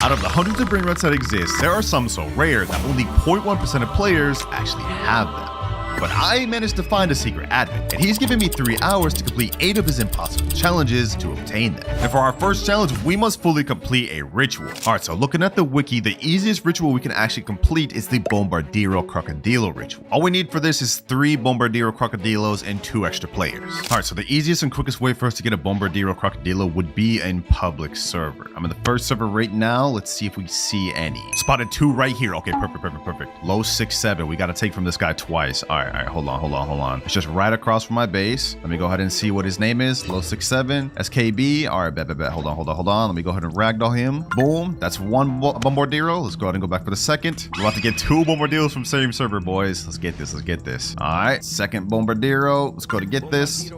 Out of the hundreds of Brainrots that exist, there are some so rare that only 0.1% of players actually have them. But I managed to find a secret admin, and he's given me 3 hours to complete 8 of his impossible challenges to obtain them. And for our first challenge, we must fully complete a ritual. Alright, so looking at the wiki, the easiest ritual we can actually complete is the Bombardiro Crocodilo ritual. All we need for this is 3 Bombardiro Crocodilos and 2 extra players. Alright, so the easiest and quickest way for us to get a Bombardiro Crocodilo would be in public server. I'm in the first server right now. Let's see if we see any. Spotted 2 right here. Okay, perfect. Low 6-7. We got to take from this guy twice. All right, hold on. It's just right across from my base. Let me go ahead and see what his name is. Low 6-7, SKB. All right, bet. Hold on. Let me go ahead and ragdoll him. Boom. That's 1 Bombardiro. Let's go ahead and go back for the second. We're about to get 2 Bombardiros from same server, boys. Let's get this. All right, second Bombardiro. Let's go to get this.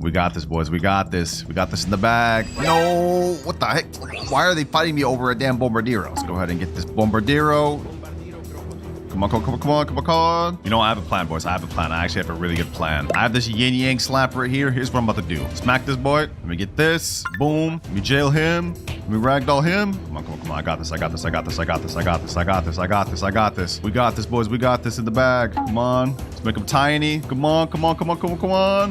We got this, boys. We got this in the bag. No, what the heck? Why are they fighting me over a damn Bombardiro? Let's go ahead and get this Bombardiro. Come on. You know, I have a plan, boys. I actually have a really good plan. I have this yin yang slap right here. Here's what I'm about to do. Smack this boy. Let me get this. Boom. Let me jail him. Let me ragdoll him. Come on. I got this. We got this, boys. We got this in the bag. Come on. Let's make him tiny. Come on.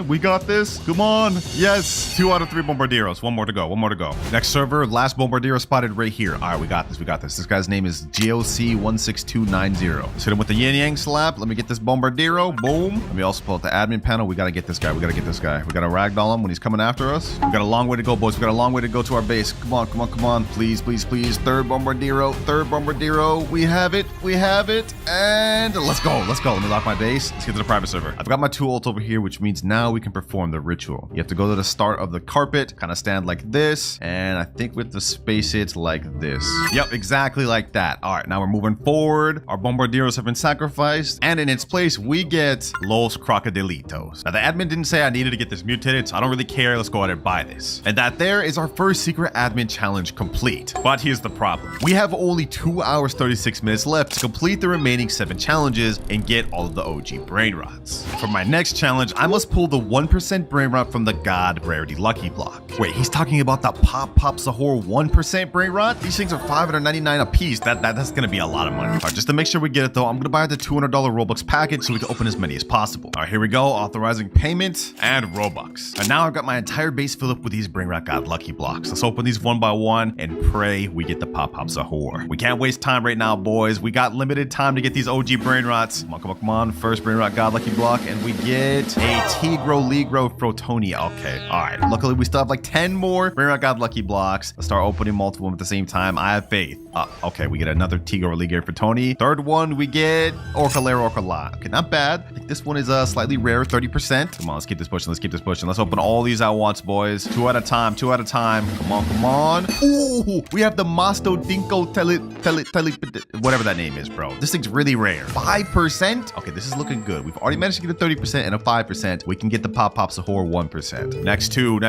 We got this. Come on. Yes. 2 out of 3 Bombardiros. One more to go. Next server, last Bombardiro spotted right here. All right, we got this. This guy's name is GOC16290. Let's hit him with the yin yang slap. Let me get this Bombardiro. Boom. Let me also pull out the admin panel. We gotta get this guy. We gotta ragdoll him when he's coming after us. We got a long way to go, boys. We got a long way to go to our base. Come on. Please. Third Bombardiro. We have it. And let's go. Let me lock my base. Let's get to the private server. I've got my 2 ults over here, which means now we can perform the ritual. You have to go to the start of the carpet, kind of stand like this, and I think we have to space it like this. Yep, exactly like that. All right, now we're moving forward. Our Bombardiros have been sacrificed, and in its place, we get Los Crocodilitos. Now, the admin didn't say I needed to get this mutated, so I don't really care. Let's go ahead and buy this. And that there is our first secret admin challenge complete. But here's the problem. We have only 2 hours, 36 minutes left to complete the remaining 7 challenges and get all of the OG Brainrots. For my next challenge, I must pull the 1% Brainrot from the God Rarity Lucky Block. Wait, he's talking about the Pop Sahur 1% Brainrot? These things are $599 a piece. That's gonna be a lot of money. All right, just to make sure we get it though, I'm gonna buy the $200 Robux package so we can open as many as possible. All right, here we go. Authorizing payment and Robux. And now I've got my entire base filled up with these Brainrot God Lucky Blocks. Let's open these one by one and pray we get the Pop Sahur. We can't waste time right now, boys. We got limited time to get these OG Brainrots. Come on. First Brainrot God Lucky Block, and we get a Tigro Ligro Frotonia. Okay, all right. Luckily, we still have like 10 more Brainrot God Lucky Blocks. Let's start opening multiple at the same time. I have faith. Okay, we get another Tigro Ligro Frotonia. Third one, we get Orcalera. Okay, not bad. I think this one is slightly rare, 30%. Come on, let's keep this pushing. Let's open all these at once, boys. 2 at a time. Come on. Ooh, we have the Masto Dinko Tele, whatever that name is, bro. This thing's really rare. 5%? Okay, this is looking good. We've already managed to get a 30% and a 5%. We can get the Pop Sahur 1%. Next two.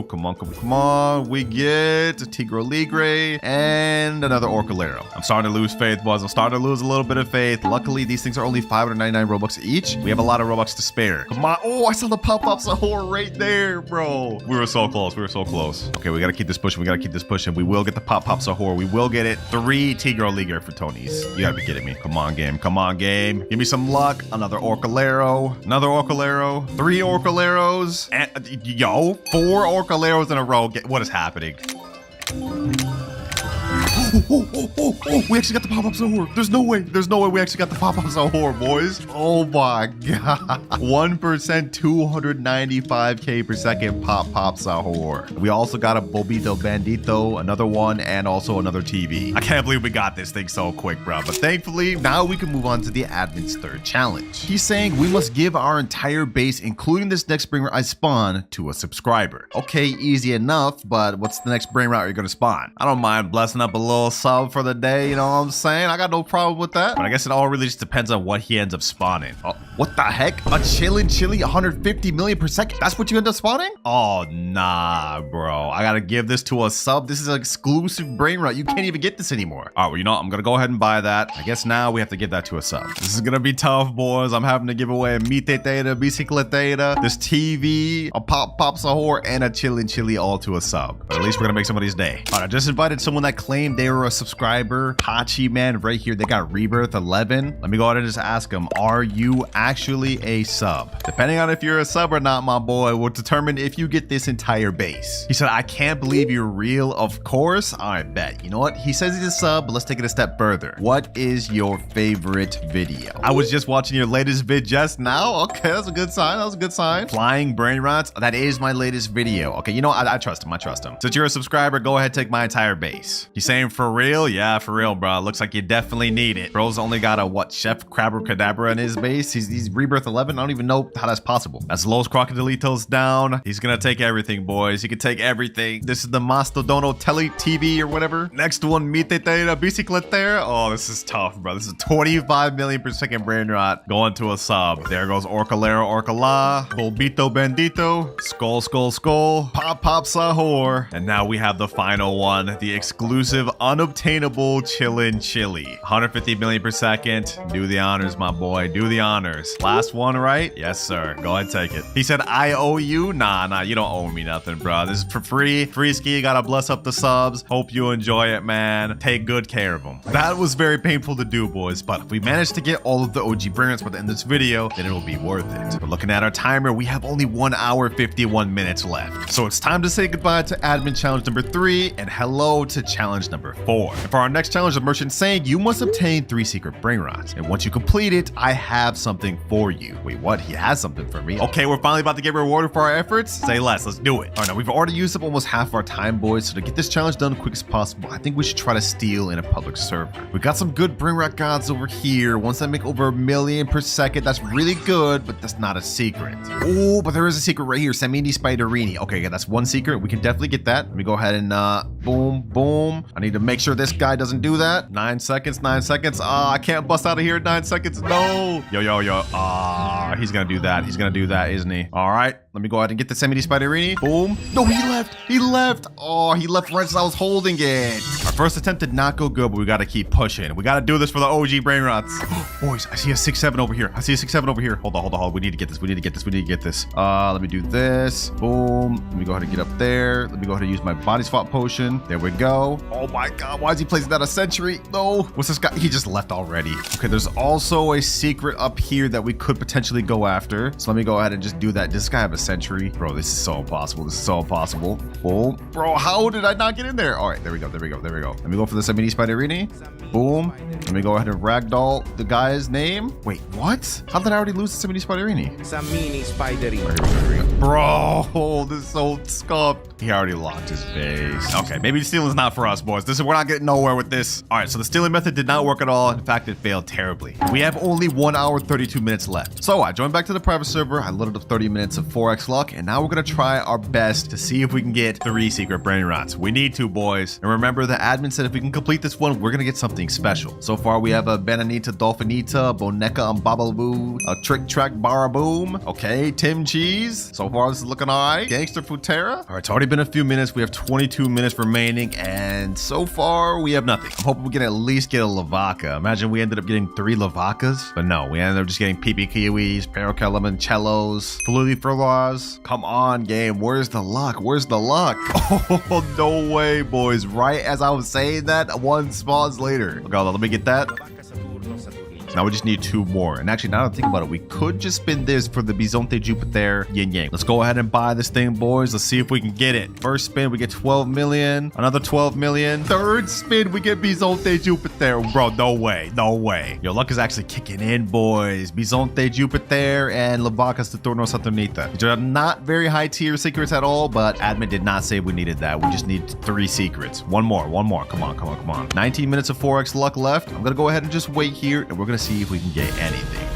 Come on. We get a Tigro Ligre and another Orcalero. I'm starting to lose faith, boys. I'm starting to lose a little bit of faith. Luckily, these things are only 599 Robux each. We have a lot of Robux to spare. Come on. Oh, I saw the Pop Sahur right there, bro. We were so close. Okay, we gotta keep this pushing. We will get the Pop Sahur. We will get it. 3 Tigro Ligre for Tonys. You gotta be kidding me. Come on, game. Give me some luck. Another Orcalero. 3 Orcaleros. And, 4 Orcaleros in a row. What is happening? We actually got the Pop-Up Sahur. There's no way we actually got the Pop-Up Sahur, boys. Oh my god. 1%, 295k per second Pop Sahur. We also got a Bobito Bandito, another one, and also another TV. I can't believe we got this thing so quick, bro. But thankfully, now we can move on to the admin's third challenge. He's saying we must give our entire base, including this next Brainrot I spawn, to a subscriber. Okay, easy enough, but what's the next Brainrot you're gonna spawn? I don't mind blessing up a little sub for the day, you know what I'm saying? I got no problem with that. But I guess it all really just depends on what he ends up spawning. Oh, What the heck? A chillin' chili 150 million per second? That's what you end up spawning? Oh, nah, bro. I gotta give this to a sub. This is an exclusive Brainrot. You can't even get this anymore. All right, well, you know what? I'm gonna go ahead and buy that. I guess now we have to give that to a sub. This is gonna be tough, boys. I'm having to give away a Mite Theta, Bicicleta, this TV, a Pop Sahur, and a chillin' chili all to a sub. But at least we're gonna make somebody's day. All right, I just invited someone that claimed they were a subscriber. Pachi, man, right here. They got Rebirth 11. Let me go ahead and just ask them, are you actually a sub? Depending on if you're a sub or not, my boy, will determine if you get this entire base. He said, I can't believe you're real. Of course. I bet. You know what? He says he's a sub, but let's take it a step further. What is your favorite video? I was just watching your latest vid just now. Okay, that's a good sign. That was a good sign. Flying Brainrots. That is my latest video. Okay, you know, I trust him. I trust him. Since you're a subscriber, go ahead, take my entire base. He's saying for real? Yeah, for real, bro. Looks like you definitely need it. Bro's only got a, what, Chef Crabber Cadabra in his base? He's Rebirth 11. I don't even know how that's possible. That's Los Crocodilitos down. He's gonna take everything, boys. He can take everything. This is the Mastodono Tele TV or whatever. Next one, Mite Theta, Bicicleta. Oh, this is tough, bro. This is 25 million per second Brainrot going to a sub. There goes Orcalero, Orcala, Bulbito Bandito, Skull, Pop Sahur. And now we have the final one, the exclusive, unobtainable Chillin' Chili. 150 million per second. Do the honors, my boy. Do the honors. Last one, right? Yes, sir. Go ahead, take it. He said, I owe you? Nah, you don't owe me nothing, bro. This is for free. Free ski. Gotta bless up the subs. Hope you enjoy it, man. Take good care of them. That was very painful to do, boys, but if we manage to get all of the OG Brainrots by the end of this video, then it'll be worth it. But looking at our timer, we have only 1 hour 51 minutes left. So it's time to say goodbye to admin challenge number 3 and hello to challenge number 4. And for our next challenge, the merchant saying you must obtain 3 secret Brainrots. And once you complete it, I have something for you. Wait, what? He has something for me? Okay, we're finally about to get rewarded for our efforts. Say less. Let's do it. All right, now we've already used up almost half our time, boys. So to get this challenge done quick as possible, I think we should try to steal in a public server. We got some good Brainrot gods over here. Ones that make over 1 million per second. That's really good, but that's not a secret. Oh, but there is a secret right here. Samini Spiderini. Okay, yeah, that's one secret. We can definitely get that. Let me go ahead and boom. I need to make sure this guy doesn't do that. 9 seconds. I can't bust out of here in 9 seconds. No. Yo. He's gonna do that. He's gonna do that, isn't he? All right. Let me go ahead and get the Samini Spiderini. Boom. No, he left. Oh, he left right as I was holding it. Our first attempt did not go good, but we gotta keep pushing. We gotta do this for the OG Brainrots. Boys, I see a 6-7 over here. Hold on. We need to get this. Let me do this. Boom. Let me go ahead and get up there. Let me go ahead and use my body swap potion. There we go. Oh my god, why is he placing that a sentry? No. What's this guy? He just left already. Okay, there's also a secret up here that we could potentially go after. So let me go ahead and just do that. Does this guy have a sentry? Bro, this is so impossible. Boom. Bro, how did I not get in there? All right, there we go. Let me go for the Samini Spiderini. Boom. Let me go ahead and ragdoll the guy's name. Wait, what? How did I already lose the Samini Spiderini? Samini Spiderini. Bro, this is so scuffed. He already locked his base. Okay, maybe stealing's not for us, boys. We're not getting nowhere with this. All right, so the stealing method did not work at all. In fact, it failed terribly. We have only 1 hour 32 minutes left. So I joined back to the private server. I loaded up 30 minutes of 4x luck, and now we're gonna try our best to see if we can get 3 secret Brainrots. We need to, boys. And remember, the admin said if we can complete this one, we're gonna get something special. So far, we have a Bananita Dolphinita, Boneca Babaloo, a Trick Track Baraboom. Okay, Tim Cheese. So far, this is looking all right. Gangster Futera. All right, it's already been a few minutes. We have 22 minutes remaining, and so far, we have nothing. I'm hoping we can at least get a Lavaca. Imagine we ended up getting 3 Lavacas, but no, we ended up just getting PP Kiwis, Paracalamancellos, Flully Furlaws. Come on, game. Where's the luck? Oh, no way, boys. Right as I was saying that, 1 spawns later. Okay, let me get that. Now we just need 2 more. And actually, now that I think about it, we could just spin this for the Bisonte Jupiter Yin Yang. Let's go ahead and buy this thing, boys. Let's see if we can get it. First spin, we get 12 million. Another 12 million. Third spin, we get Bisonte Jupiter. Bro, no way. Your luck is actually kicking in, boys. Bisonte Jupiter and Lavacas de Torno Saturnita. These are not very high tier secrets at all, but admin did not say we needed that. We just need 3 secrets. One more. Come on. 19 minutes of 4x luck left. I'm gonna go ahead and just wait here, and we're gonna see if we can get anything.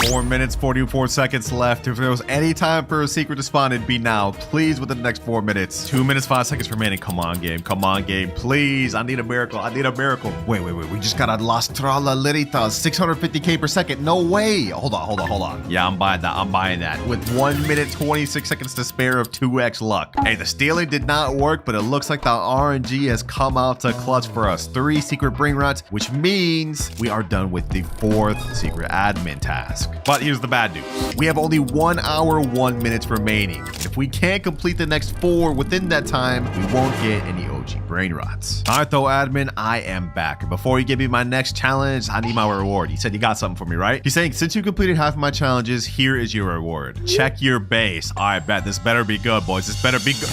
4 minutes, 44 seconds left. If there was any time for a secret to spawn, it'd be now. Please, within the next 4 minutes. 2 minutes, 5 seconds remaining. Come on, game. Come on, game. Please. I need a miracle. I need a miracle. Wait. We just got a Las Tralalitas. 650k per second. No way. Hold on. Yeah, I'm buying that. With 1 minute, 26 seconds to spare of 2x luck. Hey, the stealing did not work, but it looks like the RNG has come out to clutch for us. 3 secret Brainrots, which means we are done with the 4th secret admin task. But here's the bad news. We have only 1 hour, 1 minute remaining. If we can't complete the next 4 within that time, we won't get any OG Brainrots. All right, though, admin, I am back. Before you give me my next challenge, I need my reward. You said you got something for me, right? He's saying, since you completed half of my challenges, here is your reward. Check your base. All right, bet. This better be good, boys. This better be good.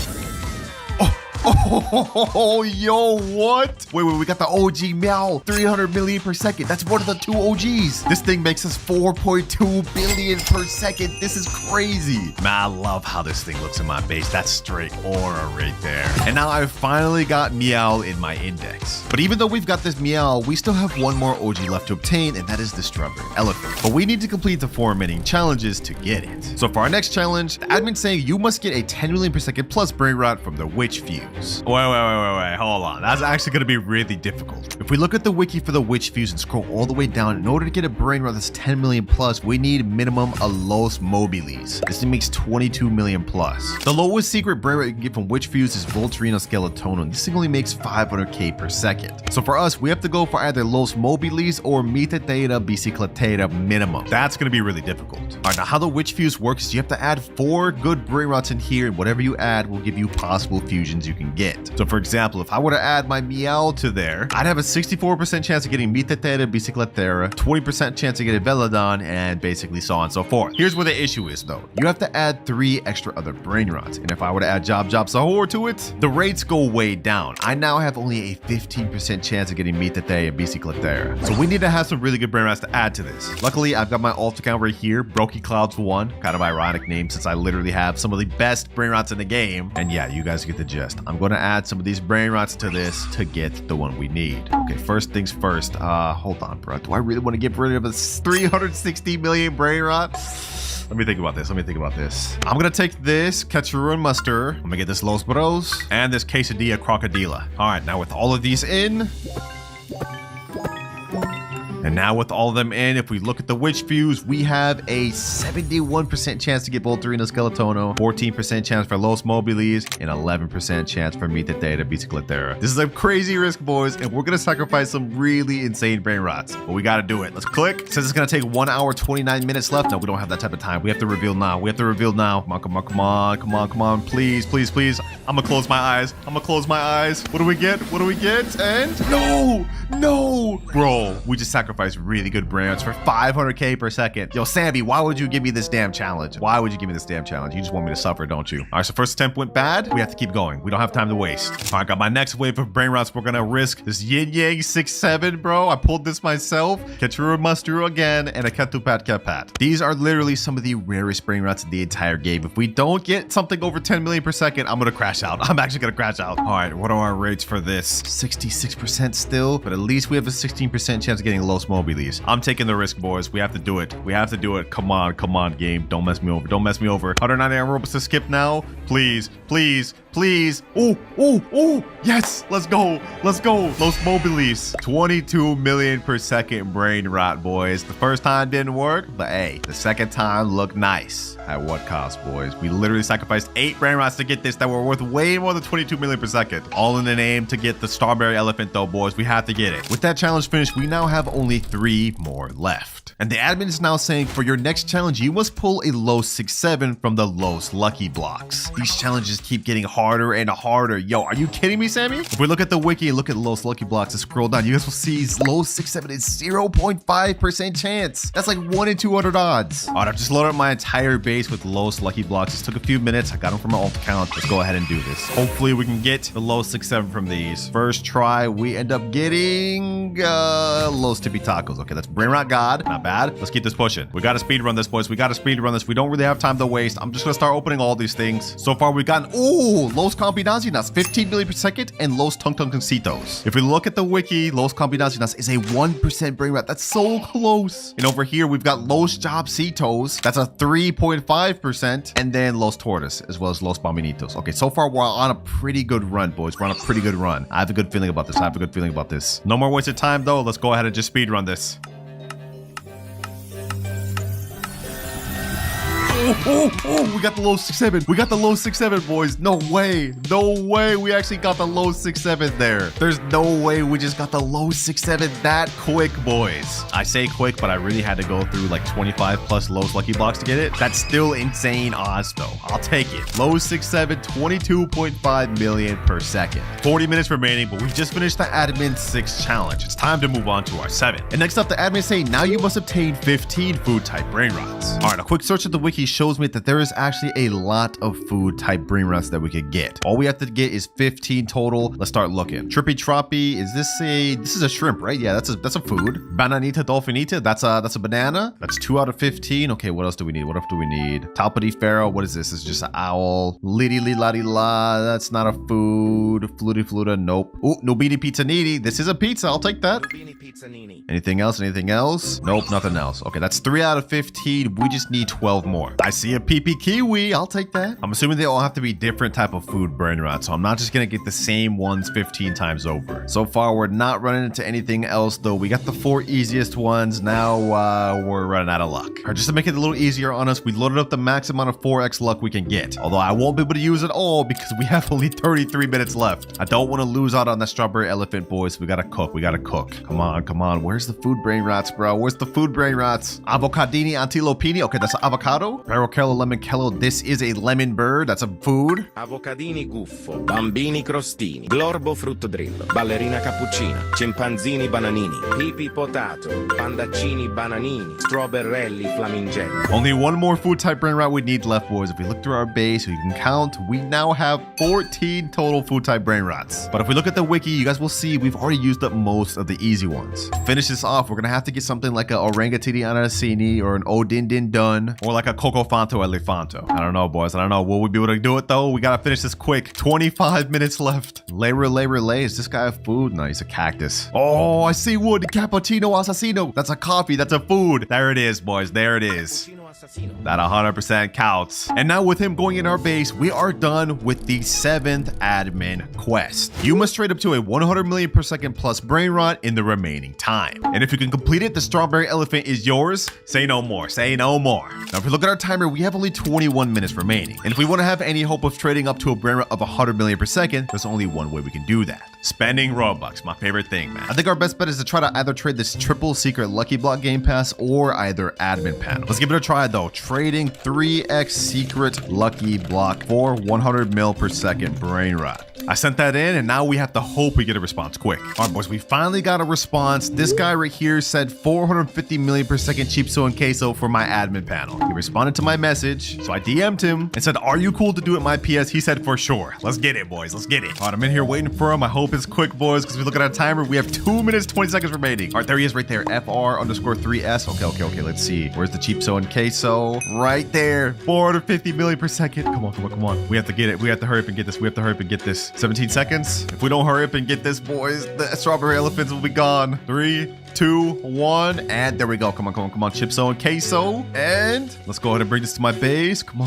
Oh, yo, what? Wait, we got the OG Meow, 300 million per second. That's one of the 2 OGs. This thing makes us 4.2 billion per second. This is crazy. Man, I love how this thing looks in my base. That's straight aura right there. And now I've finally got Meow in my index. But even though we've got this Meow, we still have 1 more OG left to obtain, and that is the Strawberry Elephant. But we need to complete the 4 remaining challenges to get it. So for our next challenge, the admin's saying you must get a 10 million per second plus Brainrot from the Witch Fuse. Wait, hold on. That's actually going to be really difficult. If we look at the wiki for the Witch Fuse and scroll all the way down, in order to get a Brainrot that's 10 million plus, we need minimum a Los Mobilis. This thing makes 22 million plus. The lowest secret Brainrot you can get from Witch Fuse is Volturino Skeletonum. This thing only makes 500k per second. So for us, we have to go for either Los Mobilis or Mita Theta Bicicletera minimum. That's going to be really difficult. All right, now how the Witch Fuse works is you have to add 4 good Brainrots in here, and whatever you add will give you possible fusions you can get. So for example, if I were to add my Meow to there, I'd have a 64% chance of getting Mita Theta Bicicletera, 20% chance of getting Veladon, and basically so on and so forth. Here's where the issue is though. You have to add 3 extra other Brainrots, and if I were to add Job Sahur to it, the rates go way down. I now have only a 15% chance of getting Mita Theta Bicicletera. So we need to have some really good Brainrots to add to this. Luckily, I've got my alt account right here, WinterKloudz 1, kind of ironic name since I literally have some of the best Brainrots in the game. And yeah, you guys get the gist. I'm going to add some of these Brainrots to this to get the one we need. Okay, first things first. Hold on, bro. Do I really want to get rid of a 360 million Brainrot? Let me think about this. I'm gonna take this Ketchuru and Mustard. I'm gonna get this Los Bros and this Quesadilla Crocodila. All right, now with all of these in, and now with all of them in, if we look at the Witch Fuse, we have a 71% chance to get Volturino Skeletono, 14% chance for Los Mobilis, and 11% chance for Mita Theta Bicicletera. This is a crazy risk, boys, and we're gonna sacrifice some really insane Brainrots, but we gotta do it. Let's click. Since it's gonna take 1 hour, 29 minutes left. No, we don't have that type of time. We have to reveal now. Come on. Please. I'm gonna close my eyes. What do we get? And no. Bro, we just sacrificed really good Brainrots for 500k per second. Yo, Sammy, why would you give me this damn challenge? You just want me to suffer, don't you? All right, so first attempt went bad. We have to keep going. We don't have time to waste. All right, got my next wave of Brainrots. We're gonna risk this Yin Yang 6-7, bro. I pulled this myself. Ketchuru Musturu again, and a Ketupat Kepat. These are literally some of the rarest Brainrots in the entire game. If we don't get something over 10 million per second, I'm gonna crash out. I'm actually gonna crash out. All right, what are our rates for this? 66% still, but at least we have a 16% chance of getting Los Mobilis. I'm taking the risk, boys. We have to do it. Come on, game. Don't mess me over. 199 robots to skip now. Please. Ooh. Yes. Let's go. Los Mobilis. 22 million per second Brainrot, boys. The first time didn't work, but hey, the second time looked nice. At what cost, boys? We literally sacrificed 8 Brainrots to get this that were worth way more than 22 million per second. All in the name to get the Strawberry Elephant, though, boys. We have to get it. With that challenge finished, we now have only 3 more left. And the admin is now saying for your next challenge, you must pull a Los 6-7 from the Los Lucky Blocks. These challenges keep getting harder and harder. Yo, are you kidding me, Sammy? If we look at the wiki and look at Los Lucky Blocks and scroll down, you guys will see Los 6-7 is 0.5% chance. That's like 1 in 200 odds. All right, I've just loaded up my entire base with Los Lucky Blocks. This took a few minutes. I got them from my alt account. Let's go ahead and do this. Hopefully we can get the Los 6-7 from these. First try, we end up getting Los Tippy Tacos. Okay, that's Brainrot God. Not bad. Let's keep this pushing. We gotta speed run this, boys. We don't really have time to waste. I'm just gonna start opening all these things. So far we've gotten, ooh, Los Combinaciones, 15 million per second, and Los Tung-Tung-Citos. If we look at the wiki, Los Combinaciones is a 1% brain rot. That's so close. And over here, we've got Los Jobcitos. That's a 3.5%. And then Los Tortas, as well as Los Bombinitos. Okay, so far, we're on a pretty good run, boys. We're on a pretty good run. I have a good feeling about this. I have a good feeling about this. No more wasted time, though. Let's go ahead and just speed run this. Oh, we got the low 6-7. We got the low 6-7, boys. No way. No way we actually got the low 6-7 there. There's no way we just got the low 6-7 that quick, boys. I say quick, but I really had to go through like 25 plus Lowe's Lucky Blocks to get it. That's still insane odds, though. I'll take it. Low 6-7, 22.5 million per second. 40 minutes remaining, but we just finished the admin 6 challenge. It's time to move on to our 7. And next up, the admin say, now you must obtain 15 food type brain rots. All right, a quick search of the wiki shows me that there is actually a lot of food type brain rots that we could get. All we have to get is 15 total. Let's start looking. Trippy Troppy, this is a shrimp, right? Yeah, that's a food. Bananita Dolphinita, that's a banana. That's 2 out of 15. Okay, what else do we need? What else do we need? Talpity what is this? It's just an owl. Liddy ladi la, that's not a food. Fluty fluta, nope. Ooh, Nobini Pizza Needy. This is a pizza, I'll take that. Anything else? Anything else? Nope, nothing else. Okay, that's 3 out of 15. We just need 12 more. I see a PP Kiwi. I'll take that. I'm assuming they all have to be different type of food brain rot, so I'm not just gonna get the same ones 15 times over. So far, we're not running into anything else, though. We got the 4 easiest ones. Now we're running out of luck. All right, just to make it a little easier on us, we loaded up the max amount of 4x luck we can get. Although I won't be able to use it all because we have only 33 minutes left. I don't want to lose out on that strawberry elephant, boys. We gotta cook. We gotta cook. Come on, come on. Where's the food brain rots, bro? Where's the food brain rots? Avocadini antilopini. Okay, that's avocado. Barochello lemoncello. This is a lemon bird. That's a food. Avocadini guffo, bambini crostini, glorbo fruttodrillo, ballerina cappuccina, cimpanzini bananini, pipi potato, pandaccini bananini, strawberrelli flamingelli. Only one more food type brain rot we need left, boys. If we look through our base, we can count. We now have 14 total food type brain rots. But if we look at the wiki, you guys will see we've already used up most of the easy ones. To finish this off, we're gonna have to get something like a Orangatini Anasini or an Odindin Dun or like a Cocofanto Elefanto. I don't know, boys. I don't know. Will we be able to do it though? We gotta finish this quick. 25 minutes left. Lay relay. Is this guy a food? No, he's a cactus. Oh, I see wood. Cappuccino Assassino. That's a coffee. That's a food. There it is, boys. There it is. That 100% counts. And now with him going in our base, we are done with the 7th admin quest. You must trade up to a 100 million per second plus brain rot in the remaining time. And if you can complete it, the strawberry elephant is yours. Say no more. Say no more. Now, if we look at our timer, we have only 21 minutes remaining. And if we want to have any hope of trading up to a brain rot of 100 million per second, there's only one way we can do that. Spending Robux, my favorite thing, man. I think our best bet is to try to either trade this triple secret lucky block game pass or either admin panel. Let's give it a try though. Trading 3x secret lucky block for 100 mil per second brain rot. I sent that in and now we have to hope we get a response quick. All right, boys, we finally got a response. This guy right here said 450 million per second Chipso and Queso for my admin panel. He responded to my message, so I DM'd him and said, are you cool to do it my PS? He said, for sure. Let's get it, boys. Let's get it. All right, I'm in here waiting for him. I hope it's quick, boys, because we look at our timer. We have 2 minutes, 20 seconds remaining. All right, there he is right there. FR_3S. Okay. Let's see. Where's the Chipso and Queso? Right there. 450 million per second. Come on. We have to get it. We have to hurry up and get this. 17 seconds. If we don't hurry up and get this, boys, the strawberry elephants will be gone. 3, 2, 1, and there we go. Come on. Chipso and Queso. And let's go ahead and bring this to my base. Come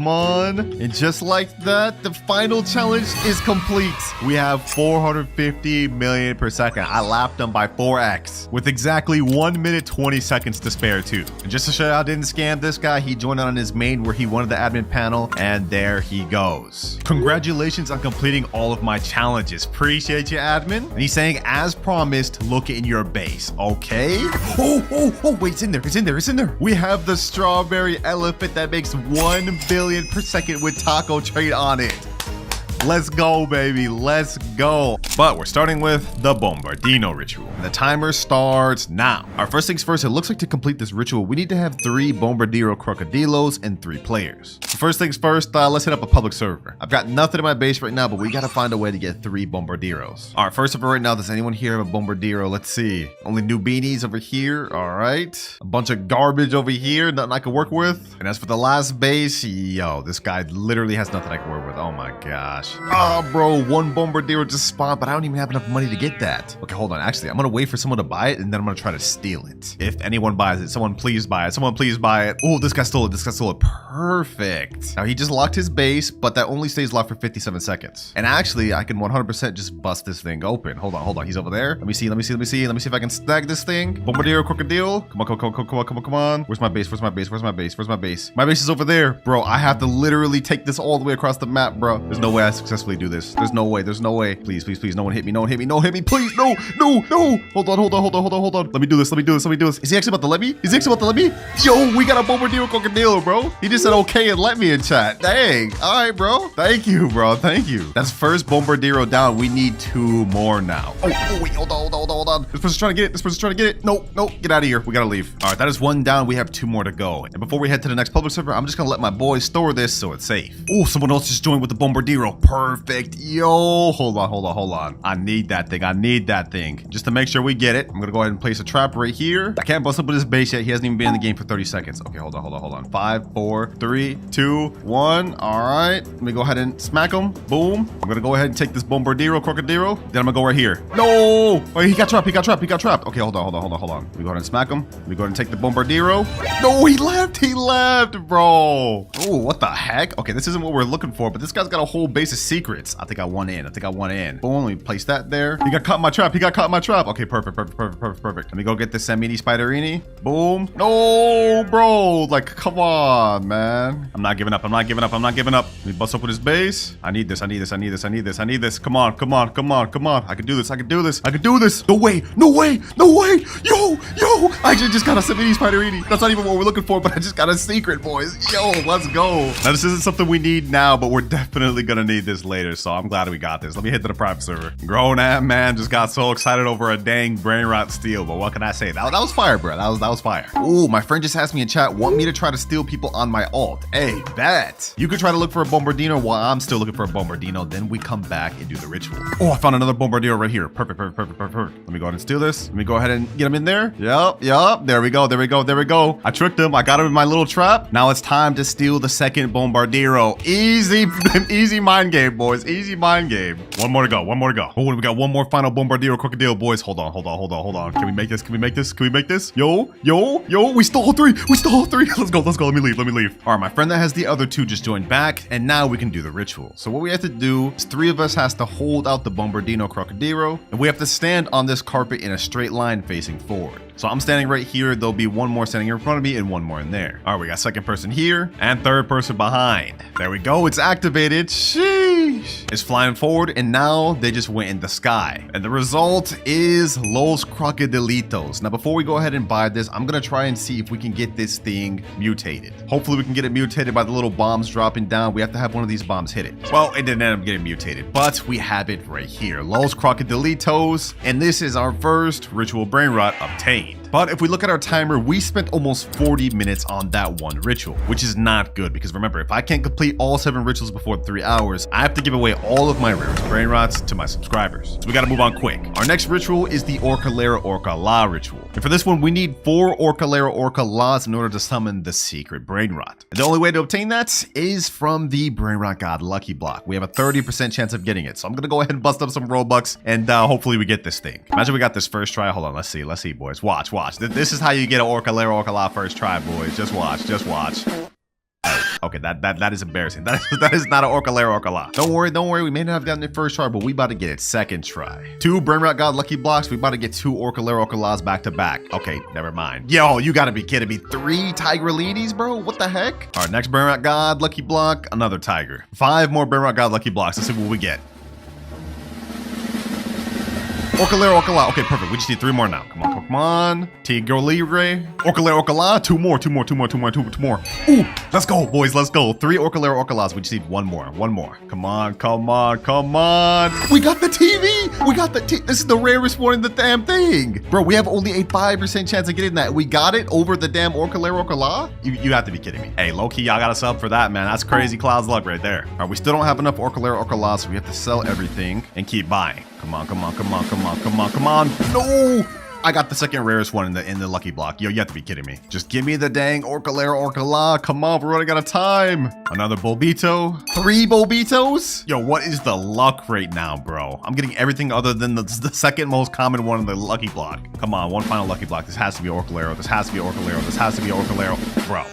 on. And just like that, the final challenge is complete. We have 450 million per second. I lapped them by 4x with exactly 1 minute, 20 seconds to spare too. And just to show you how I didn't scam this guy, he joined on his main where he wanted the admin panel, and there he goes. Congratulations on completing all of my challenges. Appreciate you, admin. And he's saying, as promised, look in your base. Okay. Oh, wait, it's in there. We have the strawberry elephant that makes 1 billion per second with taco trade on it. Let's go, baby. Let's go. But we're starting with the Bombardino ritual. The timer starts now. Our first things first, it looks like to complete this ritual, we need to have 3 Bombardiro Crocodilos and 3 players. So first things first, let's hit up a public server. I've got nothing in my base right now, but we gotta find a way to get 3 Bombardiros. All right, first of all, right now, does anyone here have a Bombardiro? Let's see. Only new beanies over here. All right. A bunch of garbage over here, nothing I can work with. And as for the last base, yo, this guy literally has nothing I can work with. Oh my gosh. Ah, bro, one Bombardiro just spawned, but I don't even have enough money to get that. Okay, hold on. Actually, I'm gonna wait for someone to buy it, and then I'm gonna try to steal it. If anyone buys it, someone please buy it. Someone please buy it. Oh, this guy stole it. This guy stole it. Perfect. Now, he just locked his base, but that only stays locked for 57 seconds. And actually, I can 100% just bust this thing open. Hold on. He's over there. Let me see if I can snag this thing. Bombardiro, crocodile. Come on. Where's my base? My base is over there. Bro, I have to literally take this all the way across the map, bro. There's no way I successfully do this. There's no way. Please. No one hit me. Please, no. Hold on. Let me do this. Is he actually about to let me? Yo, we got a Bombardiro crocodile, bro. He just said okay and let me in chat. Dang. All right, bro. Thank you, bro. That's first Bombardiro down. We need 2 more now. Oh, wait. Hold on. This person's trying to get it. No. Get out of here. We gotta leave. All right, that is 1 down. We have 2 more to go. And before we head to the next public server, I'm just gonna let my boys store this so it's safe. Oh, someone else just joined with the Bombardiro. Perfect. Yo, hold on. I need that thing. Just to make sure we get it, I'm gonna go ahead and place a trap right here. I can't bust up with his base yet. He hasn't even been in the game for 30 seconds. Okay, hold on. 5, 4, 3, 2, 1. All right, let me go ahead and smack him. Boom. I'm gonna go ahead and take this Bombardiro crocodile. Then I'm gonna go right here. No! Oh, he got trapped. Okay, hold on. Let me go ahead and smack him. Let me go ahead and take the Bombardiro. No, he left, bro. Oh, what the heck? Okay, this isn't what we're looking for, but this guy's got a whole base of secrets. I think I won in. Boom, let me place that there. He got caught in my trap. Okay, perfect. Let me go get this Samini Spiderini. Boom. No, bro. Like, come on, man. I'm not giving up. Let me bust up with his base. I need this. Come on. I can do this. No way. Yo. I actually just got a Samini Spiderini. That's not even what we're looking for, but I just got a secret, boys. Yo, let's go. Now, this isn't something we need now, but we're definitely gonna need this later, so I'm glad we got this. Let me head to the private server. Grown ass man just got so excited over a dang Brainrot steal, but what can I say? That was fire, bro. That was fire. Ooh, my friend just asked me in chat, want me to try to steal people on my alt? Hey, bet. You could try to look for a Bombardino while I'm still looking for a Bombardino, then we come back and do the ritual. Oh, I found another Bombardino right here. Perfect. Let me go ahead and steal this. Let me go ahead and get him in there. Yup. There we go. I tricked him. I got him in my little trap. Now it's time to steal the second Bombardiro. Easy mind game, boys. Easy mind game. One more to go. Oh, we got one more final Bombardiro crocodile, boys. Hold on. Can we make this? Yo. We stole 3. Let's go. Let me leave. All right, my friend that has the other 2 just joined back, and now we can do the ritual. So what we have to do is 3 of us has to hold out the Bombardino crocodile, and we have to stand on this carpet in a straight line facing forward. So I'm standing right here. There'll be 1 more standing in front of me and 1 more in there. All right, we got second person here and third person behind. There we go. It's activated. Sheesh. It's flying forward, and now they just went in the sky. And the result is Los Crocodilitos. Now, before we go ahead and buy this, I'm going to try and see if we can get this thing mutated. Hopefully, we can get it mutated by the little bombs dropping down. We have to have one of these bombs hit it. Well, it didn't end up getting mutated, but we have it right here. Los Crocodilitos. And this is our first ritual Brainrot obtained. But if we look at our timer, we spent almost 40 minutes on that one ritual, which is not good because remember, if I can't complete all 7 rituals before 3 hours, I have to give away all of my rarest Brainrots to my subscribers. So we gotta move on quick. Our next ritual is the Orcalera Orca La ritual. And for this one, we need 4 Orcalera Orca La's in order to summon the secret Brainrot. And the only way to obtain that is from the Brainrot God Lucky Block. We have a 30% chance of getting it. So I'm gonna go ahead and bust up some Robux and hopefully we get this thing. Imagine we got this first try. Hold on, let's see, boys. Watch. This is how you get an Orcalera Orca La first try, boys. Just watch. Okay, that is embarrassing. That is not an Orcalera Orca La. Don't worry. We may not have gotten it first try, but we about to get it second try. 2 Brainrot God Lucky Blocks. We about to get 2 Orcalera Orca La's back to back. Okay, never mind. Yo, you gotta be kidding me. 3 Tigrelides, bro? What the heck? All right, next Brainrot God Lucky Block, another Tiger. 5 more Brainrot God Lucky Blocks. Let's see what we get. Orcalera Orca La. Okay, perfect. We just need 3 more now. Come on. Tigro Libre. Orcalera Orca La. 2 more. Ooh, let's go, boys. Let's go. 3 Orcalera Orca La's. We just need 1 more. Come on. We got the TV. We got the TV. This is the rarest one in the damn thing. Bro, we have only a 5% chance of getting that. We got it over the damn Orcalera Orca La? You have to be kidding me. Hey, low-key, y'all got a sub for that, man. That's crazy Cloud's luck right there. All right, we still don't have enough Orcalera Orca La, so we have to sell everything and keep buying. Come on. No! I got the second rarest one in the lucky block. Yo, you have to be kidding me. Just give me the dang Orcalera Orcala. Come on, we're running out of time. Another Bulbito. 3 Bulbitos? Yo, what is the luck right now, bro? I'm getting everything other than the second most common one in the lucky block. Come on, one final lucky block. This has to be Orcalero. This has to be Orcalero. This has to be Orcalero. Bro.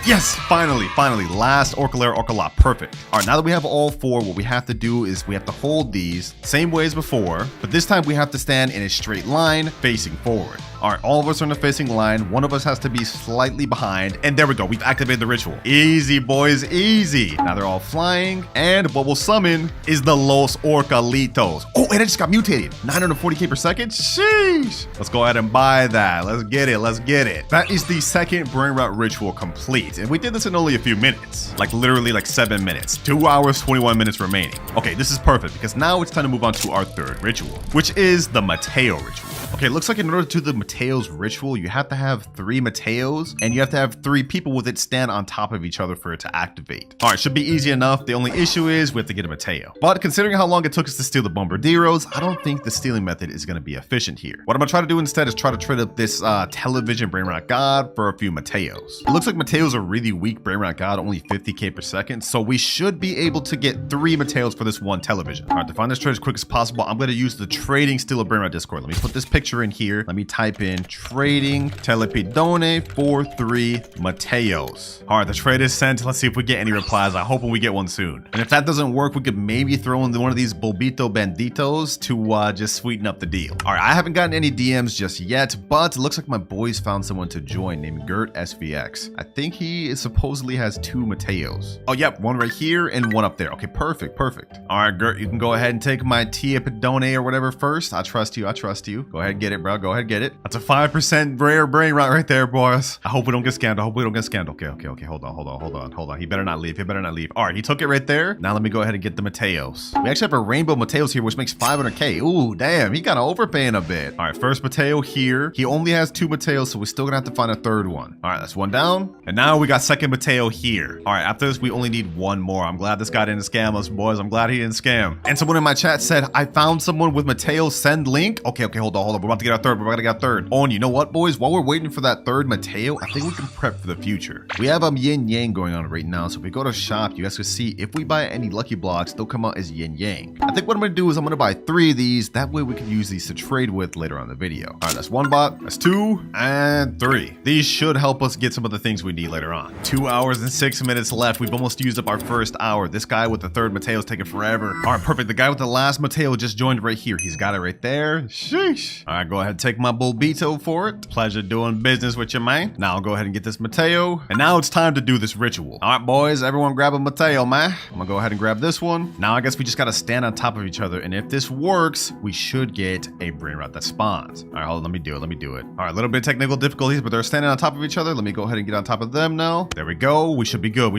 Yes, finally, last Orcalera Orcala, perfect. All right, now that we have all 4, what we have to do is we have to hold these same way as before, but this time we have to stand in a straight line facing forward. All right, all of us are in a facing line. One of us has to be slightly behind, and there we go. We've activated the ritual. Easy, boys, easy. Now they're all flying, and what we'll summon is the Los Orcalitos. Oh, and it just got mutated. 940k per second? Sheesh. Let's go ahead and buy that. Let's get it, let's get it. That is the second Brainrot ritual complete, and we did this in only a few minutes. Like literally like 7 minutes. 2 hours, 21 minutes remaining. Okay, this is perfect, because now it's time to move on to our third ritual, which is the Mateo ritual. Okay, it looks like in order to do the Mateo's ritual, you have to have 3 Mateos, and you have to have 3 people with it stand on top of each other for it to activate. All right, should be easy enough. The only issue is we have to get a Mateo. But considering how long it took us to steal the Bombardieros, I don't think the stealing method is going to be efficient here. What I'm going to try to do instead is try to trade up this television Brainrot God for a few Mateos. It looks like Mateo's a really weak Brainrot God, only 50k per second, so we should be able to get 3 Mateos for this one television. All right, to find this trade as quick as possible, I'm going to use the Trading Steal of Brainrot Discord. Let me put this picture in here. Let me type in trading telepidone for 3 Mateos. All right, the trade is sent. Let's see if we get any replies. I hope we get one soon. And if that doesn't work, we could maybe throw in one of these Bulbito Banditos to just sweeten up the deal. All right, I haven't gotten any DMs just yet, but it looks like my boys found someone to join named Gert SVX. I think he supposedly has 2 Mateos. Oh, yep, one right here and one up there. Okay, perfect, perfect. All right, Gert, you can go ahead and take my Tia Pedone or whatever first. I trust you, I trust you. Go ahead and get it, bro. Go ahead and get it. That's a 5% rare Brainrot right there, boys. I hope we don't get scammed. I hope we don't get scammed. Okay. Hold on. He better not leave. All right, he took it right there. Now let me go ahead and get the Mateos. We actually have a rainbow Mateos here, which makes 500k. Ooh, damn, he kind of overpaying a bit. All right, first Mateo here. He only has 2 Mateos, so we're still gonna have to find a third one. All right, that's one down. And now we got second Mateo here. All right, after this, we only need one more. I'm glad this guy didn't scam us, boys. I'm glad he didn't scam. And someone in my chat said, I found someone with Mateo, send link. Okay, hold on. We're about to get our third. We're about to get our third. Oh, and you know what, boys? While we're waiting for that third Mateo, I think we can prep for the future. We have yin yang going on right now, so if we go to shop, you guys can see if we buy any lucky blocks, they'll come out as yin yang. I think what I'm gonna do is I'm gonna buy 3 of these. That way we can use these to trade with later on in the video. All right, that's 1 bot, that's 2, and 3. These should help us get some of the things we need later on. 2 hours and 6 minutes left. We've almost used up our first hour. This guy with the third Mateo's taking forever. All right, perfect. The guy with the last Mateo just joined right here. He's got it right there. Sheesh. All right, go ahead and take my Bulbito for it. Pleasure doing business with you, man. Now I'll go ahead and get this Mateo. And now it's time to do this ritual. All right, boys, everyone grab a Mateo, man. I'm gonna go ahead and grab this one. Now I guess we just gotta stand on top of each other. And if this works, we should get a Brainrot that spawns. All right, hold on, let me do it. All right, a little bit of technical difficulties, but they're standing on top of each other. Let me go ahead and get on top of them now. There we go. We should be good.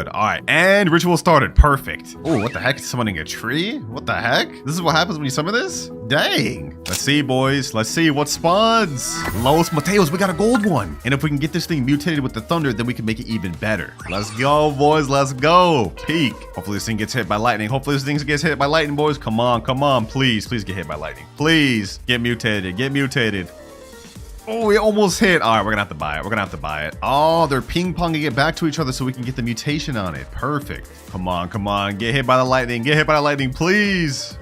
All right, and ritual started. Perfect. Oh, what the heck? Summoning a tree? What the heck? This is what happens when you summon this? Dang. Let's see, boys. Let's see what spawns. Los Mateos, we got a gold one. And if we can get this thing mutated with the thunder, then we can make it even better. Let's go, boys. Let's go. Peak. Hopefully this thing gets hit by lightning. Boys. Come on. Please get hit by lightning. Please get mutated. Oh, we almost hit. All right, we're gonna have to buy it. Oh, they're ping-ponging it back to each other so we can get the mutation on it. Perfect. Come on. Get hit by the lightning, please.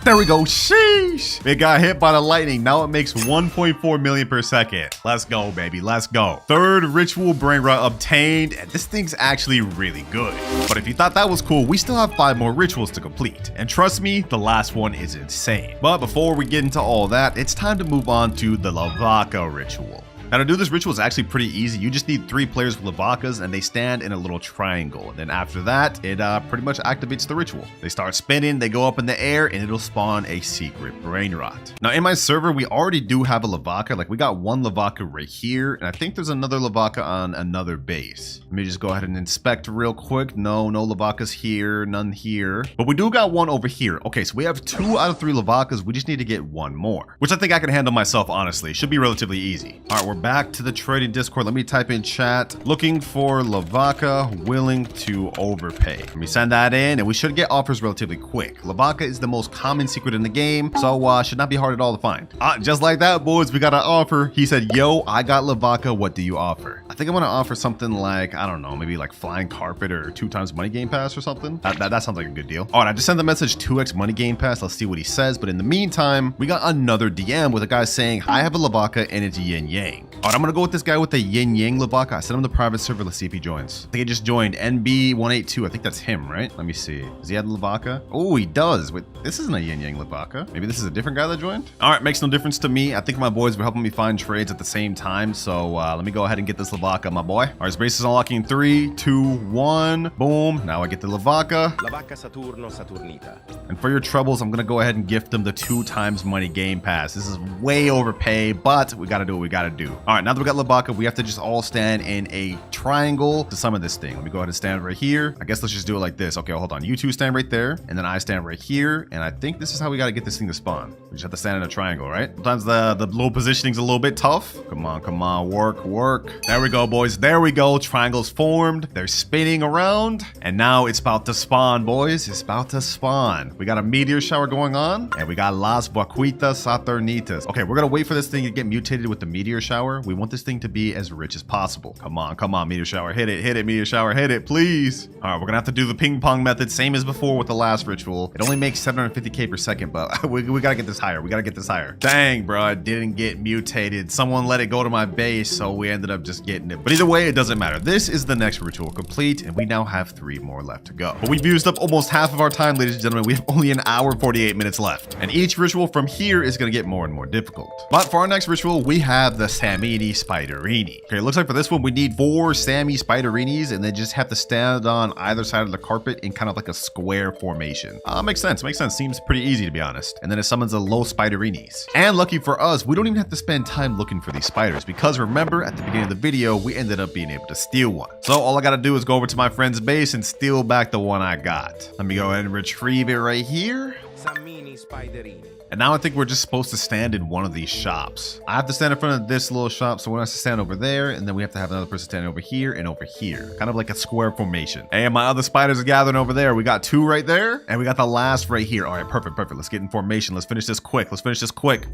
There we go. Sheesh. It got hit by the lightning. Now it makes 1.4 million per second. Let's go, baby. Let's go. Third ritual Brainrot obtained. And this thing's actually really good. But if you thought that was cool, we still have 5 more rituals to complete. And trust me, the last one is insane. But before we get into all that, it's time to move on to the Lavaca ritual. Now to do this ritual is actually pretty easy. You just need 3 players with Lavacas and they stand in a little triangle. And then after that, it pretty much activates the ritual. They start spinning, they go up in the air, and it'll spawn a secret Brainrot. Now in my server, we already do have a Lavaca. Like we got 1 Lavaca right here, and I think there's another Lavaca on another base. Let me just go ahead and inspect real quick. No Lavacas here, none here. But we do got 1 over here. Okay, so we have 2 out of 3 Lavacas. We just need to get 1 more, which I think I can handle myself, honestly. Should be relatively easy. All right, we're back to the trading Discord. Let me type in chat. Looking for Lavaca, willing to overpay. Let me send that in, and we should get offers relatively quick. Lavaca is the most common secret in the game, so should not be hard at all to find. Just like that, boys, we got an offer. He said, yo, I got Lavaca. What do you offer? I think I'm going to offer something like, I don't know, maybe like flying carpet or 2 times money game pass or something. That sounds like a good deal. All right, I just sent the message 2x money game pass. Let's see what he says. But in the meantime, we got another DM with a guy saying, I have a Lavaca and it's yin yang. All right, I'm going to go with this guy with the yin yang Lavaca. I sent him the private server. Let's see if he joins. I think he just joined NB182. I think that's him, right? Let me see. Does he have the Lavaca? Oh, he does. Wait, this isn't a yin yang Lavaca. Maybe this is a different guy that joined? All right, makes no difference to me. I think my boys were helping me find trades at the same time. So let me go ahead and get this Lavaca, my boy. All right, space is unlocking 3, 2, 1. Boom. Now I get the Lavaca. Lavaca Saturno Saturnita. And for your troubles, I'm going to go ahead and gift them the 2 times money game pass. This is way overpay, but we got to do what we got to do. All right, now that we got Lavaca, we have to just all stand in a triangle to summon this thing. Let me go ahead and stand right here. I guess let's just do it like this. Okay, hold on. You 2 stand right there, and then I stand right here. And I think this is how we got to get this thing to spawn. We just have to stand in a triangle, right? Sometimes the low positioning's a little bit tough. Come on, work. There we go, boys. There we go. Triangles formed. They're spinning around, and now it's about to spawn, boys. It's about to spawn. We got a meteor shower going on, and we got Las Vaquitas Saturnitas. Okay, we're gonna wait for this thing to get mutated with the meteor shower. We want this thing to be as rich as possible. Come on, meteor shower. Hit it, meteor shower. Hit it, please. All right, we're gonna have to do the ping pong method, same as before with the last ritual. It only makes 750k per second, but we gotta get this higher. We gotta get this higher. Dang, bro, it didn't get mutated. Someone let it go to my base, so we ended up just getting it. But either way, it doesn't matter. This is the next ritual complete, and we now have 3 more left to go. But we've used up almost half of our time, ladies and gentlemen. We have only an hour 48 minutes left, and each ritual from here is gonna get more and more difficult. But for our next ritual, we have the Samini Spiderini. Okay, it looks like for this one, we need 4 Sammy Spiderinis, and they just have to stand on either side of the carpet in kind of like a square formation. Makes sense. Seems pretty easy, to be honest. And then it summons a low Spiderinis. And lucky for us, we don't even have to spend time looking for these spiders, because remember, at the beginning of the video, we ended up being able to steal one. So all I gotta do is go over to my friend's base and steal back the one I got. Let me go ahead and retrieve it right here. Sammini Spiderini. And now I think we're just supposed to stand in one of these shops. I have to stand in front of this little shop, so we're going to stand over there, and then we have to have another person standing over here and over here. Kind of like a square formation. And my other spiders are gathering over there. We got 2 right there, and we got the last right here. All right, perfect. Let's get in formation. Let's finish this quick.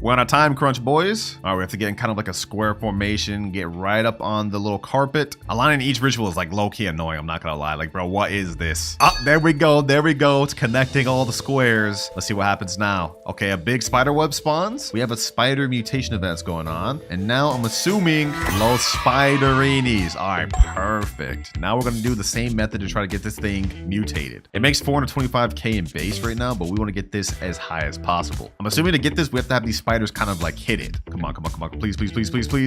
We're on a time crunch, boys. All right, we have to get in kind of like a square formation, get right up on the little carpet. Aligning each ritual is like low-key annoying, I'm not going to lie. Like, bro, what is this? Oh, there we go. It's connecting all the squares. Let's see what happens now. Okay, a big spider web spawns. We have a spider mutation events going on. And now I'm assuming Los Spiderinis. All right, perfect. Now we're going to do the same method to try to get this thing mutated. It makes 425k in base right now, but we want to get this as high as possible. I'm assuming to get this, we have to have these spiders kind of like hit it. Come on. Please.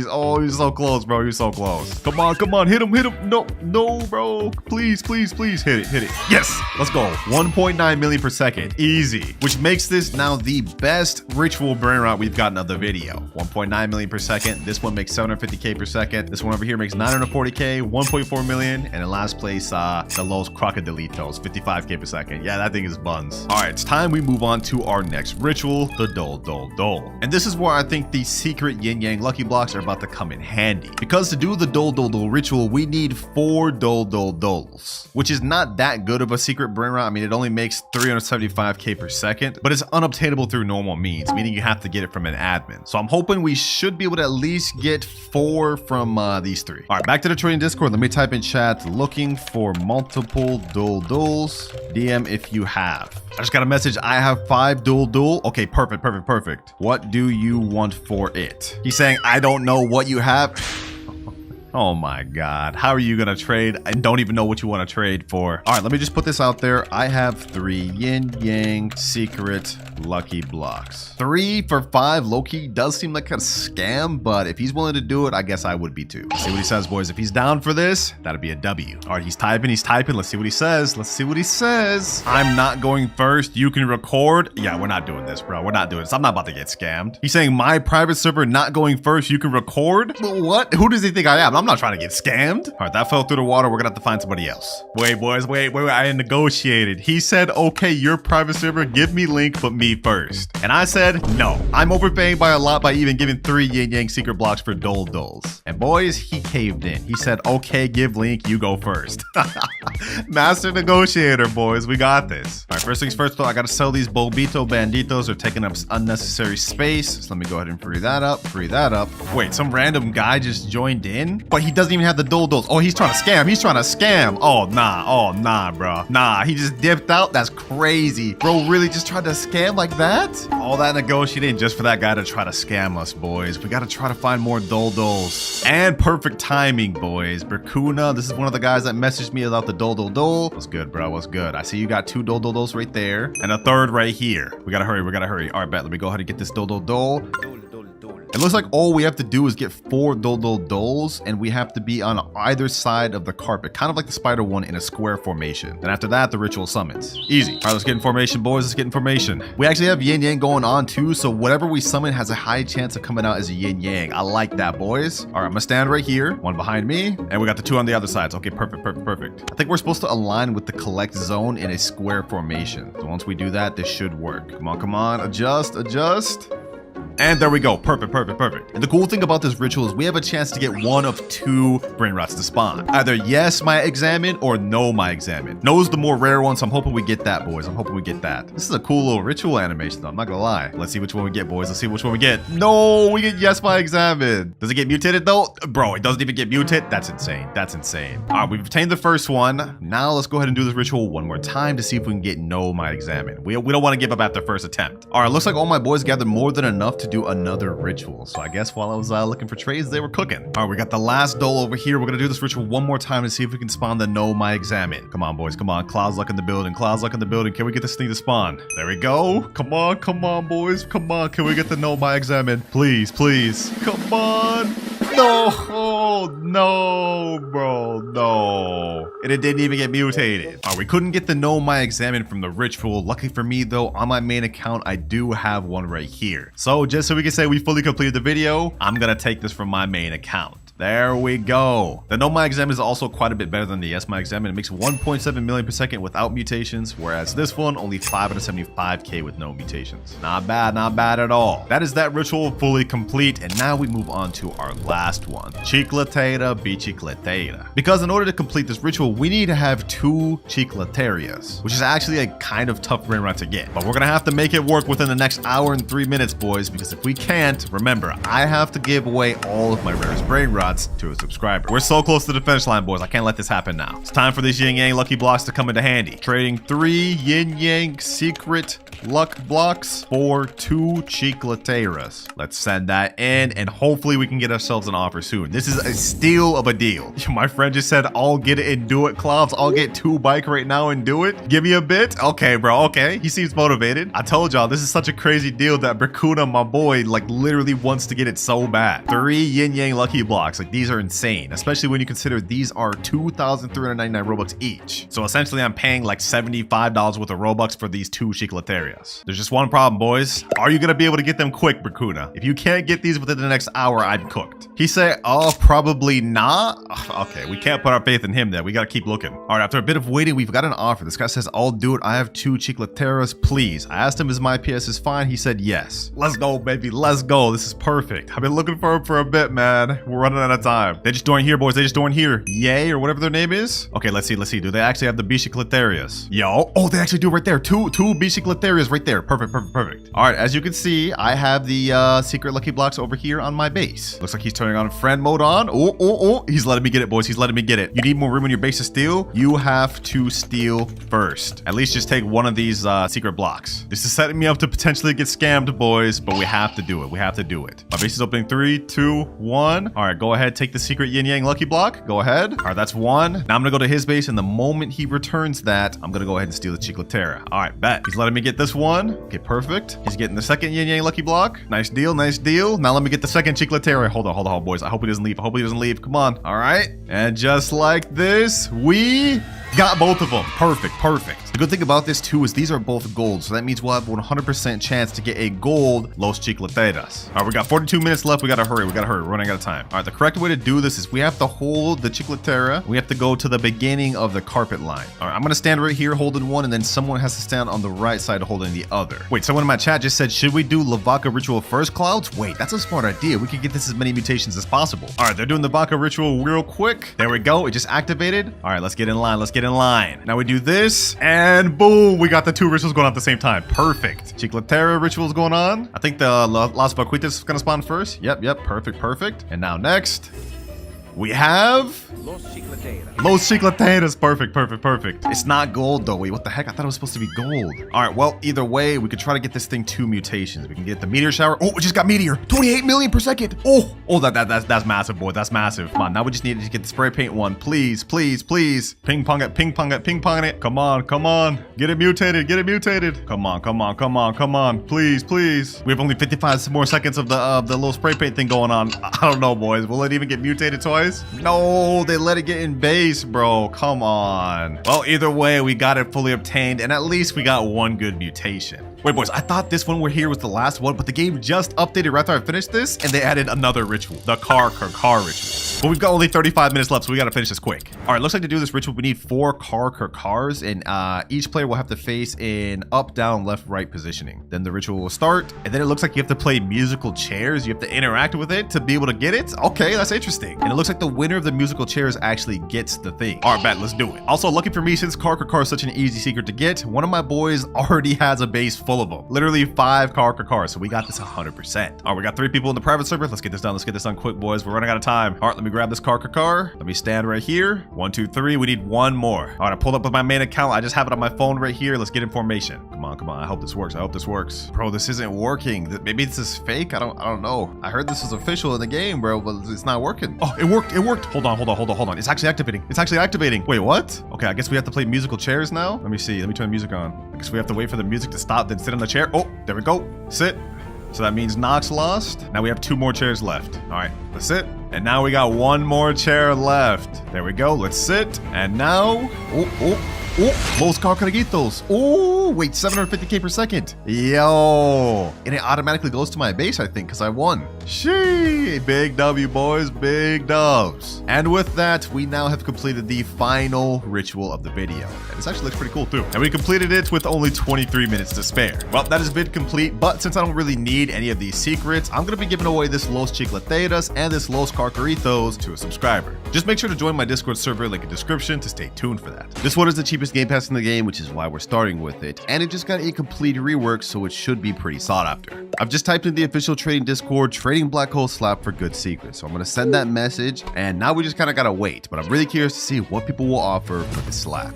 Oh, you're so close, bro. You're so close. Come on. Hit him. No, bro. Please. Hit it. Yes. Let's go. 1.9 million per second. Easy. Which makes this now the best ritual Brainrot we've gotten of the video. 1.9 million per second. This one makes 750k per second. This one over here makes 940k, 1.4 million. And in last place, the Los Crocodilitos, 55k per second. Yeah, that thing is buns. All right, it's time we move on to our next ritual, the Dol. And this is where I think the secret yin yang lucky blocks are about to come in handy. Because to do the Dol ritual, we need 4 Dols, which is not that good of a secret Brainrot. I mean, it only makes 375k per second, but it's unobtainable through normal means, meaning you have to get it from an admin. So I'm hoping we should be able to at least get 4 from these 3. All right, back to the trading Discord. Let me type in chat, looking for multiple Dols. DM if you have. I just got a message. I have 5 Dol. Okay, perfect. What do you want for it? He's saying, I don't know what you have. Oh my God. How are you going to trade? I don't even know what you want to trade for. All right, let me just put this out there. I have 3 yin yang secret lucky blocks. 3 for 5 low-key does seem like a scam, but if he's willing to do it, I guess I would be too. Let's see what he says, boys. If he's down for this, that'd be a W. All right, he's typing. Let's see what he says. I'm not going first. You can record. Yeah, we're not doing this, bro. We're not doing this. I'm not about to get scammed. He's saying my private server not going first. You can record. What? Who does he think I am? I'm not trying to get scammed. All right, that fell through the water. We're gonna have to find somebody else. Wait, boys, wait. I negotiated. He said, okay, your private server, give me link, but me first. And I said, no. I'm overpaying by a lot by even giving 3 yin yang secret blocks for dole doles. And boys, he caved in. He said, okay, give link, you go first. Master negotiator, boys. We got this. All right, first things first, though, I gotta sell these Bobito Banditos. They're taking up unnecessary space. So let me go ahead and free that up. Wait, some random guy just joined in? But he doesn't even have the dole doles. Oh, he's trying to scam. Oh, nah, bro. Nah, he just dipped out. That's crazy. Bro really just tried to scam like that? All that negotiating just for that guy to try to scam us, boys. We gotta try to find more dole doles. And perfect timing, boys. Berkuna, this is one of the guys that messaged me about the dole. What's good, bro? What's good? I see you got 2 doles right there and a third right here. We gotta hurry. All right, bet. Let me go ahead and get this dole. It looks like all we have to do is get 4 doles, and we have to be on either side of the carpet, kind of like the spider one in a square formation. And after that, the ritual summons. Easy. All right, let's get in formation, boys. Let's get in formation. We actually have yin yang going on too, so whatever we summon has a high chance of coming out as a yin yang. I like that, boys. All right, I'm gonna stand right here, one behind me, and we got the 2 on the other sides. Okay, perfect. I think we're supposed to align with the collect zone in a square formation. So once we do that, this should work. Come on, adjust. And there we go. Perfect. And the cool thing about this ritual is we have a chance to get one of 2 Brainrots to spawn. Either yes, my examine, or no, my examine. No is the more rare one, so I'm hoping we get that, boys. This is a cool little ritual animation, though. I'm not gonna lie. Let's see which one we get, boys. No, we get yes, my examine. Does it get mutated, though? Bro, it doesn't even get muted. That's insane. All right, we've obtained the first one. Now let's go ahead and do this ritual one more time to see if we can get no, my examine. We don't want to give up after first attempt. All right, looks like all my boys gathered more than enough to do another ritual. So I guess while I was looking for trades, they were cooking. All right, we got the last dole over here. We're gonna do this ritual one more time to see if we can spawn the no, my examine. Come on, boys. Cloud's luck in the building. Can we get this thing to spawn? There we go. Come on, boys. Can we get the no, my examine? Please. Come on. No, bro, no. And it didn't even get mutated. All right, we couldn't get the no, my examine from the ritual. Luckily for me, though, on my main account, I do have one right here. So just so we can say we fully completed the video, I'm gonna take this from my main account. There we go. The no, my examine is also quite a bit better than the yes, my examine. It makes 1.7 million per second without mutations, whereas this one only 575k with no mutations. Not bad at all. That is that ritual fully complete, and now we move on to our last one. Chicletera bicicletera. Because in order to complete this ritual, we need to have 2 chicleterias, which is actually a kind of tough Brainrot to get. But we're gonna have to make it work within the next hour and 3 minutes, boys, because if we can't, remember, I have to give away all of my rarest Brainrots to a subscriber. We're so close to the finish line, boys. I can't let this happen now. It's time for these yin yang lucky blocks to come into handy. Trading 3 yin yang secret luck blocks for 2 chicleteras. Let's send that in, and hopefully we can get ourselves an offer soon. This is a steal of a deal. My friend just said, I'll get it and do it, Kloudz. I'll get 2 bike right now and do it. Give me a bit. Okay, bro. Okay. He seems motivated. I told y'all, this is such a crazy deal that Berkuna, my boy, like literally wants to get it so bad. 3 yin yang lucky blocks. Like, these are insane, especially when you consider these are 2,399 Robux each. So essentially, I'm paying like $75 worth of Robux for these 2 chicleterias. There's just one problem, boys. Are you gonna be able to get them quick, Berkuna? If you can't get these within the next hour, I'm cooked. He said, oh, probably not. Okay, we can't put our faith in him then. We gotta keep looking. All right, after a bit of waiting, we've got an offer. This guy says, I'll do it. I have 2 chicleteras, please. I asked him, is my PS is fine? He said, yes. Let's go, baby. Let's go. This is perfect. I've been looking for him for a bit, man. We're running out of time. They just joined here, boys. They just joined here. Yay, or whatever their name is. Okay, let's see. Do they actually have the bicicleterias? Yo. Oh, they actually do right there. Two bicicleterias right there. Perfect. All right, as you can see, I have the secret lucky blocks over here on my base. Looks like he's turning on friend mode on. Oh. He's letting me get it, boys. He's letting me get it. You need more room in your base to steal? You have to steal first. At least just take one of these secret blocks. This is setting me up to potentially get scammed, boys, but we have to do it. My base is opening 3, 2, 1. All right, go ahead. Take the secret yin yang lucky block. Go ahead. All right, that's 1. Now I'm gonna go to his base, and the moment he returns that, I'm gonna go ahead and steal the chicletera. All right, bet. He's letting me get this one. Okay, perfect. He's getting the second yin yang lucky block. Nice deal. Now let me get the second chicletera. Hold on, boys. I hope he doesn't leave. Come on. All right. And just like this, we Got both of them. Perfect, perfect. The good thing about this too is these are both gold, so that means we'll have 100% chance to get a gold Los Chicleteras. All right, we got 42 minutes left. We gotta hurry. We're running out of time. All right, the correct way to do this is we have to hold the Chicletera. We have to go to the beginning of the carpet line. All right, I'm gonna stand right here holding one, and then someone has to stand on the right side holding the other. Wait, someone in my chat just said, should we do Lavaca ritual first, Clouds? Wait, that's a smart idea. We could get this as many mutations as possible. All right, they're doing the Vaca ritual real quick. There we go. It just activated. All right, let's get in line. Let's get in line. Now we do this, and boom, we got the two rituals going on at the same time. Perfect. Chicletera rituals going on. I think the Las Vaquitas is gonna spawn first. Yep, perfect. And now next, we have Los Chicleteras. Los Chicleteras. Perfect. It's not gold though. Wait, what the heck? I thought it was supposed to be gold. All right, well, either way, we could try to get this thing 2 mutations. We can get the meteor shower. Oh, we just got meteor. 28 million per second. Oh, that's massive, boy. That's massive. Come on, now we just needed to get the spray paint one. Please. Ping pong it. Come on. Get it mutated. Come on. Please. We have only 55 more seconds of the little spray paint thing going on. I don't know, boys. Will it even get mutated twice? No, they let it get in base, bro. Come on. Well, either way, we got it fully obtained, and at least we got 1 good mutation. Wait, boys, I thought this one we're here was the last one, but the game just updated right after I finished this, and they added another ritual, the car ritual. But we've got only 35 minutes left, so we gotta finish this quick. All right, looks like to do this ritual, we need 4 cars, and each player will have to face in up, down, left, right positioning. Then the ritual will start, and then it looks like you have to play musical chairs. You have to interact with it to be able to get it. Okay, that's interesting. And it looks like the winner of the musical chairs actually gets the thing. All right, bet, let's do it. Also, lucky for me, since car is such an easy secret to get, one of my boys already has a base full of them. Literally 5 cars, so we got this 100%. All right, we got 3 people in the private server. Let's get this done quick, boys. We're running out of time. All right, let me grab this car. Let me stand right here. 1, 2, 3. We need 1 more. All right, I pulled up with my main account. I just have it on my phone right here. Let's get information. Come on. I hope this works. Bro, this isn't working. Maybe this is fake. I don't know. I heard this was official in the game, bro, but it's not working. Oh, it worked. Hold on. It's actually activating. Wait, what? Okay, I guess we have to play musical chairs now. Let me see. Let me turn the music on. I guess we have to wait for the music to stop, then sit on the chair. Oh, there we go. Sit. So that means Nox lost. Now we have 2 more chairs left. All right, let's sit. And now we got 1 more chair left. There we go. Let's sit. And now, Los Carcaritos. Oh, wait, 750k per second. Yo. And it automatically goes to my base, I think, because I won. Shee. Big W, boys. Big dubs. And with that, we now have completed the final ritual of the video. And this actually looks pretty cool, too. And we completed it with only 23 minutes to spare. Well, that is vid complete. But since I don't really need any of these secrets, I'm going to be giving away this Los Chicleteras and this Los Carcaritos to a subscriber. Just make sure to join my Discord server, link in description, to stay tuned for that. This one is the cheapest game pass in the game, which is why we're starting with it, and it just got a complete rework, so it should be pretty sought after. I've just typed in the official trading Discord, trading Black Hole Slap for good secrets, so I'm going to send that message, and now we just kind of gotta wait, but I'm really curious to see what people will offer for the slap.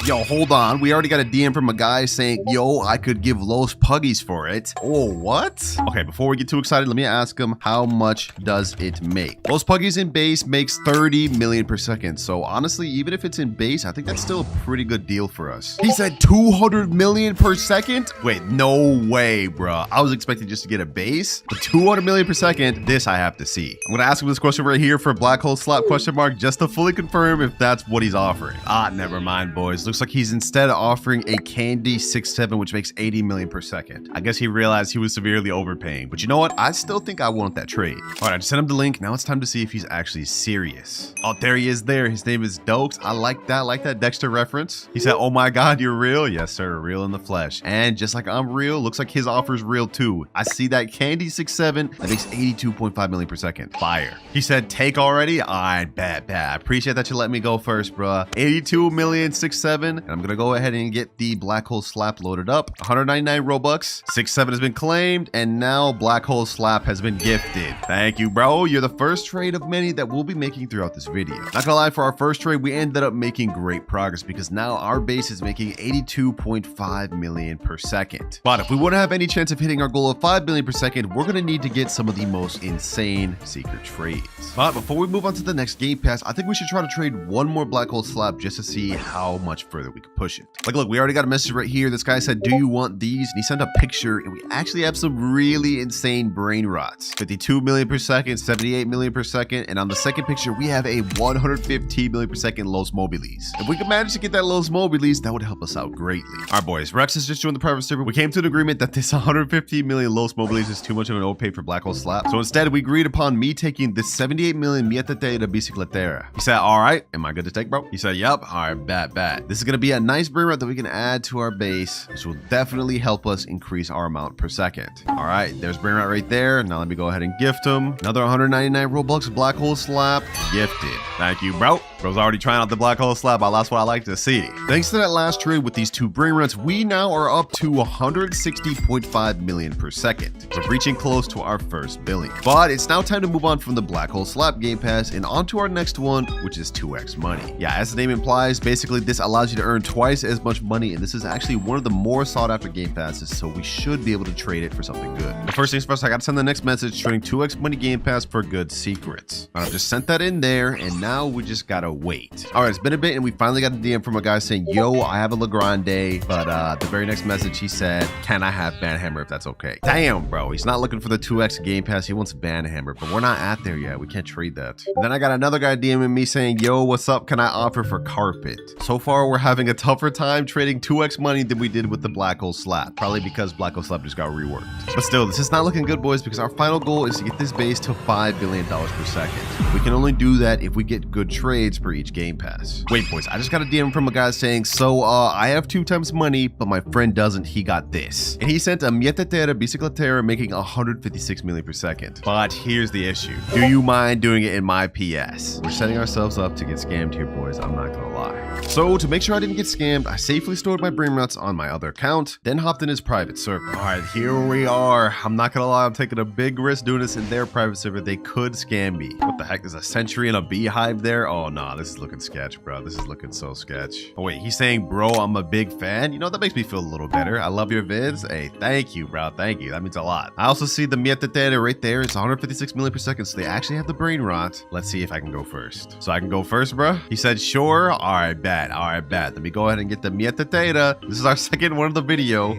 Yo, hold on. We already got a DM from a guy saying, yo, I could give Los Puggies for it. Oh, what? Okay, before we get too excited, let me ask him, how much does it make? Los Puggies in base makes 30 million per second. So honestly, even if it's in base, I think that's still a pretty good deal for us. He said 200 million per second? Wait, no way, bro. I was expecting just to get a base, but 200 million per second, this I have to see. I'm gonna ask him this question right here for Black Hole Slap question mark, just to fully confirm if that's what he's offering. Ah, never mind, boys. Looks like he's instead offering a Candy 6-7, which makes 80 million per second. I guess he realized he was severely overpaying, but you know what? I still think I want that trade. All right, I just sent him the link. Now it's time to see if he's actually serious. Oh, there he is there. His name is Dokes. I like that Dexter reference. He said, oh my God, you're real? Yes, sir, real in the flesh. And just like I'm real, looks like his offer's real too. I see that Candy 6-7, that makes 82.5 million per second. Fire. He said, take already? I bet. I appreciate that you let me go first, bruh. 82 million 6-7, and I'm gonna go ahead and get the Black Hole Slap loaded up. 199 Robux. 6-7 has been claimed, and now Black Hole Slap has been gifted. Thank you, bro. You're the first trade of many that we'll be making throughout this video. Not gonna lie, for our first trade, we ended up making great progress because now our base is making 82.5 million per second. But if we want to have any chance of hitting our goal of 5 million per second, we're gonna need to get some of the most insane secret trades. But before we move on to the next game pass, I think we should try to trade 1 more Black Hole Slap just to see how much further we could push it. Like, look, we already got a message right here. This guy said, do you want these? And he sent a picture, and we actually have some really insane brain rots. 52 million per second, 78 million per second, and on the second picture, we have a 115 million per second Los Mobiles. If we could manage to get that Los Mobiles, that would help us out greatly. All right, boys, Rex has just joined the private server. We came to an agreement that this 115 million Los Mobiles is too much of an overpay for Black Hole Slap. So instead, we agreed upon me taking this 78 million Mietate de Bicicletera. He said, all right, am I good to take, bro? He said, yep. All right, bet. This is going to be a nice brain rot that we can add to our base, which will definitely help us increase our amount per second. All right, there's brain rot right there. Now let me go ahead and gift him another 199 Robux Black Hole Slap. Gifted. Thank you, bro. Bro's already trying out the Black Hole Slap. That's what I like to see. Thanks to that last trade with these two brain rots, we now are up to 160.5 million per second. We're reaching close to our first billion. But it's now time to move on from the Black Hole Slap Game Pass and on to our next one, which is 2x money. Yeah, as the name implies, basically this allows you to earn twice as much money, and this is actually one of the more sought after Game Passes, so we should be able to trade it for something good. But first things first, I gotta send the next message trading 2x money Game Pass for good secrets. I've just sent that in there, and now we just gotta wait. All right, it's been a bit, and we finally got a DM from a guy saying, yo, I have a Legrande, but the very next message he said, can I have Banhammer if that's okay? Damn, bro, he's not looking for the 2x Game Pass, he wants Banhammer, but we're not at there yet. We can't trade that. And then I got another guy DMing me saying, yo, what's up? Can I offer for carpet? So far, we're having a tougher time trading 2x money than we did with the Black Hole Slap, probably because Black Hole Slap just got reworked. But still, this is not looking good, boys, because our final goal is to get this base to $5 billion per second. We can only do that if we get good trades per each Game Pass. Wait, boys, I just got a DM from a guy saying, so I have 2 times money, but my friend doesn't. He got this. And he sent a Mietetera Bicicletera making 156 million per second. But here's the issue. Do you mind doing it in my PS? We're setting ourselves up to get scammed here, boys. I'm not gonna lie. So to make sure I didn't get scammed, I safely stored my brain rots on my other account, then hopped in his private server. All right, here we are. I'm not gonna lie, I'm taking a big risk doing this in their private server. They could scam me. What the heck? There's a sentry and a beehive there? Oh, nah, this is looking sketch, bro. This is looking so sketch. Oh, wait, he's saying, bro, I'm a big fan. You know, that makes me feel a little better. I love your vids. Hey, thank you, bro. Thank you. That means a lot. I also see the Mietetera right there. It's 156 million per second, so they actually have the brain rot. Let's see if I can go first. So I can go first, bro? He said, sure. All right, bet. All right, bet. Let me go ahead and get the Mietetera. This is our second one of the video.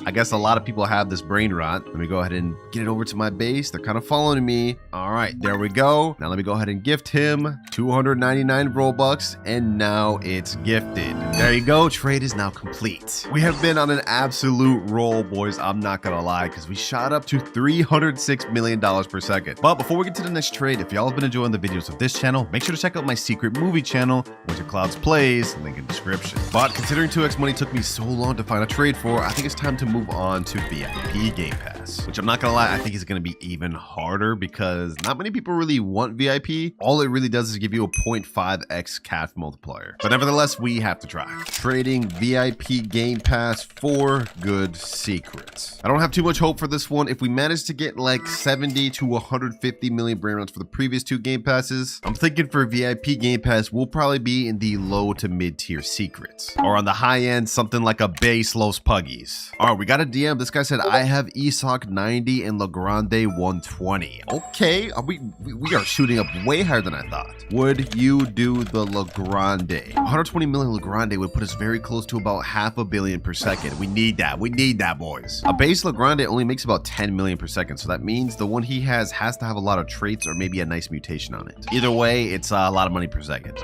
I guess a lot of people have this brain rot. Let me go ahead and get it over to my base. They're kind of following me. All right, there we go. Now let me go ahead and gift him 299 Robux, and now it's gifted. There you go. Trade is now complete. We have been on an absolute roll, boys. I'm not gonna lie, because we shot up to $306 million per second. But before we get to the next trade, if y'all have been enjoying the videos of this channel, make sure to check out my secret movie channel, WinterKloudz Plays, link in description. But considering 2x money took me so long to find a trade for, I think it's time to move on to VIP Game Pass, which I'm not gonna lie, I think is gonna be even harder because not many people really want VIP. All it really does is give you a 0.5x CAF multiplier. But nevertheless, we have to try. Trading VIP Game Pass for good secrets. I don't have too much hope for this one. If we manage to get like 70 to 150 million brain rots for the previous 2 Game Passes, I'm thinking for VIP Game Pass, we'll probably be in the low to mid tier secrets. Or on the high end, something like a base Los Puggies. All right, we got a DM. This guy said, I have Isak 90 and Legrande 120. Okay, we are shooting up way higher than I thought. Would you do the Legrande? 120 million Legrande would put us very close to about $500 million per second. We need that. We need that, boys. A base Legrande only makes about 10 million per second, so that means the one he has to have a lot of traits or maybe a nice mutation on it. Either way, it's a lot of money per second.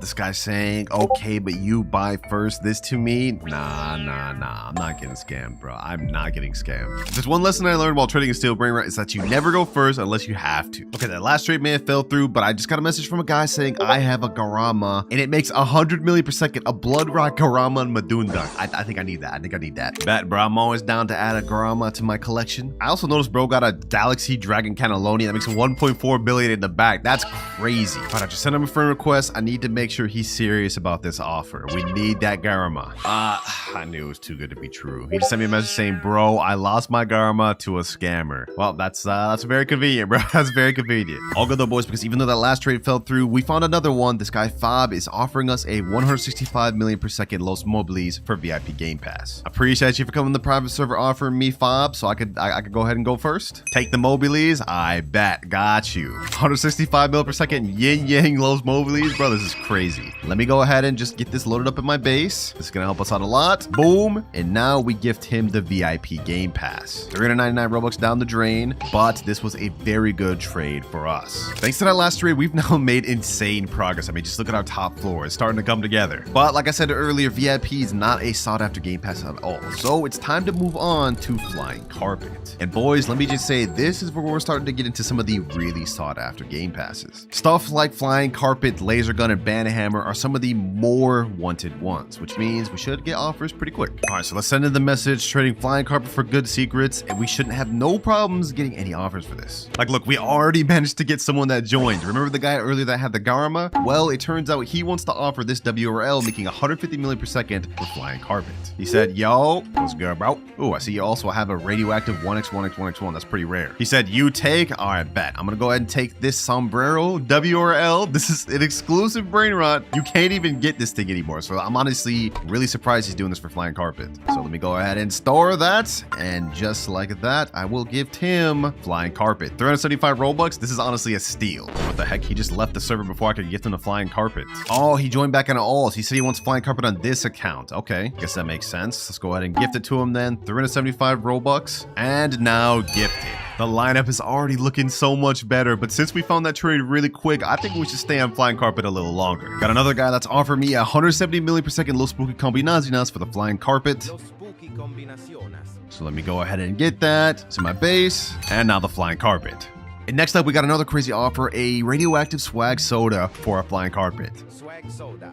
This guy's saying, okay, but you buy first this to me? Nah. I'm not getting scammed, bro. I'm not getting scammed. There's one lesson I learned while trading a steel brain rot is that you never go first unless you have to. Okay, that last trade may have fell through, but I just got a message from a guy saying I have a Garama and it makes 100 million per second, a Blood Rock Garama and Madunda. I think I need that. I think I need that. Bet, bro, I'm always down to add a Garama to my collection. I also noticed bro got a Galaxy Dragon Cannelloni that makes 1.4 billion in the back. That's crazy. But I just sent him a friend request. I need to make sure he's serious about this offer. We need that Garama. I knew it was too good to be true. He just sent me a message saying, bro, I lost my Garama Garma to a scammer. Well, that's very convenient, bro. That's very convenient. All good though, boys, because even though that last trade fell through, we found another one. This guy Fob is offering us a 165 million per second Los Mobiles for VIP Game Pass. I appreciate you for coming to the private server offering me Fob, so I could go ahead and go first. Take the Mobiles. I bet. Got you. 165 mil per second yin yang Los Mobiles, bro. This is crazy. Let me go ahead and just get this loaded up in my base. This is gonna help us out a lot. Boom. And now we gift him the VIP Game Pass. 399 Robux down the drain, but this was a very good trade for us. Thanks to that last trade, we've now made insane progress. I mean, just look at our top floor. It's starting to come together. But like I said earlier, VIP is not a sought after Game Pass at all. So it's time to move on to Flying Carpet. And boys, let me just say, this is where we're starting to get into some of the really sought after Game Passes. Stuff like Flying Carpet, Laser Gun, and Banhammer are some of the more wanted ones, which means we should get offers pretty quick. All right, so let's send in the message trading Flying Carpet for good secrets, and we shouldn't have no problems getting any offers for this. Like, look, we already managed to get someone that joined. Remember the guy earlier that had the Garma? Well, it turns out he wants to offer this WRL, making 150 million per second for Flying Carpet. He said, yo, what's good, bro? Oh, I see you also have a radioactive 1x1x1x1. That's pretty rare. He said, you take? All right, bet. I'm gonna go ahead and take this sombrero WRL. This is an exclusive Brainrot. You can't even get this thing anymore. So I'm honestly really surprised he's doing this for Flying Carpet. So let me go ahead and store that. And just like that, I will gift him Flying Carpet. 375 Robux. This is honestly a steal. What the heck? He just left the server before I could gift him the Flying Carpet. Oh, he joined back in alls. He said he wants Flying Carpet on this account. Okay, guess that makes sense. Let's go ahead and gift it to him then. 375 Robux. And now gifted. The lineup is already looking so much better, but since we found that trade really quick, I think we should stay on Flying Carpet a little longer. Got another guy that's offered me 170 million per second Los Spooky Combinaciones for the Flying Carpet. Los spooky combinaciones. So let me go ahead and get that to my base, and now the Flying Carpet. And next up, we got another crazy offer, a radioactive swag soda for a Flying Carpet. Swag soda.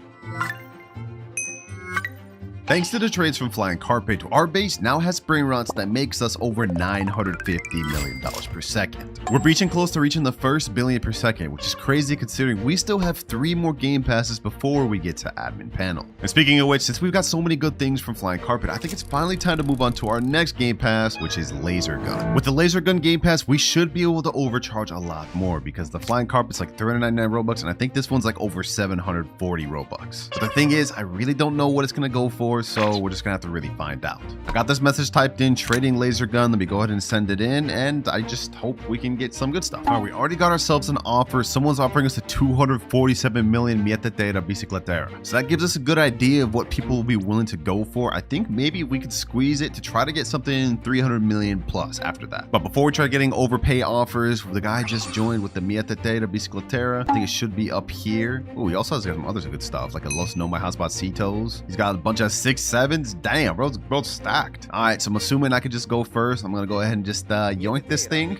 Thanks to the trades from Flying Carpet, our base now has Brainrots that makes us over $950 million per second. We're breaching close to reaching the first billion per second, which is crazy considering we still have 3 more game passes before we get to admin panel. And speaking of which, since we've got so many good things from Flying Carpet, I think it's finally time to move on to our next game pass, which is Laser Gun. With the Laser Gun game pass, we should be able to overcharge a lot more because the Flying Carpet's like 399 Robux, and I think this one's like over 740 Robux. But the thing is, I really don't know what it's gonna go for, so we're just gonna have to really find out. I got this message typed in, trading Laser Gun. Let me go ahead and send it in, and I just hope we can get some good stuff. All right, we already got ourselves an offer. Someone's offering us a 247 million Mietetera Bicicletera. So that gives us a good idea of what people will be willing to go for. I think maybe we could squeeze it to try to get something 300 million plus after that. But before we try getting overpay offers, the guy just joined with the Mietetera Bicicletera. I think it should be up here. Oh, he also has some other good stuff, like a Los No My Hotspot Citos. He's got a bunch of 6-7s. Damn, bro's stacked. All right, so I'm assuming I could just go first. I'm gonna go ahead and just yoink this thing.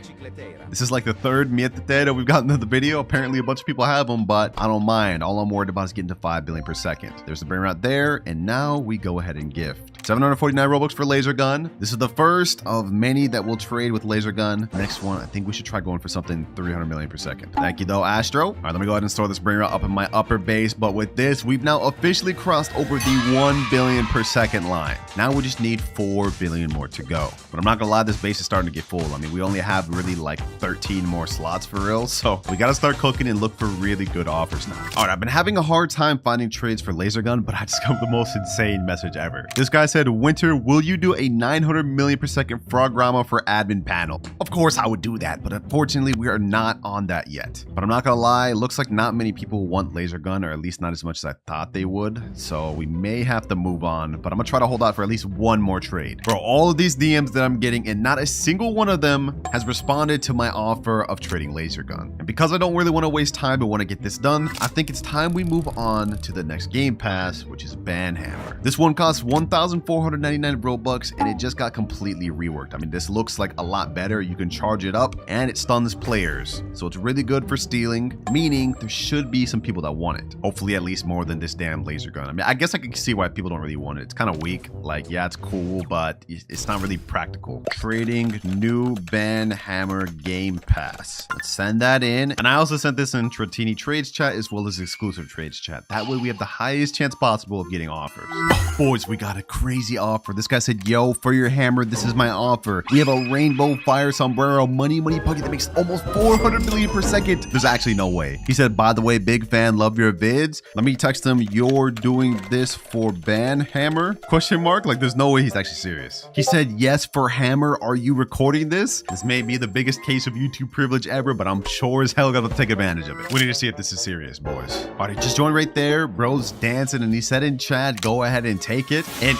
This is like the third Mietetera we've gotten in the video. Apparently a bunch of people have them, but I don't mind. All I'm worried about is getting to 5 billion per second. There's the Brainrot there, and now we go ahead and gift 749 Robux for Laser Gun. This is the first of many that we'll trade with Laser Gun. Next one, I think we should try going for something 300 million per second. Thank you though, Astro. All right, let me go ahead and store this Brainrot up in my upper base, but with this, we've now officially crossed over the 1 billion per second line. Now we just need 4 billion more to go. But I'm not gonna lie, this base is starting to get full. I mean, we only have really like 13 more slots for real, so we gotta start cooking and look for really good offers now. All right, I've been having a hard time finding trades for Laser Gun, but I just got the most insane message ever. This guy said, Winter, will you do a 900 million per second Frograma for admin panel? Of course I would do that, but unfortunately we are not on that yet. But I'm not gonna lie, it looks like not many people want Laser Gun, or at least not as much as I thought they would. So we may have to move on, but I'm gonna try to hold out for at least one more trade. For all of these DMs that I'm getting, and not a single one of them has responded to my offer of trading Laser Gun. And because I don't really want to waste time but want to get this done, I think it's time we move on to the next game pass, which is Banhammer. This one costs 1,499 Robux, and it just got completely reworked. I mean, this looks like a lot better. You can charge it up, and it stuns players. So it's really good for stealing, meaning there should be some people that want it. Hopefully at least more than this damn Laser Gun. I mean, I guess I can see why people don't really want it. It's kind of weak. Like, yeah, it's cool, but it's not really practical. Trading new Banhammer game pass. Let's send that in. And I also sent this in Tratini Trades chat as well as exclusive trades chat. That way we have the highest chance possible of getting offers. Oh, boys, we got a crazy crazy offer. This guy said, yo, for your hammer, this is my offer. We have a rainbow fire sombrero money puggy that makes almost 400 million per second. There's actually no way. He said, by the way, big fan, love your vids. Let me text him, you're doing this for ban hammer? Question mark? Like, there's no way he's actually serious. He said, yes, for hammer, are you recording this? This may be the biggest case of YouTube privilege ever, but I'm sure as hell gonna take advantage of it. We need to see if this is serious, boys. All right, just joined right there. Bro's dancing, and he said in chat, go ahead and take it. And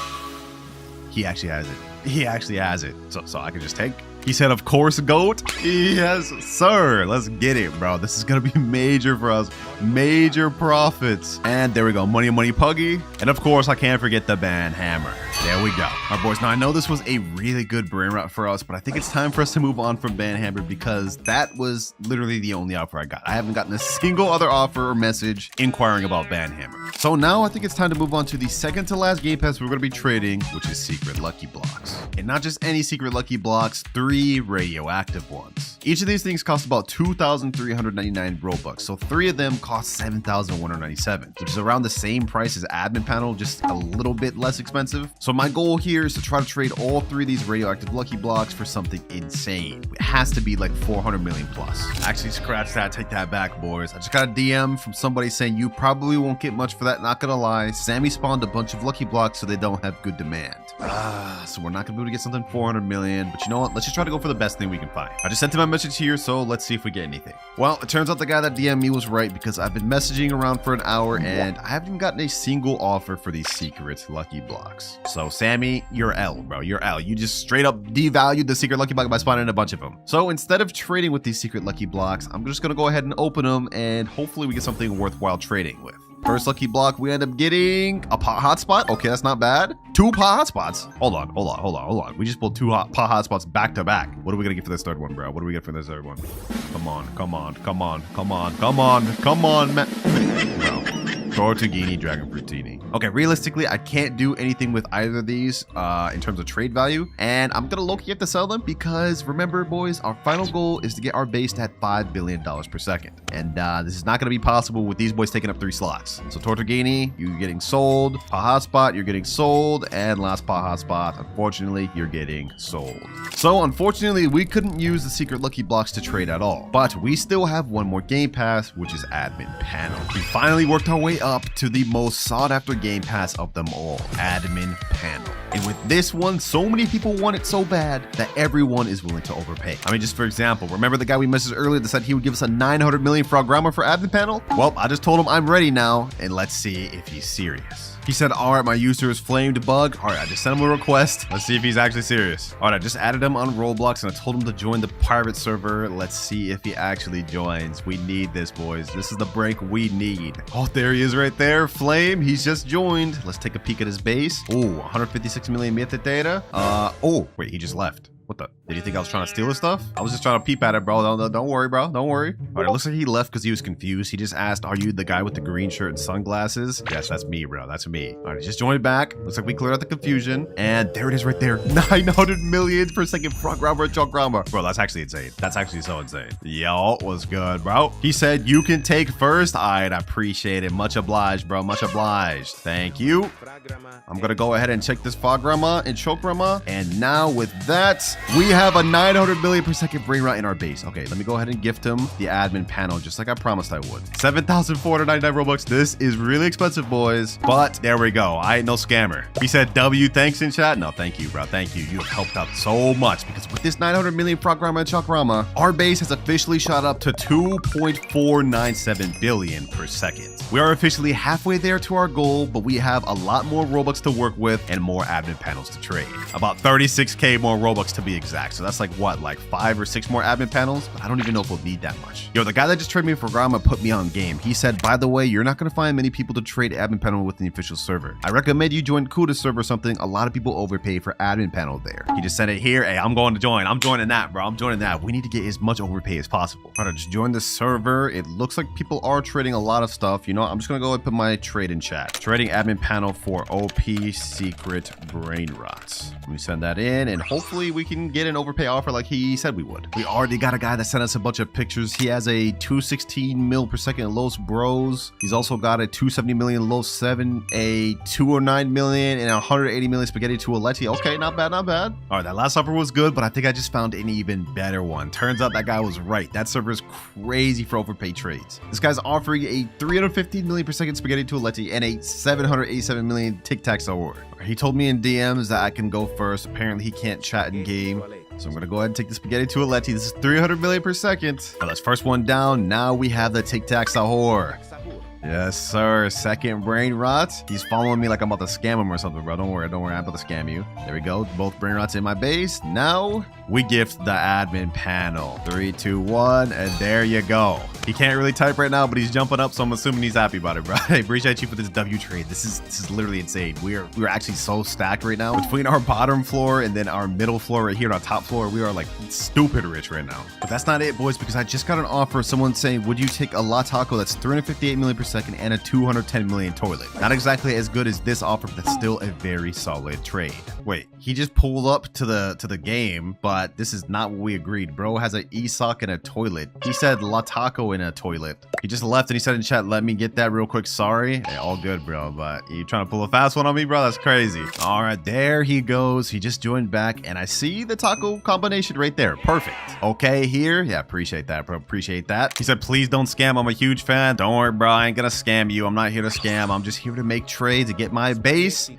he actually has it. He actually has it. So I can just take. He said, of course, GOAT. Yes, sir. Let's get it, bro. This is going to be major for us. Major profits. And there we go. Money puggy. And of course, I can't forget the ban hammer. There we go. All right, boys. Now, I know this was a really good Brainrot for us, but I think it's time for us to move on from ban hammer because that was literally the only offer I got. I haven't gotten a single other offer or message inquiring about ban hammer. So now I think it's time to move on to the second to last game pass we're going to be trading, which is secret lucky blocks. And not just any secret lucky blocks, 3 radioactive ones. Each of these things cost about 2,399 Robux, so 3 of them cost 7,197, which is around the same price as admin panel, just a little bit less expensive. So my goal here is to try to trade all 3 of these radioactive lucky blocks for something insane. It has to be like 400 million plus. Actually, scratch that, take that back, boys. I just got a DM from somebody saying you probably won't get much for that, not gonna lie. Sammy spawned a bunch of lucky blocks so they don't have good demand. So we're not gonna be able to get something 400 million, but you know what? Let's just try to go for the best thing we can find. I just sent him my message here, so let's see if we get anything. Well, it turns out the guy that DM'd me was right because I've been messaging around for an hour and I haven't gotten a single offer for these secret lucky blocks. So Sammy, you're L, bro. You're L. You just straight up devalued the secret lucky block by spawning a bunch of them. So instead of trading with these secret lucky blocks, I'm just gonna go ahead and open them and hopefully we get something worthwhile trading with. First lucky block, we end up getting a pot hotspot. Okay, that's not bad. 2 pot hotspots. Hold on. We just pulled 2 pot hotspots back to back. What are we gonna get for this third one, bro? What do we get for this third one? Come on, man. Bro. Tortughini, Dragon Fruitini. Okay, realistically, I can't do anything with either of these in terms of trade value, and I'm gonna low-key have to sell them because remember, boys, our final goal is to get our base to at $5 billion per second, and this is not gonna be possible with these boys taking up 3 slots. So Tortughini, you're getting sold. Pot hotspot, you're getting sold, and last pot hotspot, unfortunately, you're getting sold. So unfortunately, we couldn't use the secret lucky blocks to trade at all, but we still have one more game pass, which is admin panel. We finally worked our way up to the most sought after game pass of them all, admin panel. And with this one, so many people want it so bad that everyone is willing to overpay. I mean, just for example, remember the guy we messaged earlier that said he would give us a 900 million frogramma for admin panel? Well, I just told him I'm ready now, and let's see if he's serious. He said, all right, my user is flamed bug. All right, I just sent him a request. Let's see if he's actually serious. All right, I just added him on Roblox and I told him to join the private server. Let's see if he actually joins. We need this, boys. This is the break we need. Oh, there he is right there. Flame, he's just joined. Let's take a peek at his base. Oh, 156 million mythic data. Oh, wait, he just left. What the? Did you think I was trying to steal his stuff? I was just trying to peep at it, bro. Don't worry, bro. Don't worry. All right, it looks like he left because he was confused. He just asked, are you the guy with the green shirt and sunglasses? Yes, that's me, bro. That's me. All right, he just joined back. Looks like we cleared out the confusion. And there it is right there. 900 million per second frogramma and chalkramma. Bro, that's actually insane. That's actually so insane. Yo, what's good, bro? He said, you can take first. All right, I appreciate it. Much obliged, bro. Much obliged. Thank you. I'm going to go ahead and check this frogramma and chalkramma. And now with that, we have a 900 million per second Brainrot in our base. Okay, let me go ahead and gift him the admin panel, just like I promised I would. 7,499 Robux. This is really expensive, boys. But there we go. I ain't no scammer. He said, W, thanks in chat. No, thank you, bro. Thank you. You have helped out so much because with this 900 million frogramma and chalkramma, our base has officially shot up to 2.497 billion per second. We are officially halfway there to our goal, but we have a lot more Robux to work with and more admin panels to trade. About 36k more Robux to be exact. So that's like what, like 5 or 6 more admin panels? But I don't even know if we'll need that much. Yo, the guy that just traded me for frogramma put me on game. He said, by the way, you're not going to find many people to trade admin panel with the official server. I recommend you join Kuda's server or something. A lot of people overpay for admin panel there. He just sent it here. Hey, I'm going to join. I'm joining that, bro. I'm joining that. We need to get as much overpay as possible. All right, just join the server. It looks like people are trading a lot of stuff. You know, I'm just going to go ahead and put my trade in chat. Trading admin panel for OP secret Brainrots. Let me send that in and hopefully we can can get an overpay offer like he said we would. We already got a guy that sent us a bunch of pictures. He has a 216 mil per second Los Bros. He's also got a 270 million Los 7, a 209 million, and 180 million Spaghetti to Aletti. Okay, not bad, not bad. All right, that last offer was good, but I think I just found an even better one. Turns out that guy was right. That server is crazy for overpay trades. This guy's offering a 315 million per second Spaghetti to Aletti and a 787 million Tic Tac award. He told me in DMs that I can go first. Apparently he can't chat in game. So I'm going to go ahead and take the Spaghetti to Aletti. This is 300 million per second. Well, that's first one down. Now we have the Tic Tac Sahur. Yes, sir. Second Brainrot. He's following me like I'm about to scam him or something, bro. Don't worry. I'm about to scam you. There we go. Both Brainrots in my base. Now we gift the admin panel. 3, 2, 1, and there you go. He can't really type right now, but he's jumping up, so I'm assuming he's happy about it, bro. I appreciate you for this W trade. This is literally insane. We're actually so stacked right now. Between our bottom floor and then our middle floor right here and our top floor, we are like stupid rich right now. But that's not it, boys, because I just got an offer. Someone saying, would you take a La Taco that's 358 million per second and a 210 million toilet? Not exactly as good as this offer, but that's still a very solid trade. Wait, he just pulled up to the game, but this is not what we agreed. Bro has an e-sock and a toilet. He said La Taco in a toilet. He just left and he said in chat, let me get that real quick. Sorry. Hey, all good, bro, but you trying to pull a fast one on me, bro? That's crazy. All right, there he goes. He just joined back and I see the taco combination right there. Perfect. Okay, here. Yeah, appreciate that, bro. Appreciate that. He said, please don't scam. I'm a huge fan. Don't worry, bro. I ain't gonna scam you. I'm not here to scam. I'm just here to make trades and get my base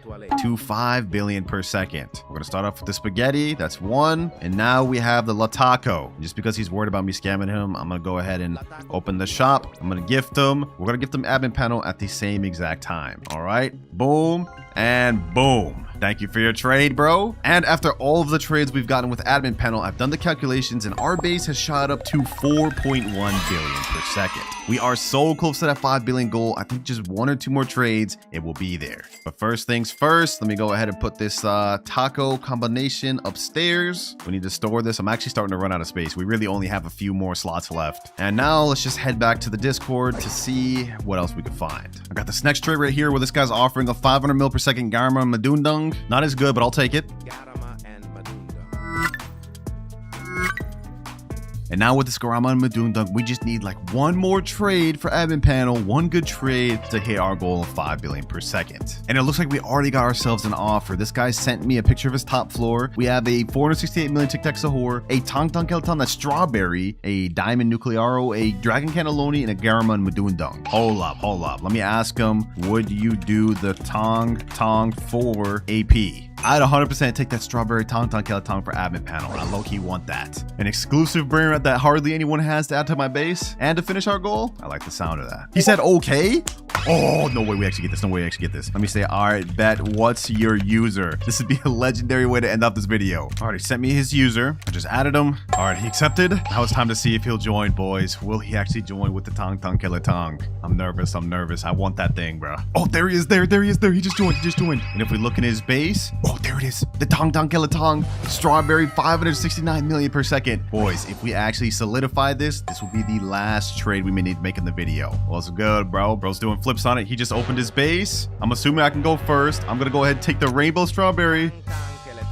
to 5 billion per second. We're gonna start off with the spaghetti. That's one. And now we have the La Taco. Just because he's worried about me scamming him, I'm gonna go ahead and open the shop. I'm gonna gift him. We're gonna gift him admin panel at the same exact time. All right. Boom and boom. Thank you for your trade, bro. And after all of the trades we've gotten with admin panel, I've done the calculations and our base has shot up to 4.1 billion per second. We are so close to that 5 billion goal. I think just 1 or 2 more trades, it will be there. But first things first, let me go ahead and put this taco combination upstairs. We need to store this. I'm actually starting to run out of space. We really only have a few more slots left. And now let's just head back to the Discord to see what else we can find. I got this next trade right here where this guy's offering a 500 mil per second Garma Madundung. Not as good, but I'll take it. And now with this Garama and Madundung, we just need like 1 more trade for admin panel, 1 good trade to hit our goal of 5 billion per second. And it looks like we already got ourselves an offer. This guy sent me a picture of his top floor. We have a 468 million Tic Tac Sahur, a Tong Tong Kelton that's strawberry, a Diamond Nuclearo, a Dragon Cannelloni, and a Garama and Madundung. Hold up. Let me ask him, would you do the Tong Tong for AP? I'd 100% take that strawberry Tong Tong Kelton for admin panel. I low-key want that. An exclusive Brainrot that hardly anyone has to add to my base and to finish our goal. I like the sound of that. He said, okay. Oh, no way we actually get this. No way we actually get this. Let me say, all right, bet, what's your user? This would be a legendary way to end off this video. All right, he sent me his user. I just added him. All right, he accepted. Now it's time to see if he'll join, boys. Will he actually join with the Tong Tong Kelton? I'm nervous. I want that thing, bro. Oh, there he is. There he is. He just joined. And if we look in his base, oh, there it is. The Tong Tong Kelton strawberry 569 million per second. Boys, if we actually solidify this, this will be the last trade we may need to make in the video. Well, it's good, bro. Bro's doing flips on it. He just opened his base. I'm assuming I can go first. I'm gonna go ahead and take the rainbow strawberry.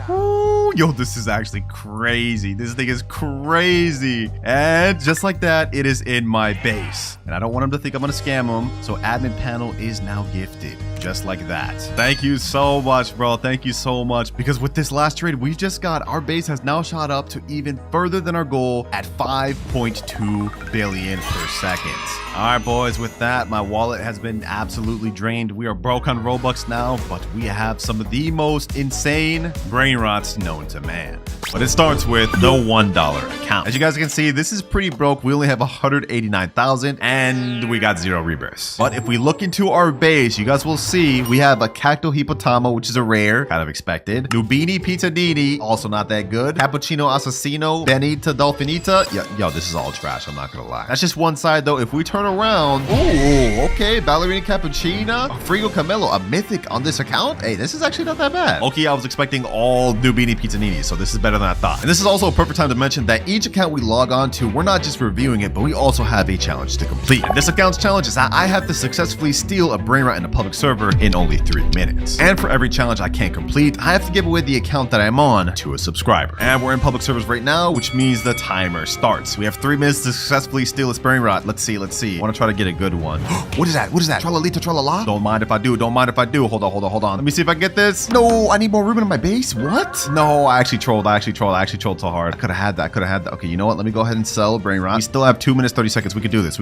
Ooh, yo, this is actually crazy. This thing is crazy. And just like that, it is in my base. And I don't want him to think I'm gonna scam him. So admin panel is now gifted. Just like that. Thank you so much, bro. Thank you so much. Because with this last trade we just got, our base has now shot up to even further than our goal at 5.2 billion per second. All right, boys, with that, my wallet has been absolutely drained. We are broke on Robux now, but we have some of the most insane Brainrots known to man. But it starts with the $1 account. As you guys can see, this is pretty broke. We only have 189,000 and we got 0 rebirths. But if we look into our base, you guys will see we have a Cacto Hippotamo, which is a rare, kind of expected. Nubini Pizzadini, also not that good. Cappuccino Assassino, Benita Dolfinita. Yo, this is all trash, I'm not gonna lie. That's just one side though. If we turn around, ooh, okay, Ballerina Cappuccina, Frigo Camelo, a mythic on this account. Hey, this is actually not that bad. Okay, I was expecting all Nubini Pizzanini, so this is better than I thought. And this is also a perfect time to mention that each account we log on to, we're not just reviewing it, but we also have a challenge to complete. And this account's challenge is that I have to successfully steal a Brainrot in a public server in only 3 minutes. And for every challenge I can't complete, I have to give away the account that I'm on to a subscriber. And we're in public servers right now, which means the timer starts. We have 3 minutes to successfully steal this Brainrot. Let's see. I want to try to get a good one. What is that? What is that? Tralalita tralala? Don't mind if I do. Don't mind if I do. Hold on. Let me see if I can get this. No, I need more room in my base. What? No, I actually trolled so hard. I could have had that. Okay, you know what? Let me go ahead and sell Brainrot. We still have 2 minutes, 30 seconds. We could do this.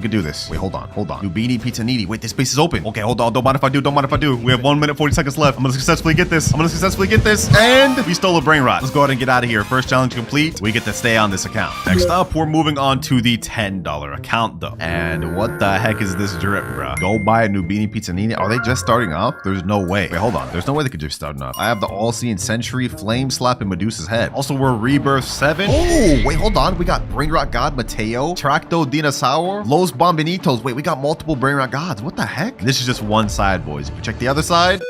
Wait, hold on. Nubini Pizza Needy. Wait, this space is open. Okay, hold on. Don't mind if I do. We have 1 minute, 40 seconds left. I'm gonna successfully get this. And we stole a Brainrot. Let's go ahead and get out of here. First challenge complete. We get to stay on this account. Next up, we're moving on to the $10 account though. And what the heck is this drip, bro? Go buy a Nubini Pizza Needy. Are they just starting off? There's no way. Wait, hold on. There's no way they could just start off. I have the All-Seeing Sentry, Flame Slap, and Medusa's Head. Also, we're Rebirth 7. Oh, wait, hold on. We got Brainrot God Mateo, Tracto Dinosaur, Los Bombinitos. Wait, we got multiple Brainrot Gods. What the heck? This is just one side, boys. If you check the other side.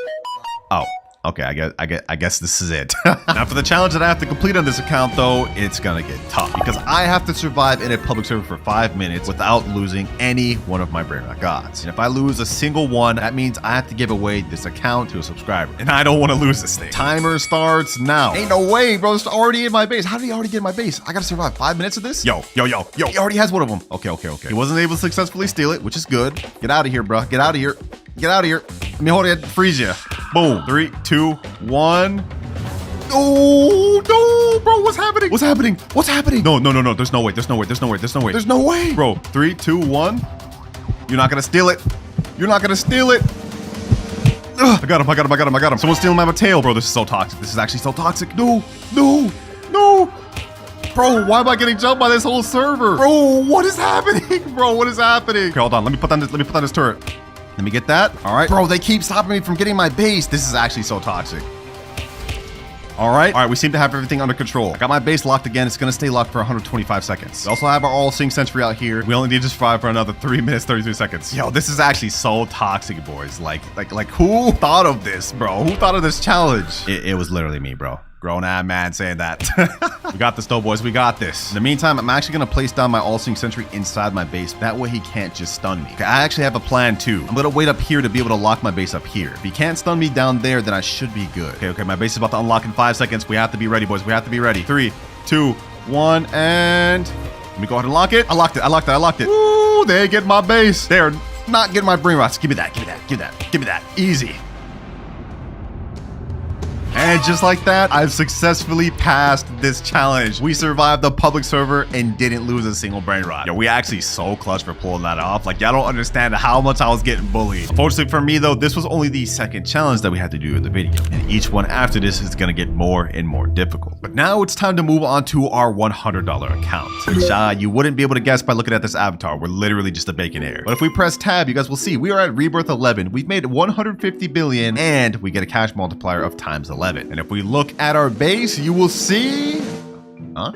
Oh. Okay, I guess this is it. Now for the challenge that I have to complete on this account though, it's gonna get tough because I have to survive in a public server for 5 minutes without losing any one of my Brainrot Gods. And if I lose a single one, that means I have to give away this account to a subscriber. And I don't want to lose this thing. Timer starts now. Ain't no way, bro. It's already in my base. How did he already get in my base? I gotta survive 5 minutes of this? Yo. He already has one of them. Okay. He wasn't able to successfully steal it, which is good. Get out of here, bro. Get out of here. Let me hold it. Freeze you. Boom. 3, 2, 1. Oh, no, bro. What's happening? No. There's no way. Bro, 3, 2, 1. You're not going to steal it. Ugh, I got him. Someone's stealing my Mateo, bro. This is so toxic. This is actually so toxic. No. Bro, why am I getting jumped by this whole server? Bro, what is happening? Okay, hold on. Let me put down this turret. Let me get that. All right. Bro, they keep stopping me from getting my base. This is actually so toxic. All right, we seem to have everything under control. I got my base locked again. It's gonna stay locked for 125 seconds. We also have our All-Seeing Sentry out here. We only need to survive for another 3 minutes, 33 seconds. Yo, this is actually so toxic, boys. Like who thought of this, bro? Who thought of this challenge? It was literally me, bro. Grown-ass man saying that. We got this though, boys. We got this. In the meantime, I'm actually going to place down my All-Seeing Sentry inside my base. That way he can't just stun me. Okay, I actually have a plan too. I'm going to wait up here to be able to lock my base up here. If he can't stun me down there, then I should be good. Okay, my base is about to unlock in 5 seconds. We have to be ready, boys. 3, 2, 1, and... Let me go ahead and lock it. I locked it. Ooh, they get my base. They're not getting my Brainrots. Give me that. Easy. And just like that, I've successfully passed this challenge. We survived the public server and didn't lose a single Brainrot. Yo, we actually so clutch for pulling that off. Like, y'all don't understand how much I was getting bullied. Unfortunately for me though, this was only the second challenge that we had to do in the video. And each one after this is gonna get more and more difficult. But now it's time to move on to our $100 account, which you wouldn't be able to guess by looking at this avatar. We're literally just a bacon hair. But if we press tab, you guys will see we are at Rebirth 11. We've made 150 billion and we get a cash multiplier of times 11. And if we look at our base, you will see... Huh?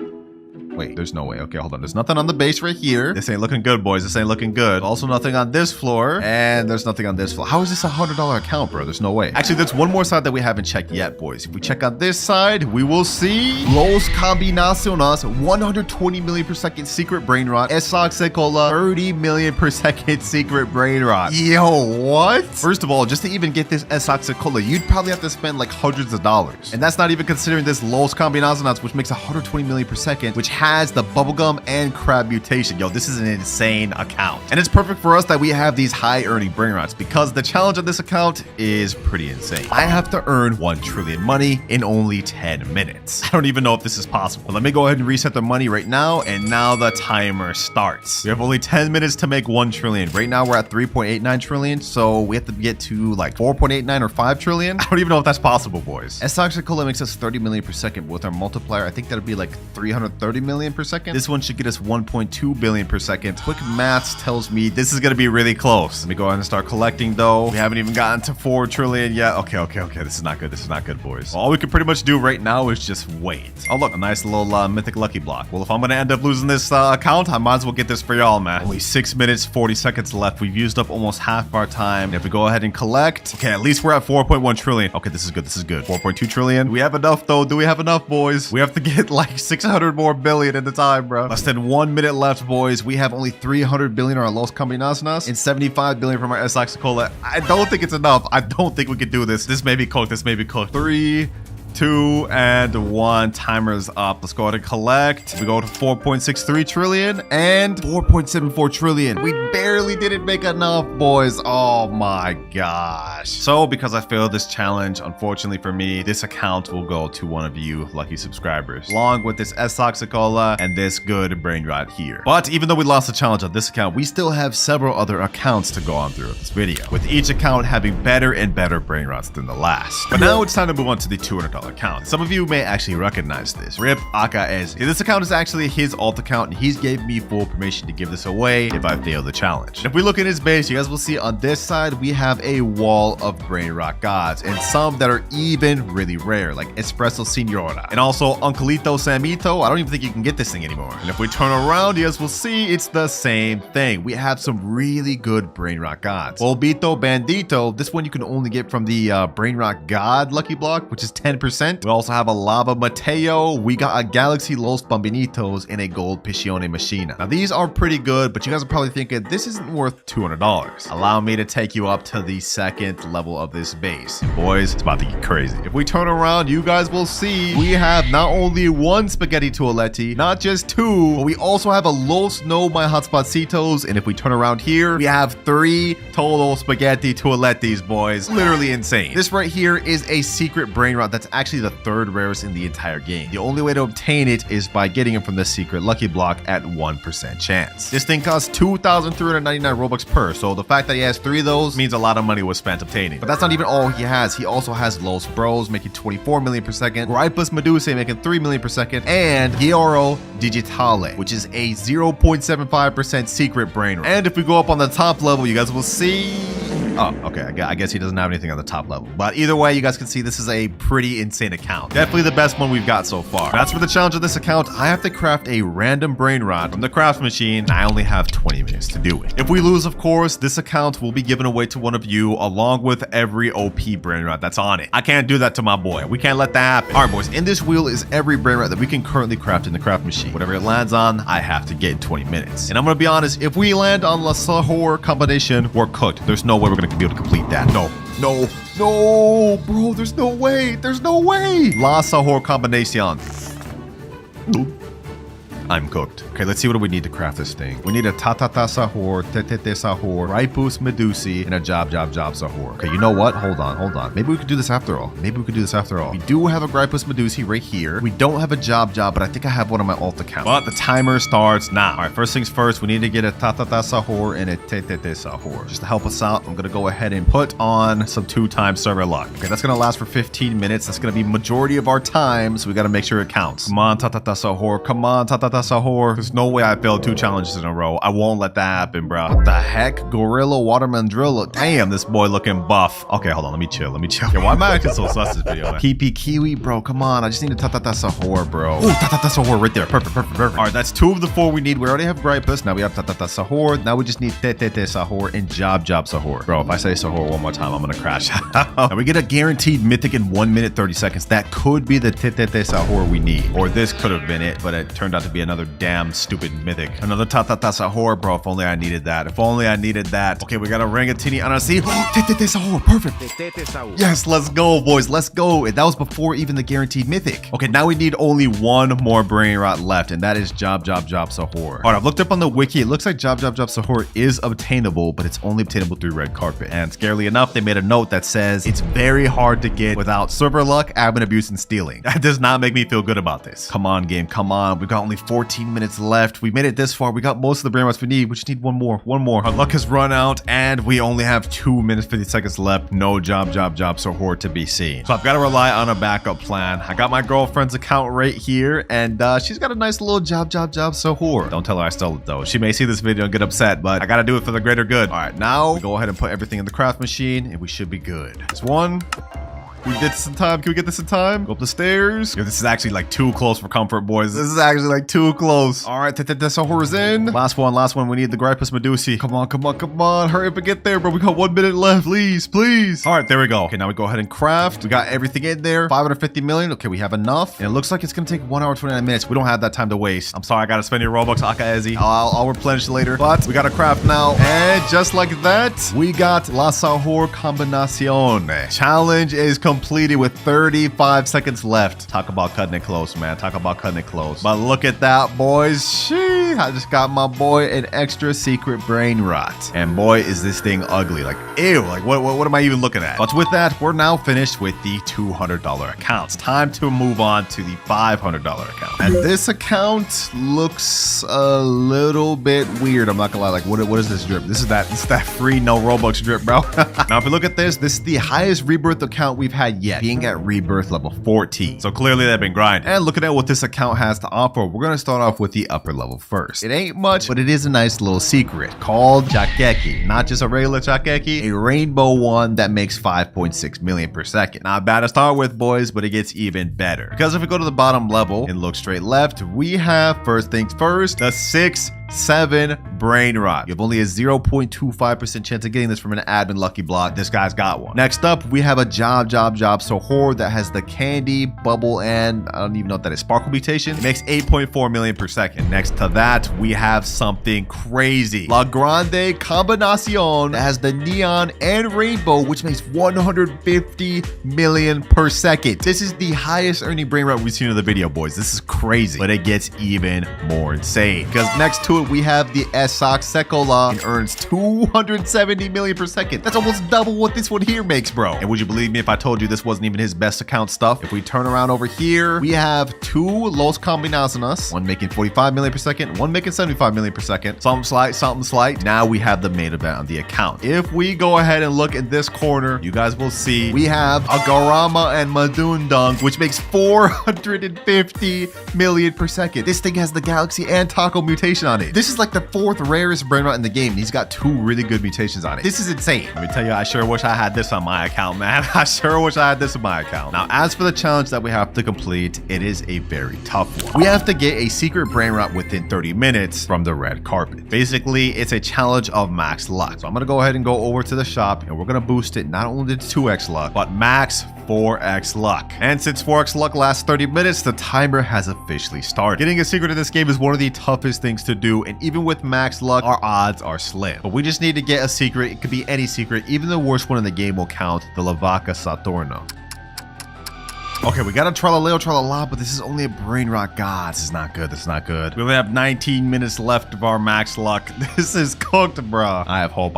Wait, there's no way. Okay, hold on. There's nothing on the base right here. This ain't looking good, boys. This ain't looking good. Also nothing on this floor. And there's nothing on this floor. How is this a $100 account, bro? There's no way. Actually, there's one more side that we haven't checked yet, boys. If we check on this side, we will see Los Combinaciones, 120 million per second secret Brainrot. Esoxicola, 30 million per second secret Brainrot. Yo, what? First of all, just to even get this Esoxicola, you'd probably have to spend like hundreds of dollars. And that's not even considering this Los Combinaciones, which makes 120 million per second, which has the bubblegum and crab mutation. Yo, this is an insane account. And it's perfect for us that we have these high earning Brainrots because the challenge on this account is pretty insane. I have to earn 1 trillion money in only 10 minutes. I don't even know if this is possible. But let me go ahead and reset the money right now. And now the timer starts. We have only 10 minutes to make 1 trillion. Right now we're at 3.89 trillion. So we have to get to like 4.89 or 5 trillion. I don't even know if that's possible, boys. Esoxicola makes us 30 million per second. But with our multiplier, I think that'd be like 330 million million per second. This one should get us 1.2 billion per second. Quick maths tells me this is gonna be really close. Let me go ahead and start collecting though. We haven't even gotten to 4 trillion yet. Okay. This is not good. This is not good, boys. All we can pretty much do right now is just wait. Oh, look, a nice little mythic lucky block. Well, if I'm gonna end up losing this account, I might as well get this for y'all, man. Only 6 minutes, 40 seconds left. We've used up almost half of our time. And if we go ahead and collect, okay, at least we're at 4.1 trillion. Okay, this is good. 4.2 trillion. Do we have enough though? Do we have enough, boys? We have to get like 600 more billion in the time, bro. Less than 1 minute left, boys. We have only 300 billion on our Los Combinaciones and 75 billion from our S Oxicola. I don't think it's enough. I don't think we can do this. This may be cooked. 3, 2, and 1. Timer's up. Let's go ahead and collect. We go to 4.63 trillion and 4.74 trillion. We barely didn't make enough, boys. Oh my gosh. So because I failed this challenge, unfortunately for me, this account will go to one of you lucky subscribers, along with this S Oxicola and this good Brainrot here. But even though we lost the challenge on this account, we still have several other accounts to go on through this video, with each account having better and better Brainrots than the last. But now it's time to move on to the $200 account. Some of you may actually recognize this. Rip Akaez. This account is actually his alt account, and he's gave me full permission to give this away if I fail the challenge. And if we look at his base, you guys will see on this side we have a wall of Brainrot gods, and some that are even really rare, like Espresso Signora, and also Uncleito Samito. I don't even think you can get this thing anymore. And if we turn around, you guys will see it's the same thing. We have some really good Brainrot gods. Olbito Bandito, this one you can only get from the Brainrot God lucky block, which is 10%. We also have a Lava Mateo. We got a Galaxy Los Bambinitos and a Gold Piscione Machina. Now these are pretty good, but you guys are probably thinking this isn't worth $200. Allow me to take you up to the second level of this base. And boys, it's about to get crazy. If we turn around, you guys will see we have not only 1 Spaghetti Toaletti, not just 2, but we also have a Los No My Hotspotcitos. And if we turn around here, we have 3 total Spaghetti Toalettis, boys. Literally insane. This right here is a secret Brainrot that's actually the 3rd rarest in the entire game. The only way to obtain it is by getting it from the secret lucky block at 1% chance. This thing costs 2,399 Robux per, so the fact that he has 3 of those means a lot of money was spent obtaining. But that's not even all he has. He also has Los Bros making 24 million per second, Gripus Medusa making 3 million per second, and Gioro Digitale, which is a 0.75% secret Brainrot. And if we go up on the top level, you guys will see... Oh, okay. I guess he doesn't have anything on the top level. But either way, you guys can see this is a pretty insane account. Definitely the best one we've got so far. That's for the challenge of this account. I have to craft a random Brainrot from the craft machine, and I only have 20 minutes to do it. If we lose, of course, this account will be given away to one of you, along with every OP Brainrot that's on it. I can't do that to my boy. We can't let that happen. All right, boys. In this wheel is every Brainrot that we can currently craft in the craft machine. Whatever it lands on, I have to get in 20 minutes. And I'm going to be honest, if we land on La Sahor combination, we're cooked. There's no way we're going to be able to complete that. No, bro, there's no way. La Sahor combination. I'm cooked. Okay, let's see what do we need to craft this thing. We need a Tatata Sahor, Tetete Sahor, Ripus Medusi, and a Job Sahor. Okay, you know what? Hold on. Maybe we could do this after all. We do have a Ripus Medusi right here. We don't have a Job, but I think I have one on my alt account. But the timer starts now. All right, first things first, we need to get a Tatata Sahor and a Tetete Sahor. Just to help us out, I'm gonna go ahead and put on some 2-time server luck. Okay, that's gonna last for 15 minutes. That's gonna be majority of our time, so we gotta make sure it counts. Come on, Tatata Sahor. Come on, Tatata Sahor. There's no way I failed 2 challenges in a row. I won't let that happen, bro. What the heck? Gorilla Waterman Drill. Damn, this boy looking buff. Okay, hold on. Let me chill. Okay, why am I acting so sus this video, man? PP Kiwi, bro. Come on. I just need a Tatata Sahor, bro. Ooh, Tatata Sahor right there. Perfect. All right, that's 2 of the 4 we need. We already have Gripus. Now we have Tatata Sahor. Now we just need Tetete Sahor and Job Sahor. Bro, if I say Sahor one more time, I'm gonna crash. Now we get a guaranteed mythic in 1 minute 30 seconds. That could be the Tetete Sahor we need. Or this could have been it, but it turned out to be another damn stupid mythic. Another Tatata Sahor, bro. If only I needed that. Okay, we got a Rangatini Anasi. Tetete Sahor. Perfect. Yes, let's go, boys. Let's go. And that was before even the guaranteed mythic. Okay, now we need only 1 more Brainrot left, and that is Job Sahor. All right, I've looked up on the wiki. It looks like Job Sahor is obtainable, but it's only obtainable through Red Carpet. And scarily enough, they made a note that says it's very hard to get without server luck, admin abuse, and stealing. That does not make me feel good about this. Come on, game. Come on. We've got only 14 minutes left. We made it this far. We got most of the Brainrots we need. We just need one more. Our luck has run out, and we only have 2 minutes, 50 seconds left. No job Sahur to be seen. So I've got to rely on a backup plan. I got my girlfriend's account right here, and she's got a nice little job Sahur. Don't tell her I stole it, though. She may see this video and get upset, but I got to do it for the greater good. All right, now we go ahead and put everything in the craft machine, and we should be good. There's one. We get this in time. Can we get this in time? Go up the stairs. Yo, this is actually like too close for comfort, boys. This is actually like too close. All right, Sahur's in. Last one. We need the Gripus Medusi. Come on. Hurry up and get there, bro. We got 1 minute left. Please. All right, there we go. Okay, now we go ahead and craft. We got everything in there. 550 million. Okay, we have enough. And it looks like it's going to take 1 hour, 29 minutes. We don't have that time to waste. I'm sorry. I got to spend your Robux, Akaezi. I'll replenish later. But we got to craft now. And just like that, we got La Sahur Combinacion. Challenge is completed with 35 seconds left. Talk about cutting it close, man. Talk about cutting it close. But look at that, boys. Sheesh. I just got my boy an extra secret Brainrot. And boy, is this thing ugly. Like, ew. Like, what am I even looking at? But with that, we're now finished with the $200 accounts. Time to move on to the $500 account. And this account looks a little bit weird. I'm not gonna lie. Like, what is this drip? This is that free no Robux drip, bro. Now, if you look at this is the highest rebirth account we've had yet, being at rebirth level 14. So clearly they've been grinding. And looking at what this account has to offer, we're gonna start off with the upper level first. It ain't much, but it is a nice little secret called Chakeki. Not just a regular Chakeki, a rainbow one that makes 5.6 million per second. Not bad to start with, boys, but it gets even better. Because if we go to the bottom level and look straight left, we have, first things first, the 6-7 Brainrot. You have only a 0.25% chance of getting this from an admin lucky block. This guy's got one. Next up, we have a job Sahur that has the candy, bubble, and I don't even know what that is, sparkle mutation. It makes 8.4 million per second. Next to that, we have something crazy. La Grande Combinacion that has the neon and rainbow, which makes 150 million per second. This is the highest earning Brainrot we've seen in the video, boys. This is crazy, but it gets even more insane because next to it, we have the Esak Sekola and earns 270 million per second. That's almost double what this one here makes, bro. And would you believe me if I told you this wasn't even his best account stuff? If we turn around over here, we have 2 Los Combinaciones, one making 45 million per second, one making 75 million per second. Something slight. Now we have the main event on the account. If we go ahead and look in this corner, you guys will see we have a Garama and Madundung, which makes 450 million per second. This thing has the Galaxy and Taco mutation on it. This is like the 4th rarest Brainrot in the game. He's got 2 really good mutations on it. This is insane. Let me tell you, I sure wish I had this on my account, man. I sure wish I had this on my account. Now, as for the challenge that we have to complete, it is a very tough one. We have to get a secret Brainrot within 30 minutes from the red carpet. Basically, it's a challenge of max luck. So I'm gonna go ahead and go over to the shop and we're gonna boost it not only to 2x luck, but max 4x luck. And since 4x luck lasts 30 minutes, the timer has officially started. Getting a secret in this game is one of the toughest things to do, and even with max luck, our odds are slim. But we just need to get a secret. It could be any secret. Even the worst one in the game will count, the Lavaca Saturno. Okay, we got a Tralaleo Tralala, but this is only a Brainrot. God, this is not good. We only have 19 minutes left of our max luck. This is cooked, bro. I have hope.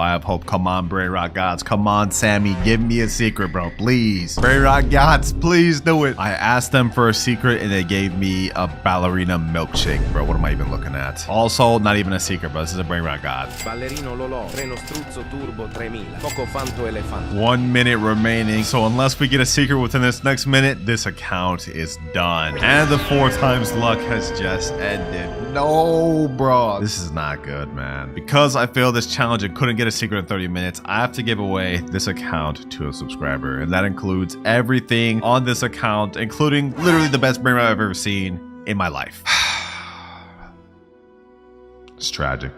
Come on, Brainrot gods. Come on, Sammy. Give me a secret, bro. Please. Brainrot gods, please do it. I asked them for a secret, and they gave me a ballerina milkshake, bro. What am I even looking at? Also, not even a secret, bro. This is a Brainrot god. Ballerino Lolo, Treno Struzzo Turbo 3000, Poco Fanto Elefante. 1 minute remaining. So unless we get a secret within this next minute, this account is done. And the 4 times luck has just ended. No, bro. This is not good, man. Because I failed this challenge and couldn't get a secret in 30 minutes, I have to give away this account to a subscriber. And that includes everything on this account, including literally the best Brainrot I've ever seen in my life. It's tragic.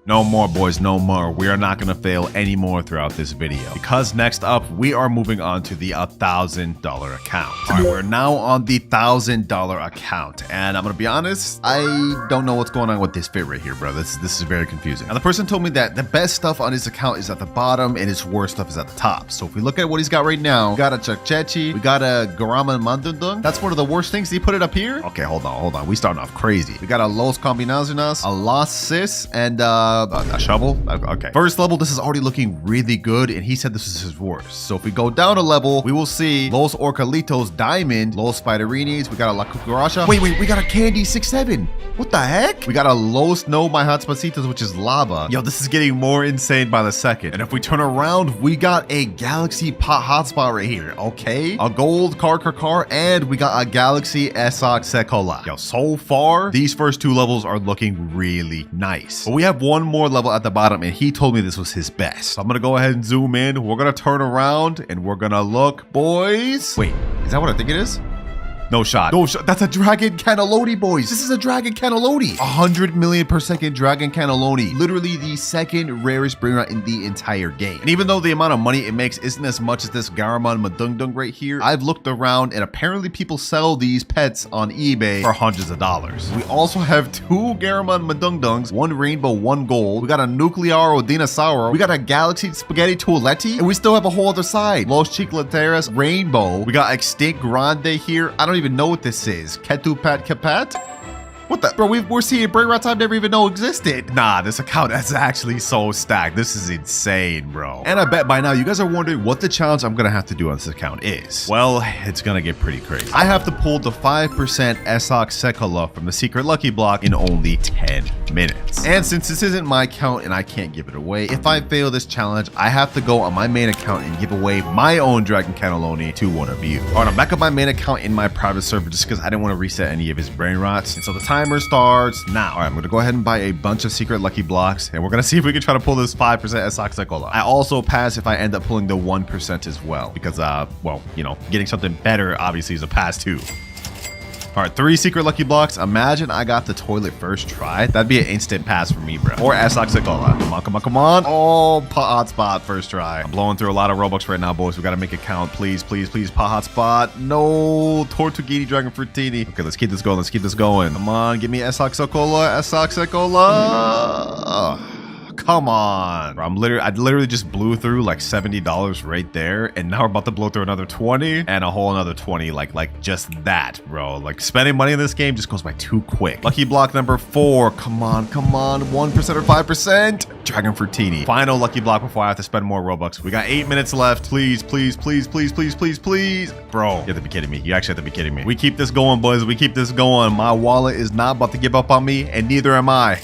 No more, boys, no more. We are not going to fail anymore throughout this video. Because next up, we are moving on to the $1,000 account. All right, we're now on the $1,000 account. And I'm going to be honest, I don't know what's going on with this fit right here, bro. This is very confusing. Now, the person told me that the best stuff on his account is at the bottom and his worst stuff is at the top. So if we look at what he's got right now, we got a Chakchechi, we got a Garama Mandundung. That's one of the worst things. He put it up here. Okay, hold on. We starting off crazy. We got a Los Combinaciones, a Los Sis, and a shovel. Okay. First level, this is already looking really good, and he said this is his worst. So if we go down a level, we will see Los Orcalitos Diamond, Los Spiderinis. We got a La Cucaracha. Wait, we got a Candy 6-7. What the heck? We got a Los No My Hot Spasitos, which is lava. Yo, this is getting more insane by the second. And if we turn around, we got a Galaxy Pot Hotspot right here. Okay. A gold car, and we got a Galaxy Esox Sekola. Yo, so far, these first two levels are looking really nice. But we have one more level at the bottom, and he told me this was his best. So I'm gonna go ahead and zoom in. We're gonna turn around, and we're gonna look, boys. Wait, is that what I think it is? No shot. No shot. That's a Dragon Cannelloni, boys. This is a Dragon Cannelloni. 100 million per second Dragon Cannelloni. Literally the second rarest Brainrot in the entire game. And even though the amount of money it makes isn't as much as this Garamon Madungdung right here, I've looked around and apparently people sell these pets on eBay for hundreds of dollars. We also have two Garamon Madungdungs, one rainbow, one gold. We got a Nuclearo Dinosauro. We got a Galaxy Spaghetti Tualetti. And we still have a whole other side. Los Chicleteras Rainbow. We got Extinct Grande here. I don't even know what this is. Ketupat Kapat? What the? Bro, we're seeing Brainrots I've never even know existed. Nah, this account is actually so stacked. This is insane, bro. And I bet by now you guys are wondering what the challenge I'm gonna have to do on this account is. Well, it's gonna get pretty crazy. I have to pull the 5% Esox Sekola from the secret lucky block in only 10 minutes. And since this isn't my account and I can't give it away, if I fail this challenge, I have to go on my main account and give away my own Dragon Cannelloni to one of you. All right, I'm back on my main account in my private server just because I didn't want to reset any of his Brainrots. And so the timer starts now. All right, I'm going to go ahead and buy a bunch of secret lucky blocks, and we're going to see if we can try to pull this 5% Esox Sekola. I also pass if I end up pulling the 1% as well, because, well, you know, getting something better obviously is a pass too. All right, 3 secret lucky blocks. Imagine I got the toilet first try. That'd be an instant pass for me, bro. Or Esox Sekola. Come on, come on, come on. Oh, pot hotspot first try. I'm blowing through a lot of Robux right now, boys. We got to make it count. Please, please, please. Pot hotspot. No. Tortuguini Dragon Fruitini. Okay, let's keep this going. Let's keep this going. Come on, give me Esox Sekola. Esox Sekola. Come on. Bro, I literally just blew through like $70 right there, and now we're about to blow through another 20 and a whole another 20, like just that, bro. Like spending money in this game just goes by too quick. Lucky block number 4. Come on, 1% or 5%. Dragon Fruitini. Final lucky block before I have to spend more Robux. We got 8 minutes left. Please, please, please, please, please, please, please. Bro, you have to be kidding me. You actually have to be kidding me. We keep this going, boys. We keep this going. My wallet is not about to give up on me, and neither am I.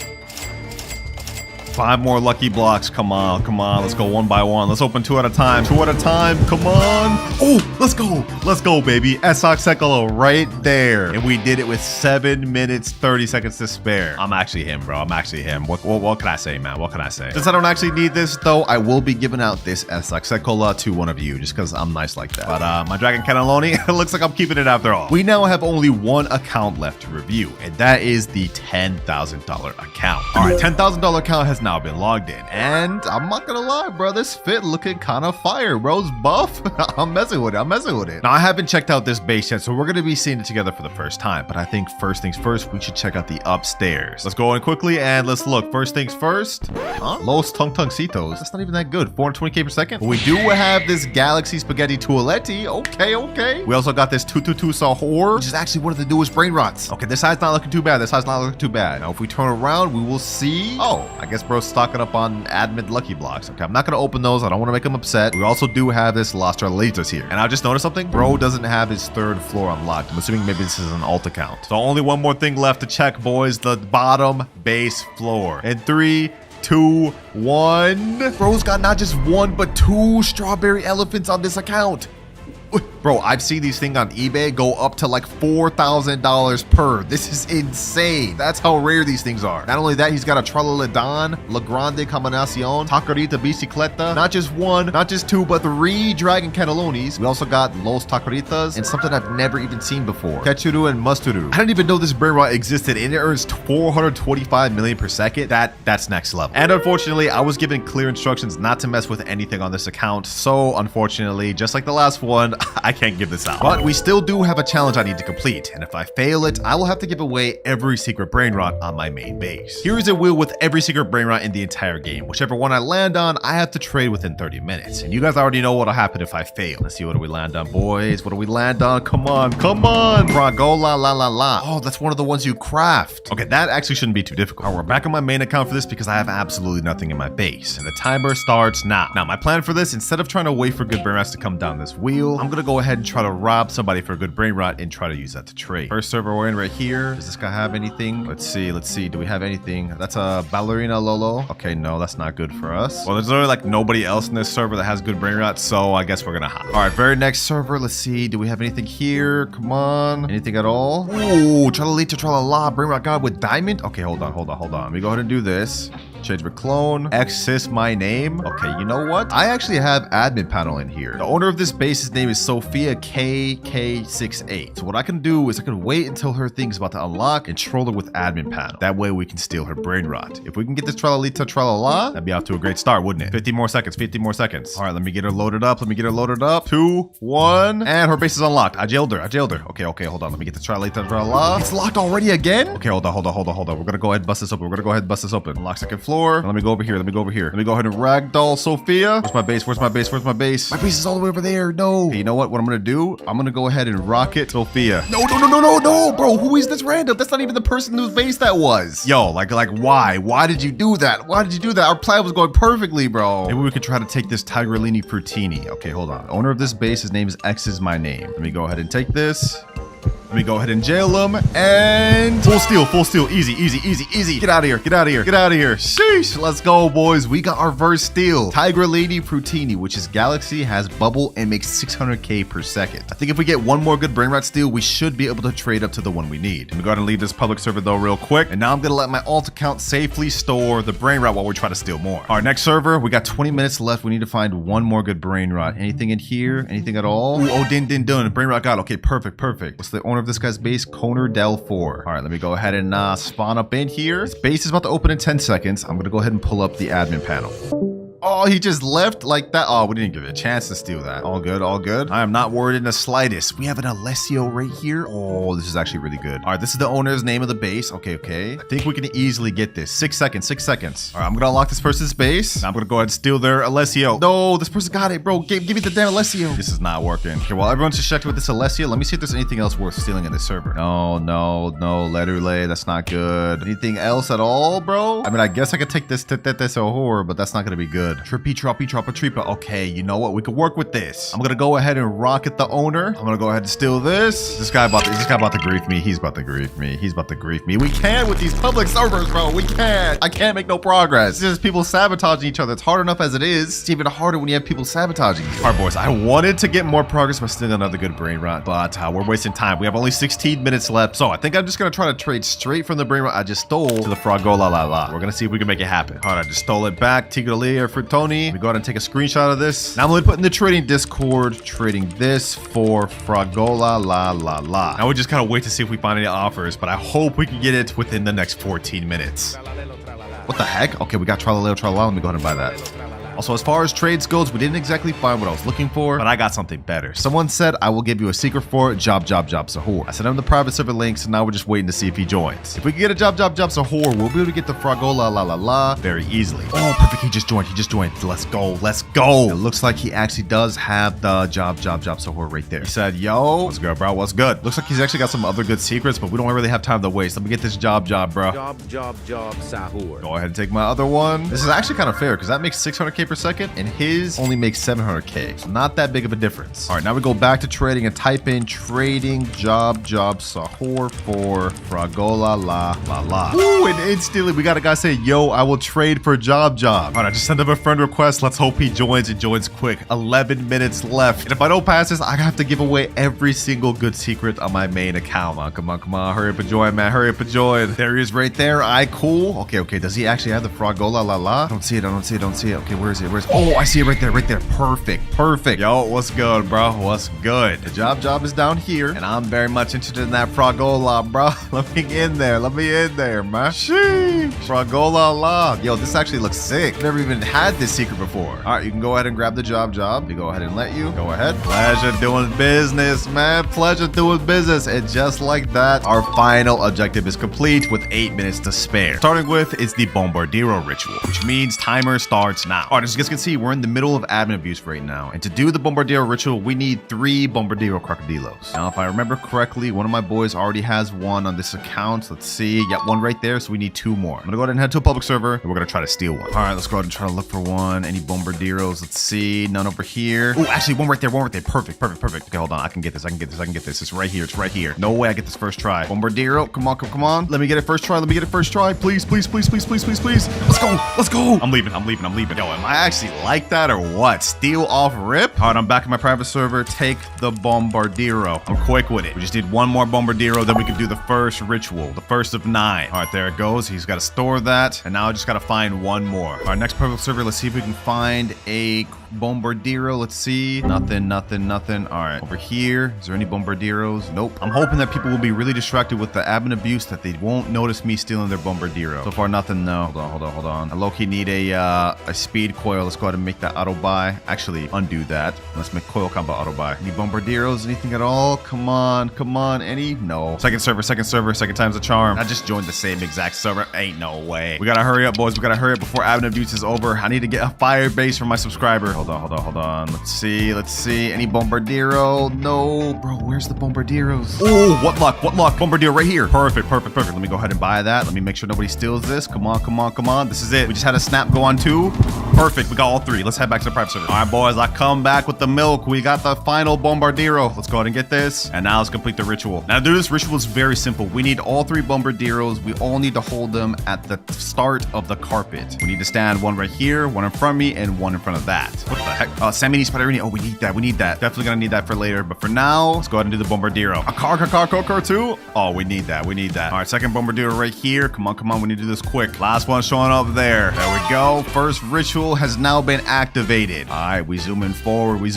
5 more lucky blocks. Come on, come on. Let's go one by one. Let's open 2 at a time. 2 at a time. Come on. Oh, let's go. Let's go, baby. Esox Sekola right there. And we did it with 7 minutes, 30 seconds to spare. I'm actually him, bro. I'm actually him. What can I say, man? What can I say? Since I don't actually need this, though, I will be giving out this Esox Sekola to one of you just because I'm nice like that. But my Dragon Cannelloni, it looks like I'm keeping it after all. We now have only one account left to review, and that is the $10,000 account. All right, $10,000 account has now been logged in, and I'm not gonna lie, bro, this fit looking kind of fire. Bro's buff. I'm messing with it. Now I haven't checked out this base yet, so we're gonna be seeing it together for the first time, but I think first things first, we should check out the upstairs. Let's go in quickly and let's look. First things first. Los Tungtungcitos. That's not even that good. 420k per second. But we do have this Galaxy Spaghetti Tualetti. Okay. We also got this 222 Sahur, which is actually one of the newest Brainrots. Okay, this side's not looking too bad. Now if we turn around, we will see, oh, I guess bro's stocking up on admin lucky blocks. Okay, I'm not gonna open those. I don't want to make him upset. We also do have this Los Tralitos here, and I just noticed something. Bro doesn't have his 3rd floor unlocked. I'm assuming maybe this is an alt account. So only one more thing left to check, boys. The bottom base floor. And 3, 2, 1. Bro's got not just 1 but 2 strawberry elephants on this account. Bro, I've seen these things on eBay go up to like $4,000 per. This is insane. That's how rare these things are. Not only that, he's got a Tralaladon, La Grande Combinacion, Tacarita Bicicleta. Not just 1, not just 2, but 3 Dragon Cannellonis. We also got Los Tacaritas and something I've never even seen before. Ketchuru and Musturu. I didn't even know this Brainrot existed, and it earns 425 million per second. That's next level. And unfortunately, I was given clear instructions not to mess with anything on this account. So unfortunately, just like the last one, I can't give this out. But we still do have a challenge I need to complete, and if I fail it, I will have to give away every secret Brainrot on my main base. Here is a wheel with every secret Brainrot in the entire game. Whichever one I land on, I have to trade within 30 minutes. And you guys already know what'll happen if I fail. Let's see, what do we land on, boys? What do we land on? Come on, come on! Fragola la la la. Oh, that's one of the ones you craft. Okay, that actually shouldn't be too difficult. All right, we're back on my main account for this because I have absolutely nothing in my base. And the timer starts now. Now, my plan for this, instead of trying to wait for good Brainrots to come down this wheel, I'm gonna go ahead and try to rob somebody for a good Brainrot and try to use that to trade. First server we're in right here. Does this guy have anything? Let's see. Do we have anything? That's a Ballerina Lolo. Okay, no, that's not good for us. Well, there's literally like nobody else in this server that has good Brainrots, so I guess we're gonna hop. All right, very next server. Let's see. Do we have anything here? Come on. Anything at all? Ooh, Tralalita Tralala, Brainrot God with diamond. Okay, hold on. Let me go ahead and do this. Change my clone. Access my name. Okay, you know what? I actually have admin panel in here. The owner of this base's name is Sophia KK68. So what I can do is I can wait until her thing's about to unlock and troll her with admin panel. That way we can steal her Brainrot. If we can get this Tralalita Tralala, that'd be off to a great start, wouldn't it? 50 more seconds. All right, let me get her loaded up. 2, 1, and her base is unlocked. I jailed her. Okay, hold on. Let me get the Tralalita Tralala. It's locked already again? Okay, hold on. We're gonna go ahead and bust this open. Unlock second floor. Let me go over here. Let me go ahead and ragdoll Sophia. Where's my base? My base is all the way over there. No. Okay, you know what? What I'm gonna do? I'm gonna go ahead and rocket Sophia. No, bro. Who is this random? That's not even the person whose base that was. Yo, like why? Why did you do that? Our plan was going perfectly, bro. Maybe we could try to take this Tigerlini Frutini. Okay, hold on. The owner of this base, his name is X is my name. Let me go ahead and take this. Let me go ahead and jail him, and full steal, easy. Get out of here. Sheesh, let's go, boys. We got our first steal. Tigerlini Frutini, which is Galaxy, has bubble and makes 600k per second. I think if we get one more good Brainrot steal, we should be able to trade up to the one we need. Let me go ahead and leave this public server though real quick, and now I'm gonna let my alt account safely store the Brainrot while we try to steal more. Our next server, we got 20 minutes left. We need to find one more good Brainrot. Anything in here? Anything at all? Ooh, oh, din. Brainrot God. Okay, perfect. What's the owner of this guy's base? Conor Del 4. All right, let me go ahead and spawn up in here. This base is about to open in 10 seconds. I'm gonna go ahead and pull up the admin panel. Oh, he just left like that. Oh, we didn't give it a chance to steal that. All good. I am not worried in the slightest. We have an Alessio right here. Oh, this is actually really good. All right, this is the owner's name of the base. Okay. I think we can easily get this. 6 seconds. All right, I'm gonna unlock this person's base. Now I'm gonna go ahead and steal their Alessio. No, this person got it, bro. Give me the damn Alessio. This is not working. Okay, well, everyone's just checked with this Alessio. Let me see if there's anything else worth stealing in this server. No. Letterlay, that's not good. Anything else at all, bro? I mean, I guess I could take this horror, but that's not gonna be good. Trippy Tripa. Okay, you know what? We could work with this. I'm gonna go ahead and rocket the owner. I'm gonna go ahead and steal this. This guy about to grief me. He's about to grief me. We can't with these public servers, bro. We can't. I can't make no progress. It's just people sabotaging each other. It's hard enough as it is. It's even harder when you have people sabotaging you. All right, boys. I wanted to get more progress by stealing another good Brainrot, but we're wasting time. We have only 16 minutes left, so I think I'm just gonna try to trade straight from the Brainrot I just stole to the Fragola la la. We're gonna see if we can make it happen. All right, I just stole it back. Tigalia Frutoni. Let me go ahead and take a screenshot of this. Now I'm gonna put in the trading Discord, trading this for Fragola la la la. Now we just gotta wait to see if we find any offers, but I hope we can get it within the next 14 minutes. What the heck? Okay, we got Tralaleo Tralala. Let me go ahead and buy that. Also, as far as trades goes, we didn't exactly find what I was looking for, but I got something better. Someone said, I will give you a secret for it, job Sahur. I sent him the private server links, and now we're just waiting to see if he joins. If we can get a job Sahur, we'll be able to get the Fragola la la la very easily. Oh, perfect. He just joined. Let's go. It looks like he actually does have the job Sahur right there. He said, yo, what's good, bro? What's good? Looks like he's actually got some other good secrets, but we don't really have time to waste. Let me get this job, bro. Job Sahur. Go ahead and take my other one. This is actually kind of fair because that makes 600k per second, and his only makes 700k. So not that big of a difference. All right, now we go back to trading and type in trading job Sahur for Fragola la la la. Ooh, and instantly we got a guy say, yo, I will trade for job. All right, I just sent him a friend request. Let's hope he joins and joins quick. 11 minutes left. And if I don't pass this, I have to give away every single good secret on my main account. Come on. Hurry up and join, man. There he is right there. Cool. Okay. Does he actually have the Fragola la la? I don't see it. Okay, where Where is it? Oh, I see it right there, right there. Perfect, perfect. Yo, what's good, bro? What's good? The job is down here, and I'm very much interested in that Fragola, bro. Let me in there, man. Sheesh. Fragola log. Yo, this actually looks sick. Never even had this secret before. All right, you can go ahead and grab the job. We go ahead and let you. Go ahead. Pleasure doing business, man. Pleasure doing business. And just like that, our final objective is complete with 8 minutes to spare. Starting with is the Bombardiro ritual, which means timer starts now. All right, as you guys can see, we're in the middle of admin abuse right now. And to do the Bombardiro ritual, we need 3 Bombardiro crocodilos. Now, if I remember correctly, one of my boys already has one on this account. Let's see. Yep, one right there. So we need 2 more. I'm gonna go ahead and head to a public server, and we're gonna try to steal one. All right, let's go ahead and try to look for one. Any Bombardiros? Let's see. None over here. Oh, actually, one right there. Perfect. Okay, hold on. I can get this. It's right here. No way I get this first try. Bombardiro, come on. Let me get it first try. Please. Let's go. I'm leaving. Yo, am I actually like that or what? Steal off rip? All right, I'm back in my private server. Take the Bombardiro. I'm quick with it. We just need one more Bombardiro, then we can do the first ritual, the first of 9. All right, there it goes. He's got to store that, and now I just got to find one more. All right, next public server. Let's see if we can find a Bombardiro. Let's see. Nothing. All right, over here. Is there any Bombardiros? Nope. I'm hoping that people will be really distracted with the admin abuse that they won't notice me stealing their Bombardiro. So far, nothing. No. Hold on. I low-key need a speed coil. Let's go ahead and make that auto buy. Actually, undo that. Let's make coil combo auto buy. Any Bombardiros? Anything at all? Come on. Any? No. Second server. Second time's a charm. I just joined the same exact server. Ain't no way. We gotta hurry up, boys. We gotta hurry up before admin abuse is over. I need to get a fire base for my subscriber. Hold on. Let's see. Any Bombardiro? No. Bro, where's the Bombardiros? Oh, what luck. Bombardiro right here. Perfect. Let me go ahead and buy that. Let me make sure nobody steals this. Come on. This is it. We just had a snap go on 2. Perfect. We got all 3. Let's head back to the private server. All right, boys. I come back with the milk. We got the final Bombardiro. Let's go ahead and get this. And now let's complete the ritual. Now, to do this ritual is very simple. We need all 3 Bombardiros. We all need to hold them at the start of the carpet. We need to stand one right here, one in front of me, and one in front of that. What the heck? Samini Spiderini. Oh, we need that. Definitely gonna need that for later. But for now, let's go ahead and do the Bombardiro. A car too? Oh, we need that. All right, second Bombardiro right here. Come on. We need to do this quick. Last one showing up there. There we go. First ritual has now been activated. All right, we zooming forward. We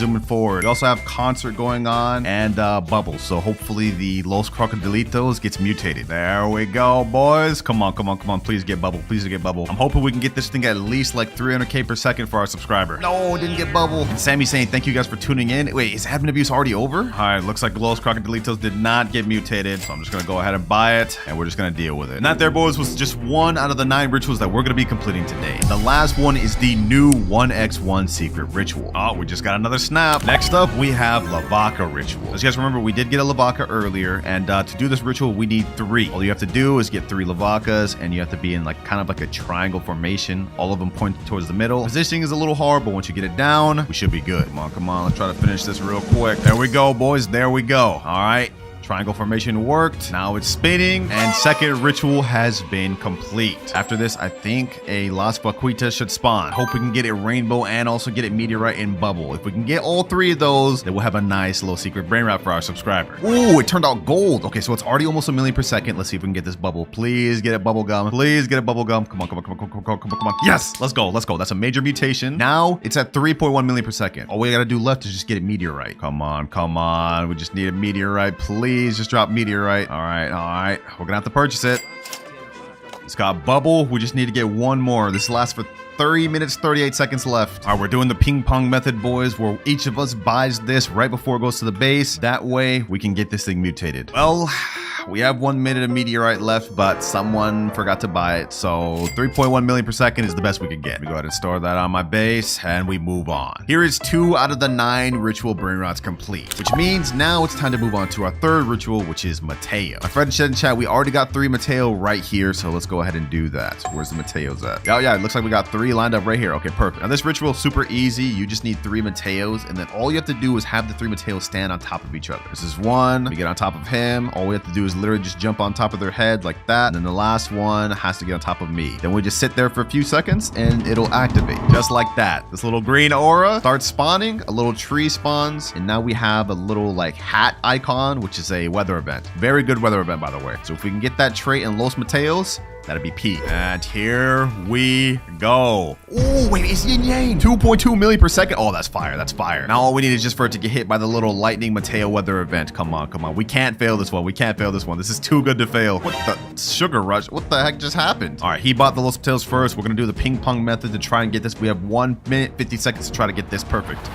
also have concert going on and bubbles. So hopefully the Los Crocodilitos gets mutated. There we go, boys. Come on. Please get bubble. I'm hoping we can get this thing at least like 300k per second for our subscriber. No, didn't get bubble. And Sammy's saying thank you guys for tuning in. Wait, is admin abuse already over? All right, looks like Los Crocodilitos did not get mutated. So I'm just gonna go ahead and buy it, and we're just gonna deal with it. And that there, boys, was just 1 out of the 9 rituals that we're gonna be completing today. The last one is the new 1x1 secret ritual. Oh, we just got another snap. Next up, we have Lavaca ritual. As you guys remember, we did get a Lavaca earlier, and to do this ritual, we need 3. All you have to do is get 3 Lavacas, and you have to be in like kind of like a triangle formation. All of them pointed towards the middle. Positioning is a little hard, but once you get it down, we should be good. Come on. Let's try to finish this real quick. There we go, boys. There we go. All right. Triangle formation worked. Now it's spinning, and second ritual has been complete. After this, I think a Las Vaquitas should spawn. Hope we can get it rainbow and also get it meteorite and bubble. If we can get all 3 of those, then we'll have a nice little secret Brainrot for our subscriber. Ooh, it turned out gold. Okay, so it's already almost 1 million per second. Let's see if we can get this bubble. Please get it bubble gum. Come on. Yes, let's go. That's a major mutation. Now it's at 3.1 million per second. All we gotta do left is just get it meteorite. Come on. We just need a meteorite, please. Just drop meteorite. All right. We're gonna have to purchase it. It's got bubble. We just need to get 1 more. This lasts for 30 minutes, 38 seconds left. All right, we're doing the ping pong method, boys, where each of us buys this right before it goes to the base. That way we can get this thing mutated. Well, we have 1 minute of meteorite left, but someone forgot to buy it. So 3.1 million per second is the best we could get. Let me go ahead and store that on my base, and we move on. Here is 2 out of the 9 ritual Brainrots complete, which means now it's time to move on to our 3rd ritual, which is Mateo. My friend said in chat, we already got 3 Mateo right here, so let's go ahead and do that. Where's the Mateos at? Oh yeah, it looks like we got 3 lined up right here. Okay, perfect. Now this ritual is super easy. You just need 3 Mateos, and then all you have to do is have the 3 Mateos stand on top of each other. This is 1. We get on top of him. All we have to do is literally just jump on top of their head like that, and then the last one has to get on top of me. Then we just sit there for a few seconds, and it'll activate just like that. This little green aura starts spawning. A little tree spawns, and now we have a little like hat icon, which is a weather event. Very good weather event, by the way. So if we can get that trait in Los Mateos, That'd be P. And here we go. Oh, wait, it's yin yang. 2.2 million per second. Oh, that's fire. That's fire. Now all we need is just for it to get hit by the little lightning Mateo weather event. Come on, come on. We can't fail this one. We can't fail this one. This is too good to fail. What the sugar rush? What the heck just happened? All right, he bought the Los Mateos first. We're going to do the ping pong method to try and get this. We have 1 minute, 50 seconds to try to get this perfect.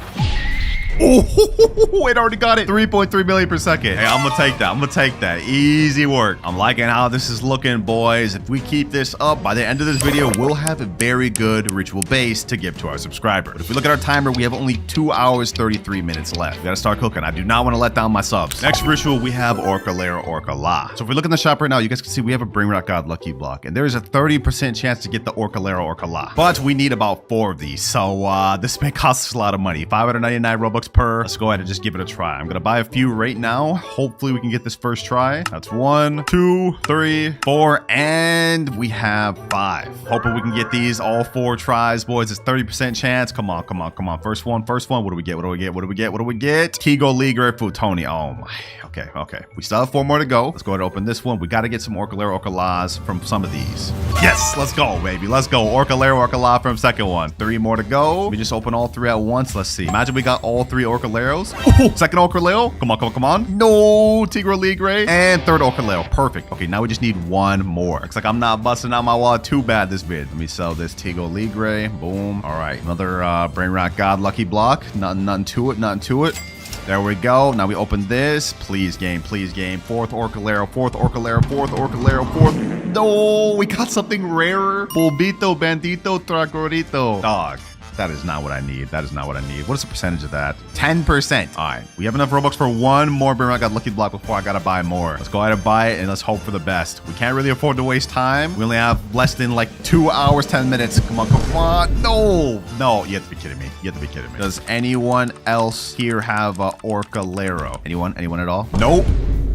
Oh, it already got it. 3.3 million per second. Hey, I'm gonna take that. I'm gonna take that. Easy work. I'm liking how this is looking, boys. If we keep this up, by the end of this video, we'll have a very good ritual base to give to our subscribers. But if we look at our timer, we have only 2 hours, 33 minutes left. We gotta start cooking. I do not want to let down my subs. Next ritual, we have Orca Lair, Orca La. So if we look in the shop right now, you guys can see we have a Brainrot God Lucky Block, and there is a 30% chance to get the Orca Lair, Orca La. But we need about 4 of these, so this may cost us a lot of money. 599 Robux per. Let's go ahead and just give it a try. I'm gonna buy a few right now. Hopefully we can get this first try. That's 1, 2, 3, 4, and we have 5. Hoping we can get these all 4 tries, boys. It's 30% chance. Come on, come on, come on. First one, first one. What do we get? What do we get? What do we get? What do we get? Tigo Ligre Futoni. Oh my. Okay, okay. We still have 4 more to go. Let's go ahead and open this one. We got to get some Orca Lair, Orca Las from some of these. Yes, let's go, baby. Let's go. Orca Lair, Orca La from second one. 3 more to go. We just open all 3 at once. Let's see. Imagine we got all 3 Orca Lairos. Oh, second Orca Lair. Come on, come on, come on. No, Tigre Ligre. And third Orca Lair. Perfect. Okay, now we just need 1 more. Looks like I'm not busting out my wallet too bad this vid. Let me sell this Tigre Ligre. Boom. All right, another Brainrot God Lucky Block. Nothing to it, nothing to it. There we go. Now we open this. Please game, please game. 4th Orca Lair, 4th Orca Lair, 4th Orca Lair, 4th. No, we got something rarer. Polvito, bandito, tracorito. Dog. That is not what I need. That is not what I need. What is the percentage of that? 10%. All right. We have enough Robux for 1 more Brainrot God Lucky Block before I got to buy more. Let's go ahead and buy it and let's hope for the best. We can't really afford to waste time. We only have less than like 2 hours, 10 minutes. Come on, come on. No. No, you have to be kidding me. You have to be kidding me. Does anyone else here have a Orca Lairo? Anyone? Anyone at all? Nope.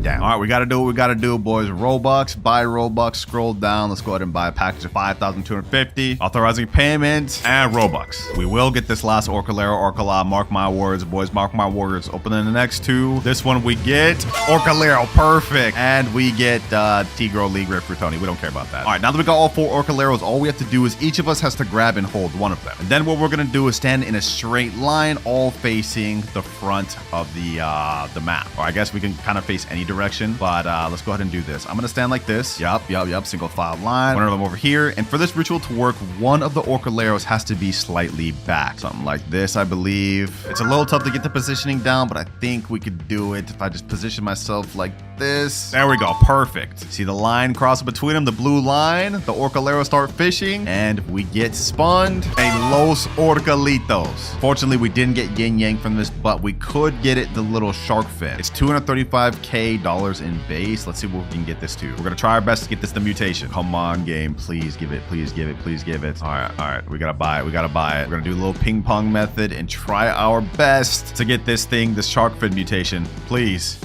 Damn. All right, we got to do what we got to do, boys. Robux, buy Robux, scroll down. Let's go ahead and buy a package of 5,250. Authorizing payment and Robux. We will get this last Orca Lair, Orca La. Mark my words, boys. Mark my words. Opening the next 2. This one we get Orca Lair. Perfect. And we get Tigro Ligre Frutoni. We don't care about that. All right, now that we got all 4 Orca Lairos, all we have to do is each of us has to grab and hold 1 of them. And then what we're going to do is stand in a straight line, all facing the front of the map. Or I guess we can kind of face any direction, but let's go ahead and do this. I'm gonna stand like this. Yup. Single file line. 1 of them over here. And for this ritual to work, 1 of the Orca Lairos has to be slightly back. Something like this, I believe. It's a little tough to get the positioning down, but I think we could do it if I just position myself like this. There we go. Perfect. See the line crossing between them, the blue line. The Orca Lairos start fishing, and we get spawned a Los Orcalitos. Fortunately, we didn't get yin yang from this, but we could get it the little shark fin. It's $235K in base. Let's see what we can get this to. We're gonna try our best to get this the mutation. Come on, game. Please give it. Please give it. Please give it. All right. We gotta buy it. We gotta buy it. We're gonna do a little ping pong method and try our best to get this thing, the shark fin mutation. Please.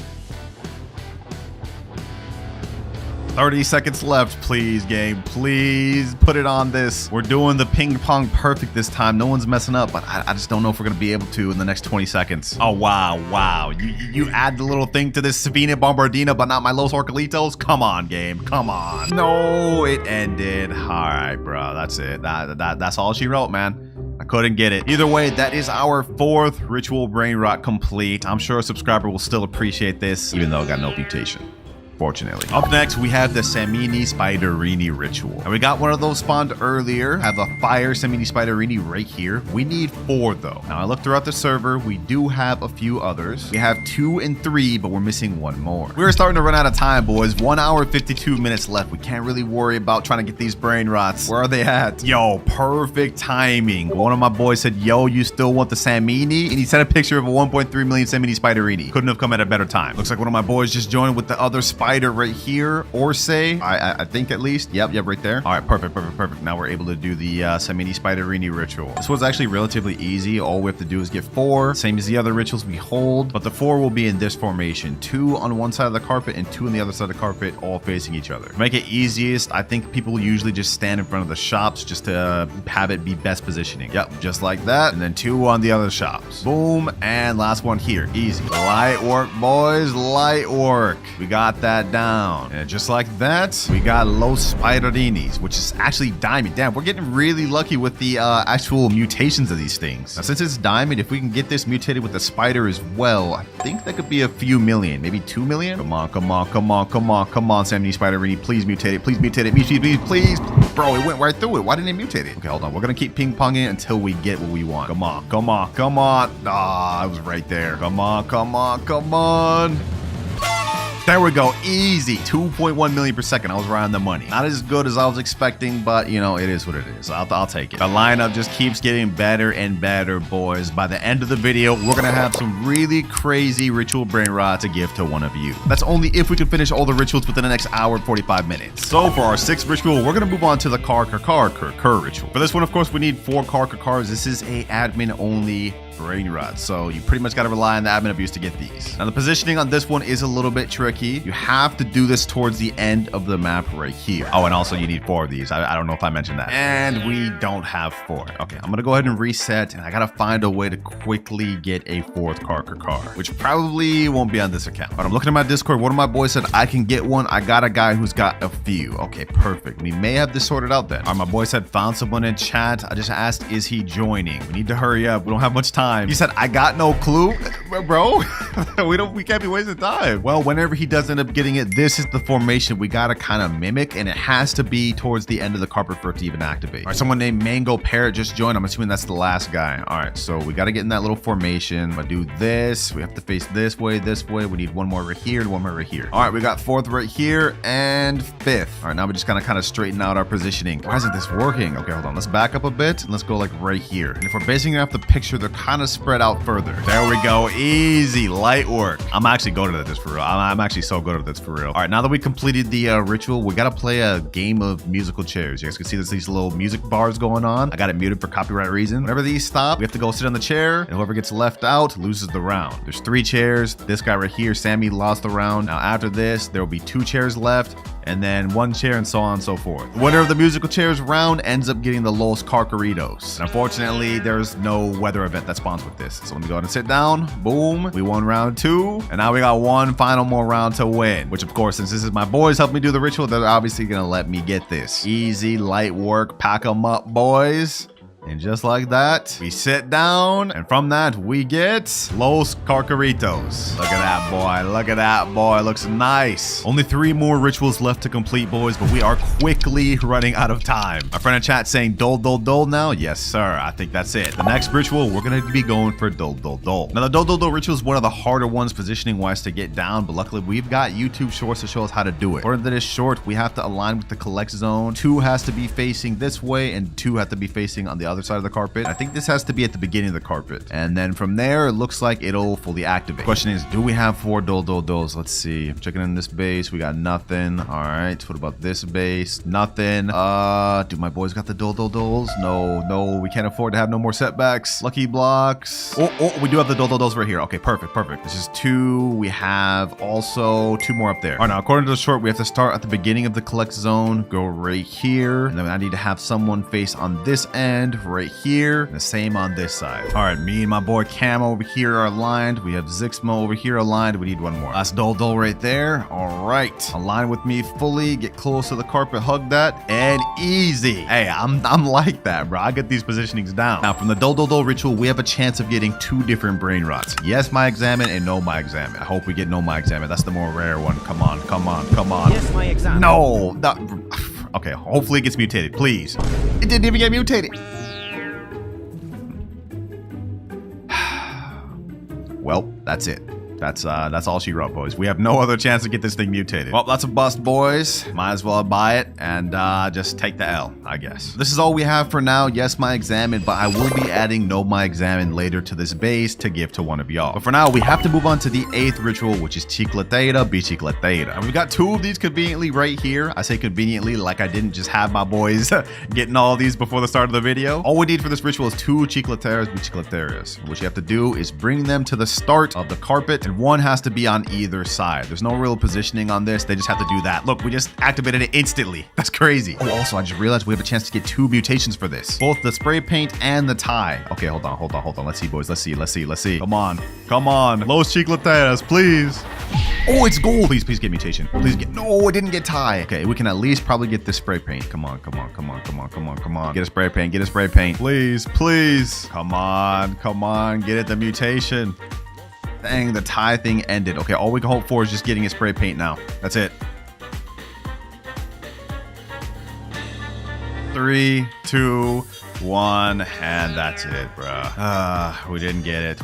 30 seconds left, please, game. Please put it on this. We're doing the ping pong perfect this time. No one's messing up, but I just don't know if we're gonna be able to in the next 20 seconds. Oh, wow. You add the little thing to this Sabina Bombardina, but not my Los Orcalitos? Come on, game. Come on. No, it ended. All right, bro. That's it. That's all she wrote, man. I couldn't get it. Either way, that is our 4th ritual Brainrot complete. I'm sure a subscriber will still appreciate this, even though I got no mutation. Fortunately. Up next, we have the Semini Spiderini ritual. And we got 1 of those spawned earlier. Have a fire Semini Spiderini right here. We need 4 though. Now I looked throughout the server. We do have a few others. We have 2 and 3, but we're missing 1 more. We're starting to run out of time, boys. 1 hour, 52 minutes left. We can't really worry about trying to get these Brainrots. Where are they at? Yo, perfect timing. One of my boys said, yo, you still want the Samini? And he sent a picture of a 1.3 million Semini Spiderini. Couldn't have come at a better time. Looks like one of my boys just joined with the other spider right here, or say I think at least. Yep, right there. All right, perfect. Now we're able to do the Semini Spiderini ritual. This was actually relatively easy. All we have to do is get 4, same as the other rituals we hold, but the 4 will be in this formation: 2 on one side of the carpet and 2 on the other side of the carpet, all facing each other. To make it easiest, I think people usually just stand in front of the shops just to have it be best positioning. Yep, just like that, and then 2 on the other shops. Boom, and last one here. Easy. Light work, boys. Light work. We got that. that down. And just like that, we got Los Spiderinis, which is actually diamond. Damn, we're getting really lucky with the actual mutations of these things. Now, since it's diamond, if we can get this mutated with the spider as well, I think that could be a few million, maybe 2 million. Come on, come on, come on, come on, come on, Sammy Spiderini. Please mutate it. Please mutate it. Please. Bro, it went right through it. Why didn't it mutate it? Okay, hold on. We're going to keep ping-ponging until we get what we want. Come on, come on, come on. Ah, it was right there. Come on, come on, come on. There we go. Easy. 2.1 million per second. I was right on the money. Not as good as I was expecting, but, you know, it is what it is. I'll take it. The lineup just keeps getting better and better, boys. By the end of the video, we're going to have some really crazy ritual Brainrot to give to one of you. That's only if we can finish all the rituals within the next hour and 45 minutes. So for our 6th ritual, we're going to move on to the Car ritual. For this one, of course, we need 4 cars. This is a admin-only Brainrot, so you pretty much got to rely on the admin abuse to get these. Now the positioning on this one is a little bit tricky. You have to do this towards the end of the map right here. Oh, and also you need 4 of these. I don't know if I mentioned that. And we don't have 4. Okay, I'm gonna go ahead and reset, and I gotta find a way to quickly get a 4th car, which probably won't be on this account. But I'm looking at my Discord. One of my boys said I can get one. I got a guy who's got a few. Okay, perfect. We may have this sorted out then. All right, my boy said found someone in chat. I just asked, is he joining? We need to hurry up. We don't have much time. He said, I got no clue. Bro, we can't be wasting time. Well, whenever he does end up getting it, this is the formation we gotta kind of mimic, and it has to be towards the end of the carpet for it to even activate. All right, someone named Mango Parrot just joined. I'm assuming that's the last guy. All right, so we gotta get in that little formation. I'm gonna do this. We have to face this way, this way. We need one more right here and one more right here. All right, we got 4th right here and 5th. All right, now we just gotta kind of straighten out our positioning. Why isn't this working? Okay, hold on. Let's back up a bit and let's go like right here. And if we're basing it off the picture, they're kind of spread out further. There we go. Easy, light work. I'm actually good at this for real. I'm actually so good at this for real. All right, now that we completed the ritual, we gotta play a game of musical chairs. You guys can see there's these little music bars going on. I got it muted for copyright reasons. Whenever these stop, we have to go sit on the chair, and whoever gets left out loses the round. There's 3 chairs. This guy right here, Sammy, lost the round. Now after this, there will be 2 chairs left, and then 1 chair, and so on and so forth. The winner of the musical chairs round ends up getting the Los Carcaritos. Unfortunately, there's no weather event that spawns with this. So let me go ahead and sit down. Boom. We won round 2. And now we got 1 final more round to win. Which, of course, since this is my boys helping me do the ritual, they're obviously going to let me get this. Easy, light work. Pack them up, boys. And just like that, we sit down, and from that, we get Los Carcaritos. Look at that, boy. Look at that, boy. Looks nice. Only 3 more rituals left to complete, boys, but we are quickly running out of time. My friend in chat saying dole, dole, dole now? Yes, sir. I think that's it. The next ritual, we're going to be going for dole, dole, dole. Now, the dole, dole, dole ritual is one of the harder ones positioning-wise to get down, but luckily, we've got YouTube shorts to show us how to do it. According to this short, we have to align with the collect zone. 2 has to be facing this way, and 2 have to be facing on the other side of the carpet. I think this has to be at the beginning of the carpet. And then from there, it looks like it'll fully activate. Question is, do we have 4 dole dole doles? Let's see. I'm checking in this base. We got nothing. All right. What about this base? Nothing. Do my boys got the dole dole doles? No, we can't afford to have no more setbacks. Lucky blocks. Oh, we do have the dole dole doles right here. Okay, perfect. This is 2. We have also 2 more up there. All right, now according to the short, we have to start at the beginning of the collect zone, go right here, and then I need to have someone face on this end right here, and the same on this side. All right, me and my boy Camo over here are aligned. We have Zixmo over here aligned. We need 1 more. That's Dole Dole right there. All right, align with me fully. Get close to the carpet. Hug that, and easy. Hey, I'm like that, bro. I get these positionings down. Now, from the Dole Dole Dole ritual, we have a chance of getting 2 different Brainrots. Yes, my examine, and no my examine. I hope we get no my examine. That's the more rare one. Come on. Yes, my examine. No. Okay, hopefully it gets mutated. Please. It didn't even get mutated. Well, that's it. That's all she wrote, boys. We have no other chance to get this thing mutated. Well, that's a bust, boys. Might as well buy it and just take the L, I guess. This is all we have for now. Yes, my examine, but I will be adding no my examine later to this base to give to one of y'all. But for now, we have to move on to the 8th ritual, which is Chicletera Bicicletera. And we got 2 of these conveniently right here. I say conveniently like I didn't just have my boys getting all these before the start of the video. All we need for this ritual is 2 Chicleteras Bicicleteras. What you have to do is bring them to the start of the carpet and and one has to be on either side. There's no real positioning on this. They just have to do that. Look, we just activated it instantly. That's crazy. Oh, also, I just realized we have a chance to get 2 mutations for this. Both the spray paint and the tie. Okay, hold on. Let's see, boys. Let's see. Come on. Los Chicleteras, please. Oh, it's gold. Please get mutation. Please get. No, it didn't get tie. Okay, we can at least probably get this spray paint. Come on. Get a spray paint. Please. Come on. Get it, the mutation. Dang, the tie thing ended. Okay, all we can hope for is just getting a spray paint now. That's it. 3, 2, 1, and that's it, bro. We didn't get it.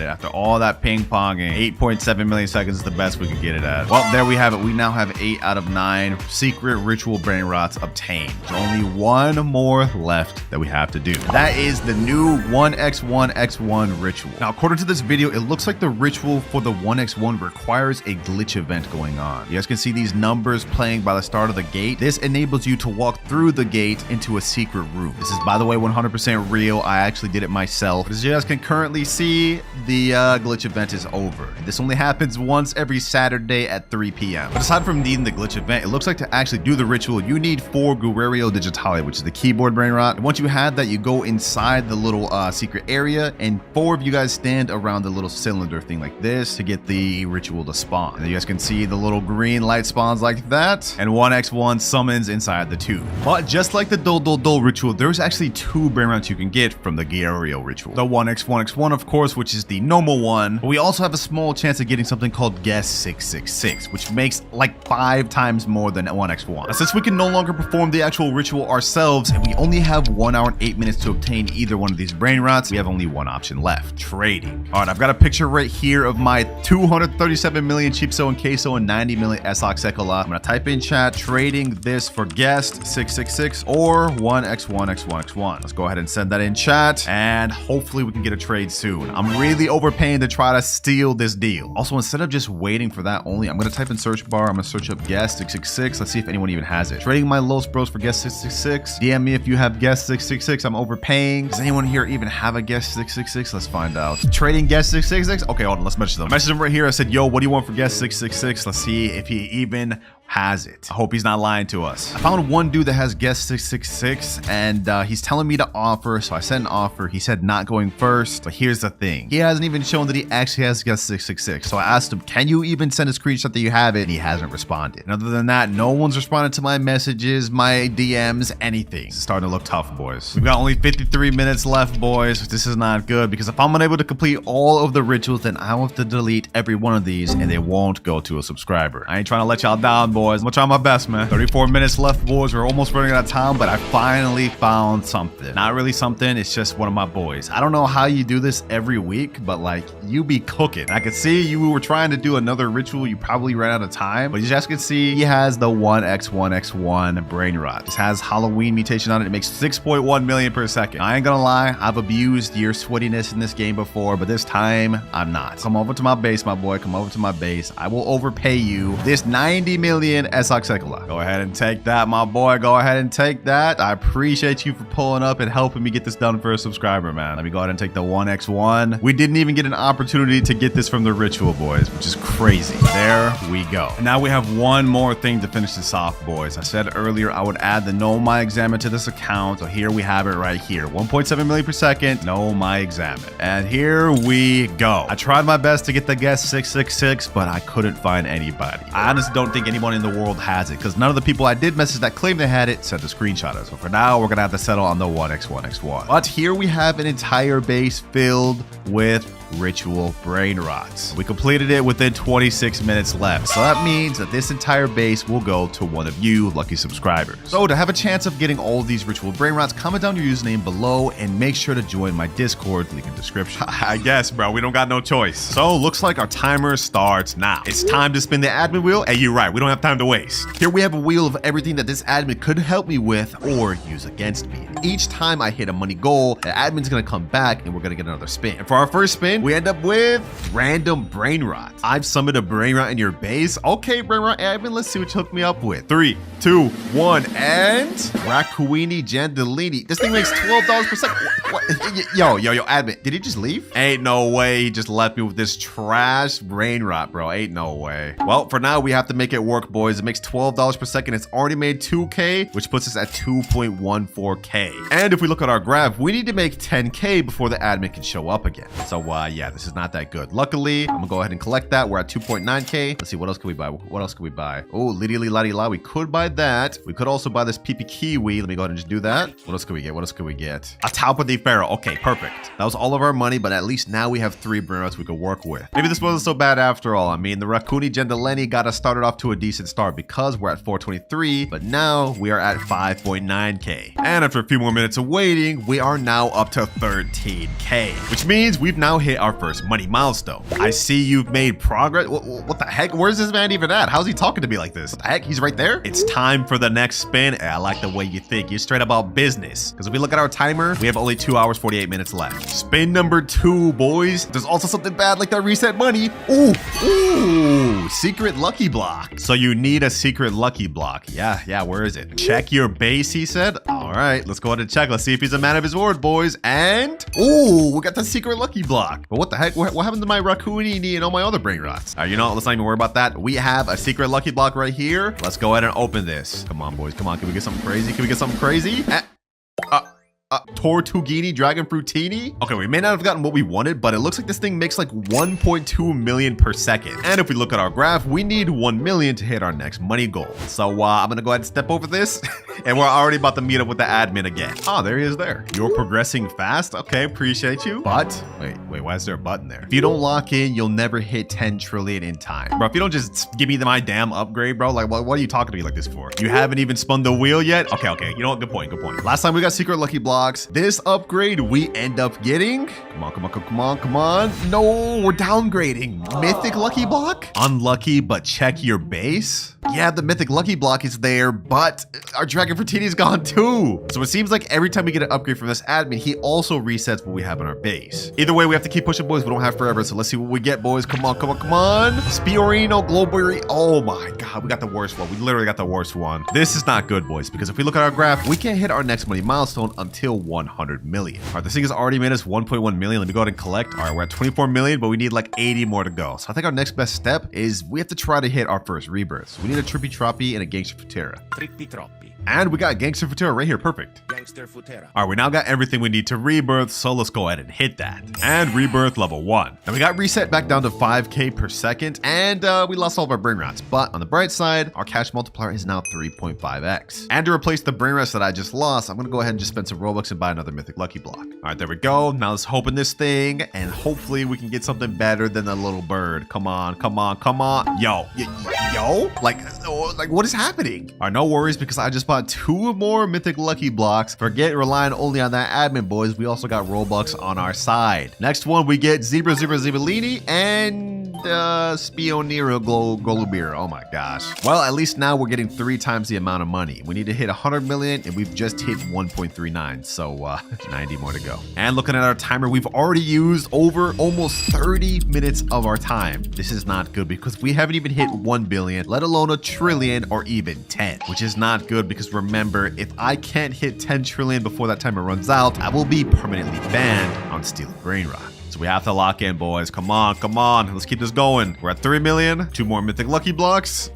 After all that ping-ponging, 8.7 million seconds is the best we could get it at. Well, there we have it. We now have 8 out of 9 secret ritual Brainrots obtained. There's only one more left that we have to do. That is the new 1x1x1 ritual. Now, according to this video, it looks like the ritual for the 1x1 requires a glitch event going on. You guys can see these numbers playing by the start of the gate. This enables you to walk through the gate into a secret room. This is, by the way, 100% real. I actually did it myself. As you guys can currently see, the glitch event is over. This only happens once every Saturday at 3 p.m. But aside from needing the glitch event, it looks like to actually do the ritual, you need 4 Guerrero Digitale, which is the keyboard Brainrot. And once you have that, you go inside the little secret area, and 4 of you guys stand around the little cylinder thing like this to get the ritual to spawn. And you guys can see the little green light spawns like that, and 1x1 summons inside the tube. But just like the Dol ritual, there's actually 2 Brainrots you can get from the Guerrero ritual. The 1x1x1, of course, which is the normal one, but we also have a small chance of getting something called Guess 666, which makes like 5 times more than 1x1. Now, since we can no longer perform the actual ritual ourselves, and we only have 1 hour and 8 minutes to obtain either one of these Brainrots, we have only one option left: trading. All right, I've got a picture right here of my 237 million Chipso and Queso and 90 million Esox Sekola. I'm gonna type in chat, trading this for Guest 666 or 1x1x1x1. Let's go ahead and send that in chat, and hopefully we can get a trade soon. I'm really overpaying to try to steal this deal. Also, instead of just waiting for that only, I'm gonna type in search bar. I'm gonna search up Guest 666. Let's see if anyone even has it. Trading my Los Bros for Guest 666. DM me if you have Guest 666. I'm overpaying. Does anyone here even have a Guest 666? Let's find out. Trading Guest 666. Okay, hold on. Let's message them. Message them right here. I said, yo, what do you want for Guest 666? Let's see if he even has it. I hope he's not lying to us. I found one dude that has Guest 666, and he's telling me to offer, so I sent an offer. He said not going first, but here's the thing. He hasn't even shown that he actually has Guest 666. So I asked him, can you even send a screenshot that you have it? And he hasn't responded. And other than that, no one's responded to my messages, my DMs, anything. It's starting to look tough, boys. We've got only 53 minutes left, boys. This is not good, because if I'm unable to complete all of the rituals, then I will have to delete every one of these, and they won't go to a subscriber. I ain't trying to let y'all down, boys. I'm gonna try my best, man. 34 minutes left, boys. We're almost running out of time, but I finally found something. Not really something, it's just one of my boys. I don't know how you do this every week, but like, you be cooking. I could see you were trying to do another ritual. You probably ran out of time, but you just can see he has the 1x1x1 Brainrot. This has Halloween mutation on it. It makes 6.1 million per second. I ain't gonna lie, I've abused your sweatiness in this game before, but this time I'm not. Come over to my base, my boy. Come over to my base. I will overpay you this 90 million Esox Sekola. Go ahead and take that, my boy. Go ahead and take that. I appreciate you for pulling up and helping me get this done for a subscriber, man. Let me go ahead and take the 1x1. We didn't even get an opportunity to get this from the ritual, boys, which is crazy. There we go. And now we have one more thing to finish this off, boys. I said earlier I would add the Know My Examine to this account, so here we have it right here. 1.7 million per second, Know My Examine. And here we go. I tried my best to get the Guest 666, but I couldn't find anybody. I honestly don't think anyone in the world has it, because none of the people I did message that claimed they had it sent a screenshot. So for now, we're gonna have to settle on the 1x1x1. But here we have an entire base filled with ritual Brainrots. We completed it within 26 minutes left, so that means that this entire base will go to one of you lucky subscribers. So to have a chance of getting all of these ritual Brainrots, comment down your username below and make sure to join my Discord, link in the description. I guess, bro, we don't got no choice. So looks like our timer starts now. It's time to spin the admin wheel, and you're right, we don't have time to waste. Here we have a wheel of everything that this admin could help me with or use against me. Each time I hit a money goal, the admin's gonna come back and we're gonna get another spin. And for our first spin, we end up with random Brainrot. I've summoned a Brainrot in your base. Okay, Brainrot admin, let's see what you hooked me up with. 3, 2, 1, and Raccoini Jandalini. This thing makes $12 per second. What? Yo, admin, did he just leave? Ain't no way he just left me with this trash Brainrot, bro. Ain't no way. Well, for now, we have to make it work, boys. It makes $12 per second. It's already made 2K, which puts us at 2.14K. And if we look at our graph, we need to make 10K before the admin can show up again. So, yeah, this is not that good. Luckily, I'm gonna go ahead and collect that. We're at 2.9K. Let's see, what else can we buy? What else can we buy? Oh, liddy la la. We could buy that. We could also buy this PP Kiwi. Let me go ahead and just do that. What else can we get? What else can we get? A Taupa de Pharaoh. Okay, perfect. That was all of our money, but at least now we have 3 Brainrots we could work with. Maybe this wasn't so bad after all. I mean, the Raccoini Jandaleni got us started off to a decent start because we're at 423, but now we are at 5.9K. And after a few more minutes of waiting, we are now up to 13K, which means we've now hit our first money milestone. I see you've made progress. What the heck? Where's this man even at? How's he talking to me like this? What the heck? He's right there? It's time for the next spin. I like the way you think. You're straight about business. Because if we look at our timer, we have only 2 hours, 48 minutes left. Spin number 2, boys. There's also something bad like that reset money. Ooh, secret lucky block. So you need a secret lucky block. Yeah, where is it? Check your base, he said. All right, let's go ahead and check. Let's see if he's a man of his word, boys. And, we got the secret lucky block. But what the heck? What happened to my Raccoini and all my other Brainrots? You know what? Let's not even worry about that. We have a secret lucky block right here. Let's go ahead and open this. Come on, boys. Come on. Can we get something crazy? Can we get something crazy? Tortughini Dragon Fruitini? Okay, we may not have gotten what we wanted, but it looks like this thing makes like 1.2 million per second. And if we look at our graph, we need 1 million to hit our next money goal. So I'm gonna go ahead and step over this and we're already about to meet up with the admin again. Oh, there he is there. You're progressing fast. Okay, appreciate you. But wait, why is there a button there? If you don't lock in, you'll never hit 10 trillion in time. Bro, if you don't just give me my damn upgrade, bro, like what are you talking to me like this for? You haven't even spun the wheel yet? Okay. You know what? Good point. Last time we got secret lucky blocks. This upgrade we end up getting. Come on. No, we're downgrading. Mythic lucky block? Unlucky, but check your base. Yeah, the mythic lucky block is there, but our Dragon Fruitini's gone too. So it seems like every time we get an upgrade from this admin, he also resets what we have in our base. Either way, we have to keep pushing, boys. We don't have forever, so let's see what we get, boys. Come on. Spiorino, Glowberry. Oh my God, we got the worst one. We literally got the worst one. This is not good, boys, because if we look at our graph, we can't hit our next money milestone until 100 million. All right, this thing has already made us 1.1 million. Let me go ahead and collect. All right, we're at 24 million, but we need like 80 more to go. So I think our next best step is we have to try to hit our first rebirths. We need a Trippy Troppy and a Gangster Futera. Trippi troppi. And we got Gangster Futera right here. Perfect. Gangster Futera. All right, we now got everything we need to rebirth, so let's go ahead and hit that. And rebirth level 1. Now we got reset back down to 5K per second, and we lost all of our Brainrots. But on the bright side, our cash multiplier is now 3.5x. And to replace the Brainrots that I just lost, I'm gonna go ahead and just spend some Robux and buy another Mythic Lucky Block. All right, there we go. Now let's open this thing, and hopefully we can get something better than a little bird. Come on. Yo, like what is happening? All right, no worries, because I just bought 2 more Mythic Lucky Blocks. Forget relying only on that admin, boys. We also got Robux on our side. Next one, we get Zebra Zibalini and Spionero Golubir. Oh my gosh. Well, at least now we're getting 3 times the amount of money. We need to hit 100 million, and we've just hit 1.39. So 90 more to go. And looking at our timer, we've already used over almost 30 minutes of our time. This is not good because we haven't even hit 1 billion, let alone a trillion or even 10, which is not good because remember, if I can't hit 10 trillion before that timer runs out, I will be permanently banned on stealing Brainrot. So we have to lock in, boys. Come on. Let's keep this going. We're at 3 million. 2 more Mythic Lucky Blocks.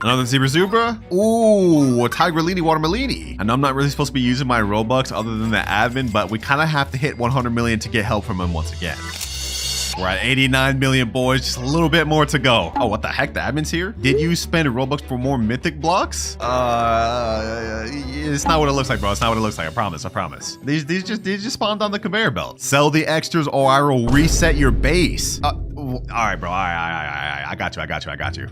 Another Zebra. Ooh, a Tigrellini Watermelini. And I'm not really supposed to be using my Robux other than the admin, but we kind of have to hit 100 million to get help from him once again. We're at 89 million, boys. Just a little bit more to go. Oh, what the heck? The admin's here? Did you spend Robux for more mythic blocks? It's not what it looks like, bro. It's not what it looks like. I promise. These just spawned on the conveyor belt. Sell the extras or I will reset your base. All right, bro. All right. I got you. All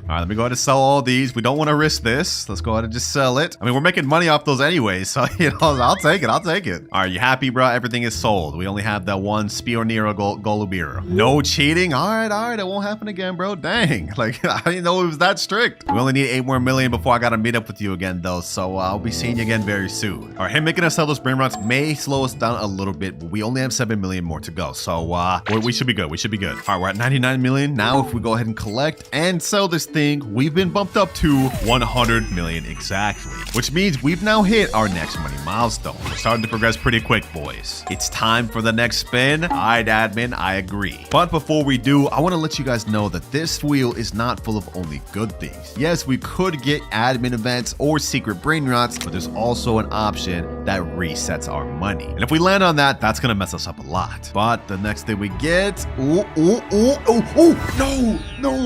right, let me go ahead and sell all these. We don't want to risk this. Let's go ahead and just sell it. I mean, we're making money off those anyways, so, you know, I'll take it. All right, you happy, bro? Everything is sold. We only have that one Spionero Golubiro. No cheating? All right. It won't happen again, bro. Dang. Like, I didn't know it was that strict. We only need 8 more million before I got to meet up with you again, though, so I'll be seeing you again very soon. All right, him making us sell those Brainrots may slow us down a little bit, but we only have 7 million more to go, so we should be good. We should be good. All right, we're at 99 million. Now, if we go ahead and collect and sell this thing, we've been bumped up to 100 million exactly, which means we've now hit our next money milestone. We're starting to progress pretty quick, boys. It's time for the next spin. All right, admin, I agree. But before we do, I want to let you guys know that this wheel is not full of only good things. Yes, we could get admin events or secret Brainrots, but there's also an option that resets our money. And if we land on that, that's gonna mess us up a lot. But the next thing we get, no,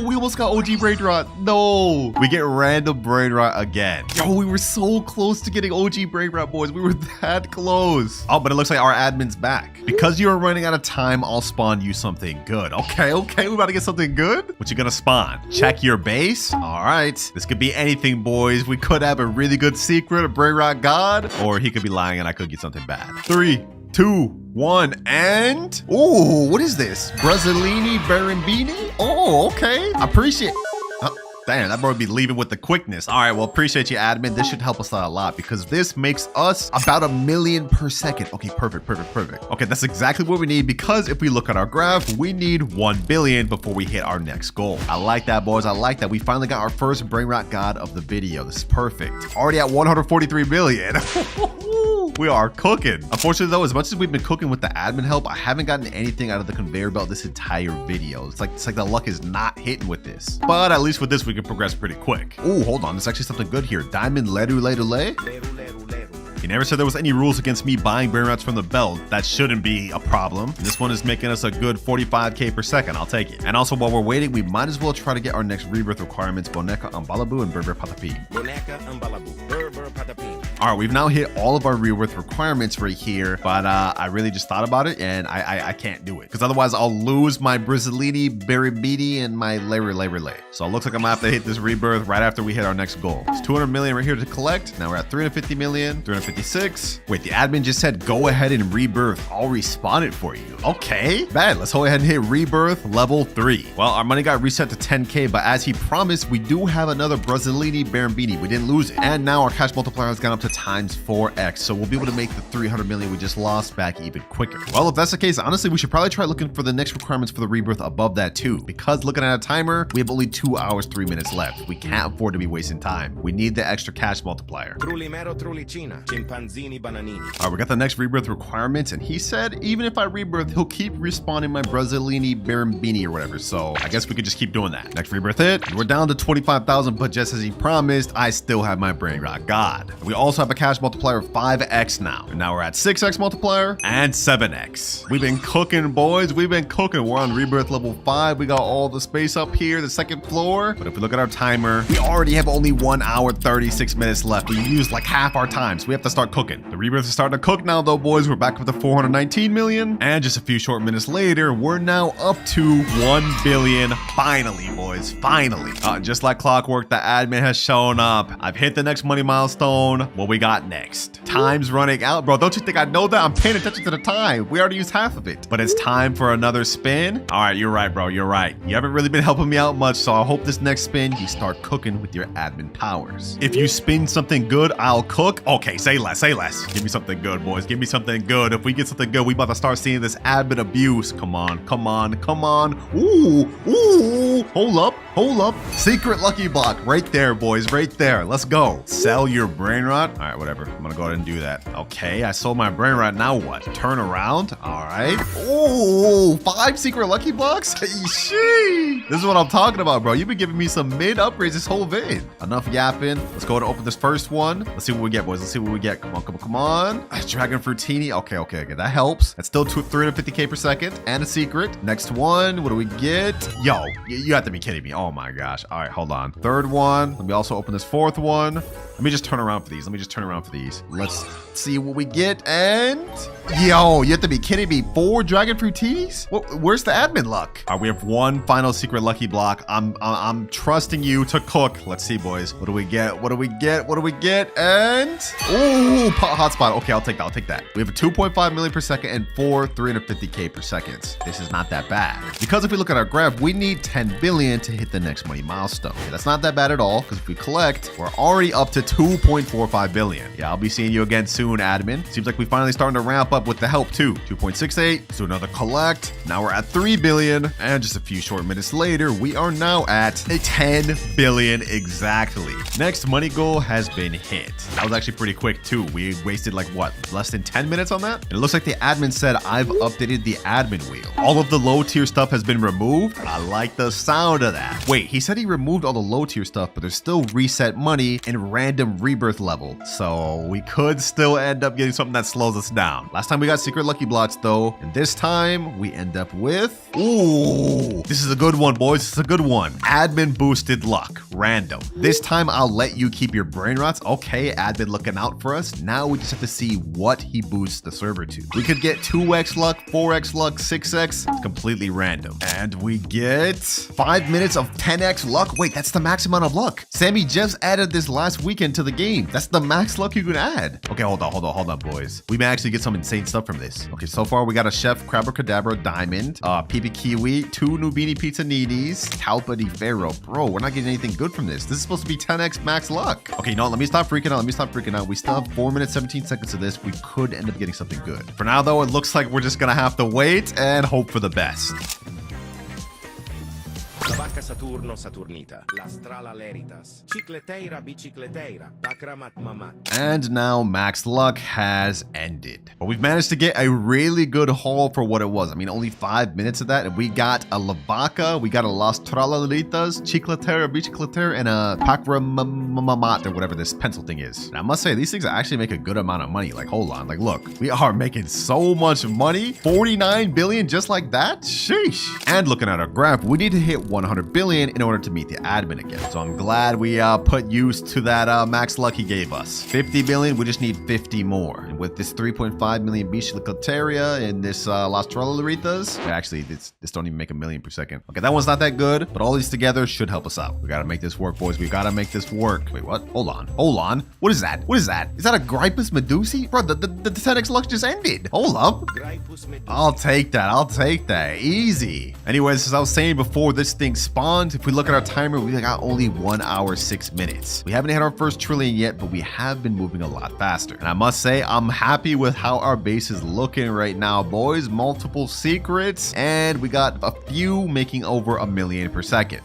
we almost got OG Brainrot. No, we get random Brainrot again. Yo, we were so close to getting OG Brainrot, boys. We were that close. Oh, but it looks like our admin's back. Because you are running out of time, I'll spawn you something good. Okay, we about to get something good. What you gonna spawn? Check your base. All right, this could be anything, boys. We could have a really good secret, a Brainrot god, or he could be lying and I could get something bad. 3, 2, 1, and ooh, what is this? Brazzolini Barambini? Oh, okay. I appreciate. Damn, that bro would be leaving with the quickness. All right, well, appreciate you, admin. This should help us out a lot because this makes us about 1 million per second. Okay, perfect. Okay, that's exactly what we need because if we look at our graph, we need 1 billion before we hit our next goal. I like that, boys. I like that. We finally got our first Brainrot god of the video. This is perfect. Already at 143 million. We are cooking. Unfortunately, though, as much as we've been cooking with the admin help, I haven't gotten anything out of the conveyor belt this entire video. It's like the luck is not hitting with this. But at least with this, we can progress pretty quick. Oh, hold on. There's actually something good here. Diamond Leru. He never said there was any rules against me buying Brainrots from the belt. That shouldn't be a problem. This one is making us a good 45k per second. I'll take it. And also, while we're waiting, we might as well try to get our next rebirth requirements, Boneka Ambalabu and Berber Patapim. All right, we've now hit all of our rebirth requirements right here, but I really just thought about it and I can't do it because otherwise I'll lose my Brazzolini, Barabidi, and my Lere. So it looks like I'm gonna have to hit this rebirth right after we hit our next goal. It's 200 million right here to collect. Now we're at 350 million, 356. Wait, the admin just said go ahead and rebirth. I'll respawn it for you. Okay, bad. Let's go ahead and hit rebirth level 3. Well, our money got reset to 10k, but as he promised, we do have another Brazzolini Barambini. We didn't lose it. And now our cash multiplier has gone up to times 4x, so we'll be able to make the 300 million we just lost back even quicker. Well, if that's the case, honestly, we should probably try looking for the next requirements for the rebirth above that too, because looking at a timer, we have only 2 hours, 3 minutes left. We can't afford to be wasting time. We need the extra cash multiplier. All right, we got the next rebirth requirements, and he said even if I rebirth, he'll keep respawning my Brazzolini Barambini or whatever, so I guess we could just keep doing that. Next rebirth hit. We're down to 25,000, but just as he promised, I still have my Brainrot god. We also have a cash multiplier of 5x now. And now we're at 6x multiplier and 7x. We've been cooking, boys. We've been cooking. We're on rebirth level 5. We got all the space up here, the second floor. But if we look at our timer, we already have only 1 hour, 36 minutes left. We used like half our time, so we have to start cooking. The rebirth is starting to cook now, though, boys. We're back up to 419 million. And just a few short minutes later, we're now up to 1 billion. Finally, boys. Finally. Just like clockwork, the admin has shown up. I've hit the next money milestone. What we got next? Time's running out, bro. Don't you think I know that? I'm paying attention to the time. We already used half of it, but it's time for another spin. All right, you're right, bro. You're right. You haven't really been helping me out much, so I hope this next spin you start cooking with your admin powers. If you spin something good, I'll cook. Okay, say less, say less. Give me something good, boys. Give me something good. If we get something good, we about to start seeing this admin abuse. Come on, come on, come on. Ooh, ooh. Hold up. Secret lucky block right there, boys. Right there. Let's go. Sell your Brainrot. All right, whatever. I'm gonna go ahead and do that. Okay, I sold my Brainrot. Now what? Turn around. All right. Ooh, 5 secret lucky blocks. Sheesh. This is what I'm talking about, bro. You've been giving me some mid upgrades this whole vid. Enough yapping. Let's go ahead and open this first one. Let's see what we get, boys. Let's see what we get. Come on. Dragon Fruitini. Okay. That helps. That's still 350k per second and a secret. Next one. What do we get? Yo, You have to be kidding me. Oh my gosh. All right, hold on. Third one. Let me also open this fourth one. Let me just turn around for these. Let's see what we get. And yo, you have to be kidding me. 4 dragon fruit teas? Where's the admin luck? All right, we have one final secret lucky block. I'm trusting you to cook. Let's see, boys. What do we get? And ooh, hotspot. Okay, I'll take that. We have a 2.5 million per second and 4 350k per second. This is not that bad. Because if we look at our graph, we need 10 billion to hit the next money milestone. Yeah, that's not that bad at all, because if we collect, we're already up to 2.45 billion. Yeah, I'll be seeing you again soon, admin. Seems like we finally starting to ramp up with the help too. 2.68, so another collect. Now we're at 3 billion, and just a few short minutes later, we are now at 10 billion exactly. Next money goal has been hit. That was actually pretty quick too. We wasted like what, less than 10 minutes on that? And it looks like the admin said I've updated the admin wheel. All of the low tier stuff has been removed. I like the sound of that. Wait, he said he removed all the low tier stuff, but there's still reset money and random rebirth level. So we could still end up getting something that slows us down. Last time we got secret lucky blocks though, and this time we end up with, ooh, this is a good one, boys. This is a good one. Admin boosted luck, random. This time I'll let you keep your brain rots. Okay, admin looking out for us. Now we just have to see what he boosts the server to. We could get 2x luck, 4x luck, 6x. It's completely random. And we get 5 minutes of 10x luck. Wait, that's the max amount of luck. Sammy just added this last weekend to the game. That's the max luck you can add. Okay, hold on, boys. We may actually get some insane stuff from this. Okay, so far we got a Chef Crabacadabra Diamond, PP Kiwi, 2 Nubini Pizza Needies, Talpa di Ferro. Bro, we're not getting anything good from this. This is supposed to be 10x max luck. Okay, no, let me stop freaking out. We still have 4 minutes, 17 seconds of this. We could end up getting something good. For now, though, it looks like we're just gonna have to wait and hope for the best. La vacca Saturno Saturnita, la strala leritas, cicleteira bicicleteira, bakramat mamat. And now max luck has ended. But we've managed to get a really good haul for what it was. I mean, only 5 minutes of that, and we got a Lavaca, we got a Las Tralalitas, Chicletera, Bicicletera, and a Pakramamat, or whatever this pencil thing is. And I must say, these things actually make a good amount of money. Like, hold on, like, look, we are making so much money. 49 billion just like that? Sheesh. And looking at our graph, we need to hit 100 billion in order to meet the admin again. So I'm glad we put use to that max luck he gave us. 50 billion, we just need 50 more. And with this 3.5 million Bicicleteria and this Las Trolaritas, actually, this don't even make a million per second. Okay, that one's not that good, but all these together should help us out. We gotta make this work, boys. We gotta make this work. Wait, what? Hold on. What is that? Is that a Gripus Medusi? Bro, the 10x luck just ended. Hold up. I'll take that. Easy. Anyways, as I was saying before, this thing spawned. If we look at our timer, we got only 1 hour, 6 minutes. We haven't hit our first trillion yet, but we have been moving a lot faster. And I must say, I'm happy with how our base is looking right now, boys. Multiple secrets, and we got a few making over 1 million per second.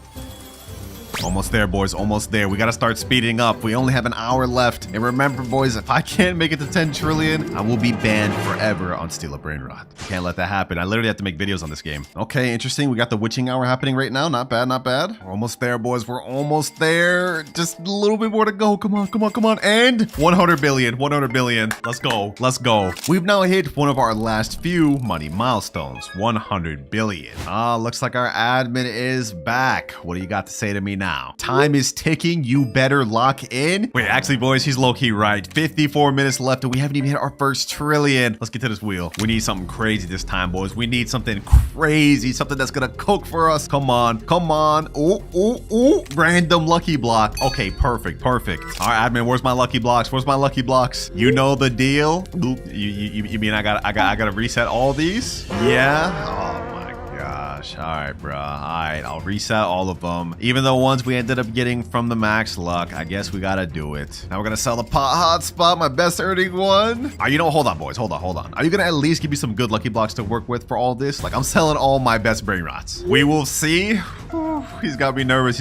Almost there, boys. Almost there. We got to start speeding up. We only have an hour left. And remember, boys, if I can't make it to 10 trillion, I will be banned forever on Steal a Brainrot. Can't let that happen. I literally have to make videos on this game. Okay, interesting. We got the witching hour happening right now. Not bad, not bad. We're almost there, boys. We're almost there. Just a little bit more to go. Come on. And 100 billion. Let's go. We've now hit one of our last few money milestones. 100 billion. Looks like our admin is back. What do you got to say to me now? Time is ticking. You better lock in. Wait, actually, boys, he's low-key right. 54 minutes left, and we haven't even hit our first trillion. Let's get to this wheel. We need something crazy this time, boys. We need something crazy, something that's gonna cook for us. Come on. Ooh. Random lucky block. Okay, perfect. All right, admin, where's my lucky blocks? You know the deal. Oop, you mean I gotta reset all these? Yeah. Oh my gosh. All right, bro. All right, I'll reset all of them. Even though ones we ended up getting from the max luck, I guess we gotta do it. Now we're gonna sell the pot hotspot, my best earning one. Hold on, boys. Hold on. Are you gonna at least give me some good lucky blocks to work with for all this? Like, I'm selling all my best brain rots. We will see. He's got me nervous.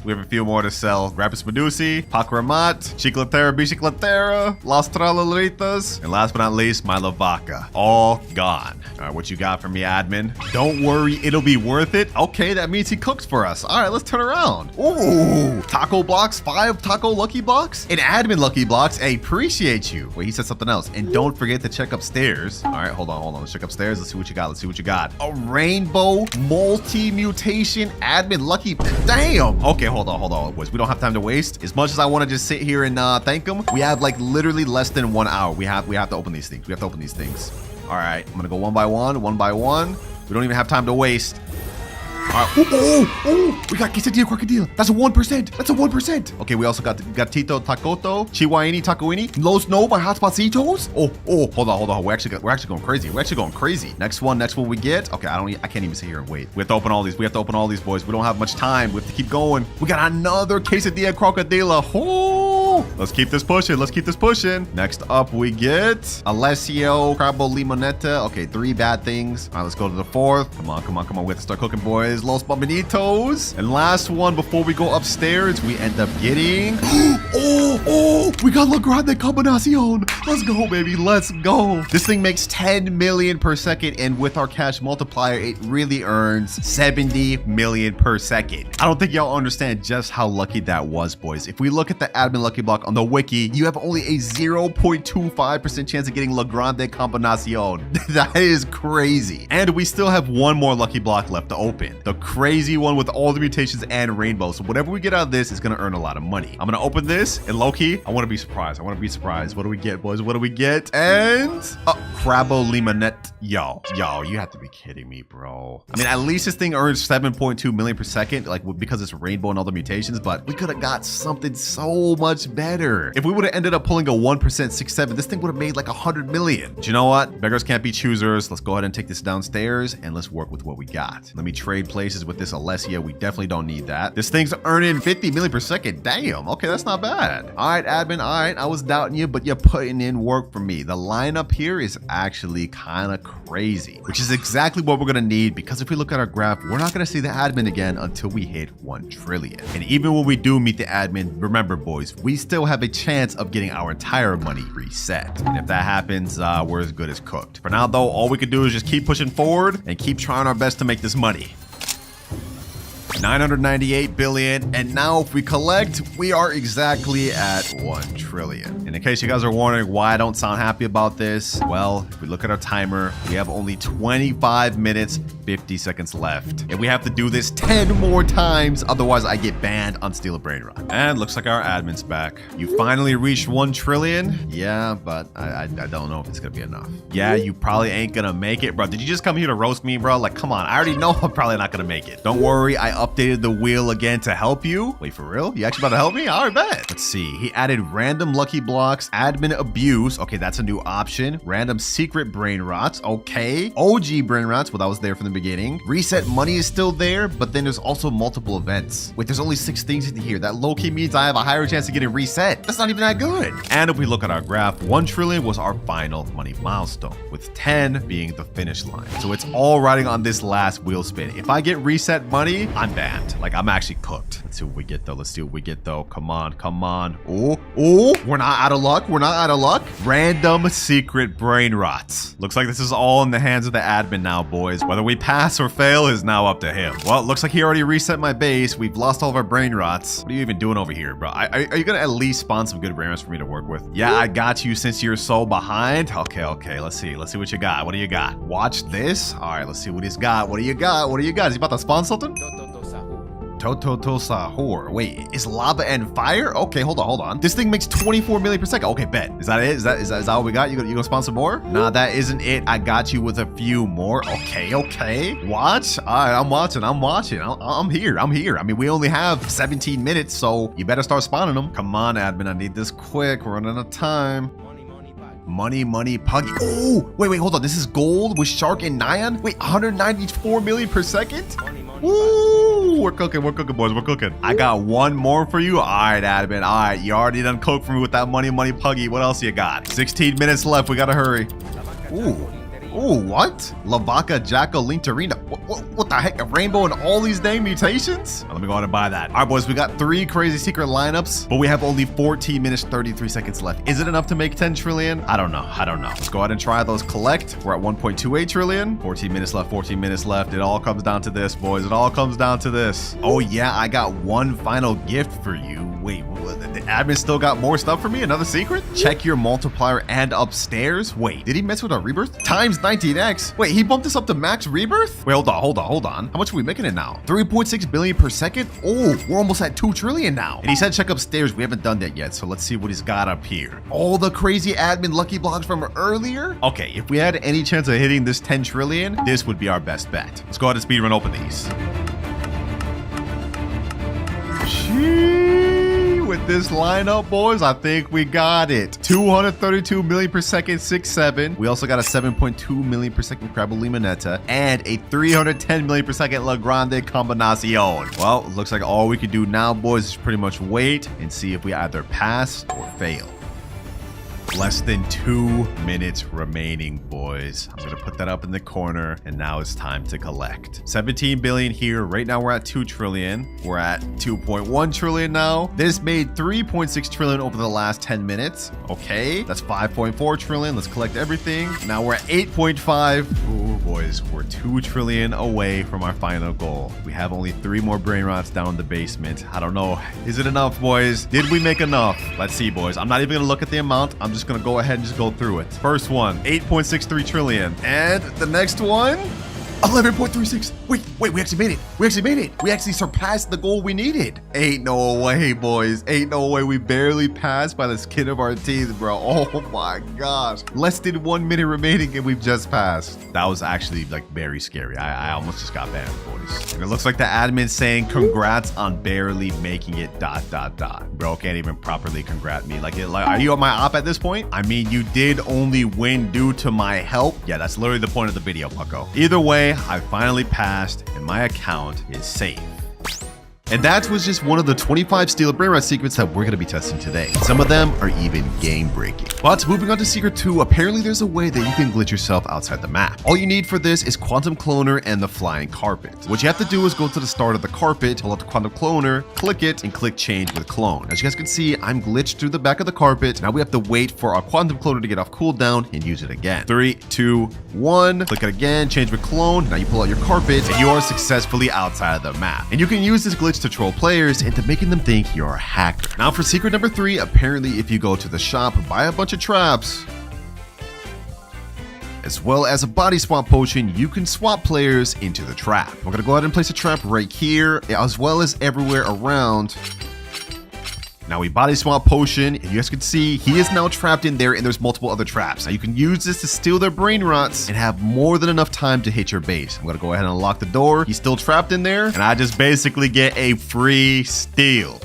We have a few more to sell. Gripus Medusi, Pakramat, Chicletera, Bicicletera, Las Tralalitas, and last but not least, my Lavaca. All gone. All right, what you got for me, admin? Don't worry, it'll be worth it. Okay, that means he cooks for us. All right, let's turn around. Ooh, taco blocks, 5 taco lucky blocks, and admin lucky blocks. I appreciate you. Wait, he said something else. And don't forget to check upstairs. All right, hold on. Let's check upstairs. Let's see what you got. A rainbow multi-mutation second admin lucky. Damn. Okay, hold on, boys. We don't have time to waste. As much as I want to just sit here and thank them, we have like literally less than 1 hour. We have to open these things. We have to open these things. All right, I'm gonna go one by one. We don't even have time to waste. All right. Oh, we got quesadilla crocodile. That's a 1%. That's a 1%. Okay, we also got Gatito Takoto, Chihuahini Tacoini, Los No by Hotspotsitos. Oh, hold on. We're actually going crazy. Next one we get. Okay, I can't even sit here and wait. We have to open all these. Boys. We don't have much time. We have to keep going. We got another quesadilla crocodile. Oh, let's keep this pushing. Next up we get Alessio Crabo Limonetta. Okay, 3 bad things. All right, let's go to the 4th. Come on. We have to start cooking, boys. Los Bombinitos. And last one before we go upstairs, we end up getting we got La Grande Combinacion. Let's go, baby. Let's go. This thing makes 10 million per second, and with our cash multiplier, it really earns 70 million per second. I don't think y'all understand just how lucky that was, boys. If we look at the admin lucky block on the wiki, you have only a 0.25% chance of getting La Grande Combinacion. That is crazy. And we still have one more lucky block left to open. The crazy one with all the mutations and rainbow. So whatever we get out of this is going to earn a lot of money. I'm going to open this, and low-key, I want to be surprised. What do we get, boys? What do we get? And Crabo Limonette. Yo, you have to be kidding me, bro. I mean, at least this thing earns 7.2 million per second, like because it's rainbow and all the mutations, but we could have got something so much better. If we would have ended up pulling a 1% 6.7, this thing would have made like 100 million. But you know what? Beggars can't be choosers. Let's go ahead and take this downstairs and let's work with what we got. Let me trade places with this Alessia. We definitely don't need that. This thing's earning 50 million per second. Damn. Okay, that's not bad. All right, admin. All right, I was doubting you, but you're putting in work for me. The lineup here is actually kind of crazy, which is exactly what we're going to need, because if we look at our graph, we're not going to see the admin again until we hit 1 trillion. And even when we do meet the admin, remember, boys, we still have a chance of getting our entire money reset. And if that happens, we're as good as cooked. For now, though, all we can do is just keep pushing forward and keep trying our best to make this money. 998 billion, and now if we collect, we are exactly at 1 trillion. And in case you guys are wondering why I don't sound happy about this, well, if we look at our timer, we have only 25 minutes 50 seconds left, and we have to do this 10 more times, otherwise I get banned on Steal a Brainrot. And looks like our admin's back. You finally reached 1 trillion. Yeah, but I don't know if it's gonna be enough. Yeah, you probably ain't gonna make it, bro. Did you just come here to roast me, bro? Like, come on, I already know I'm probably not gonna make it. Don't worry, I updated the wheel again to help you. Wait, for real? You actually about to help me? All right, bet. Let's see. He added random lucky blocks, admin abuse. Okay, that's a new option. Random secret brain rots. Okay. OG brain rots. Well, that was there from the beginning. Reset money is still there, but then there's also multiple events. Wait, there's only 6 things in here. That low-key means I have a higher chance of getting reset. That's not even that good. And if we look at our graph, 1 trillion was our final money milestone, with 10 being the finish line. So it's all riding on this last wheel spin. If I get reset money, I'm banned. Like, I'm actually cooked. Let's see what we get, though. Come on. Oh, we're not out of luck. Random secret brain rots. Looks like this is all in the hands of the admin now, boys. Whether we pass or fail is now up to him. Well, it looks like he already reset my base. We've lost all of our brain rots. What are you even doing over here, bro? Are you gonna at least spawn some good brain rots for me to work with? Yeah, I got you since you're so behind. Okay. Let's see what you got. What do you got? Watch this. All right, let's see what he's got. What do you got? Is he about to spawn something? Toto Sahur. Wait, is lava and fire? Okay, hold on. This thing makes 24 million per second. Okay, bet. Is that it? Is that all we got? You gonna spawn some more? Nah, that isn't it. I got you with a few more. Okay. Watch. All right, I'm watching. I'm here. I mean, we only have 17 minutes, so you better start spawning them. Come on, admin. I need this quick. We're running out of time. Money, puggy. Oh, wait, hold on. This is gold with Shark and Nyan? Wait, 194 million per second? Ooh, we're cooking, boys. We're cooking. I got one more for you. All right, admin. All right, you already done cooked for me with that money, puggy. What else you got? 16 minutes left. We gotta hurry. Ooh, what? Lavaca, Jackal, Linterina. What the heck? A rainbow and all these dang mutations? Let me go ahead and buy that. All right, boys, we got 3 crazy secret lineups, but we have only 14 minutes, 33 seconds left. Is it enough to make 10 trillion? I don't know. Let's go ahead and try those collect. We're at 1.28 trillion. 14 minutes left. It all comes down to this, boys. Oh, yeah, I got one final gift for you. Wait, admin still got more stuff for me? Another secret? Check your multiplier and upstairs? Wait, did he mess with our rebirth? Times 19x? Wait, he bumped us up to max rebirth? Wait, hold on. How much are we making it now? 3.6 billion per second? Oh, we're almost at 2 trillion now. And he said check upstairs. We haven't done that yet, so let's see what he's got up here. All the crazy admin lucky blocks from earlier? Okay, if we had any chance of hitting this 10 trillion, this would be our best bet. Let's go ahead and speedrun open these. With this lineup, boys, I think we got it. 232 million per second, 6-7. We also got a 7.2 million per second Crabble Limonetta and a 310 million per second La Grande Combinacion. Well, it looks like all we can do now, boys, is pretty much wait and see if we either pass or fail. Less than 2 minutes remaining, boys. I'm gonna put that up in the corner, and now it's time to collect. 17 billion here. Right now we're at 2 trillion. We're at 2.1 trillion now. This made 3.6 trillion over the last 10 minutes. Okay, that's 5.4 trillion. Let's collect everything. Now we're at 8.5. Ooh, boys, we're 2 trillion away from our final goal. We have only 3 more Brainrots down in the basement. I don't know. Is it enough, boys? Did we make enough? Let's see, boys. I'm not even gonna look at the amount. I'm just gonna go ahead and just go through it. First one, 8.63 trillion. And the next one, 11.36. Wait, we actually made it. We actually surpassed the goal we needed. Ain't no way, boys. Ain't no way. We barely passed by the skin of our teeth, bro. Oh my gosh. Less than 1 minute remaining and we've just passed. That was actually like very scary. I almost just got banned, boys. And it looks like the admin's saying congrats on barely making it ... Bro can't even properly congrat me. Like, are you on my op at this point? I mean, you did only win due to my help. Yeah, that's literally the point of the video, Pucko. Either way, I finally passed and my account is safe. And that was just one of the 25 Steal a Brainrot secrets that we're going to be testing today. Some of them are even game-breaking. But moving on to secret 2, apparently there's a way that you can glitch yourself outside the map. All you need for this is Quantum Cloner and the Flying Carpet. What you have to do is go to the start of the carpet, pull out the Quantum Cloner, click it, and click Change with Clone. As you guys can see, I'm glitched through the back of the carpet. Now we have to wait for our Quantum Cloner to get off cooldown and use it again. 3, 2, 1. Click it again, change with Clone. Now you pull out your carpet, and you are successfully outside of the map. And you can use this glitch to troll players into making them think you're a hacker. Now for secret number 3, apparently if you go to the shop, buy a bunch of traps, as well as a body swap potion, you can swap players into the trap. We're gonna go ahead and place a trap right here, as well as everywhere around. Now we body swap potion, and you guys can see he is now trapped in there, and there's multiple other traps. Now you can use this to steal their brain rots and have more than enough time to hit your base. I'm gonna go ahead and unlock the door. He's still trapped in there, and I just basically get a free steal,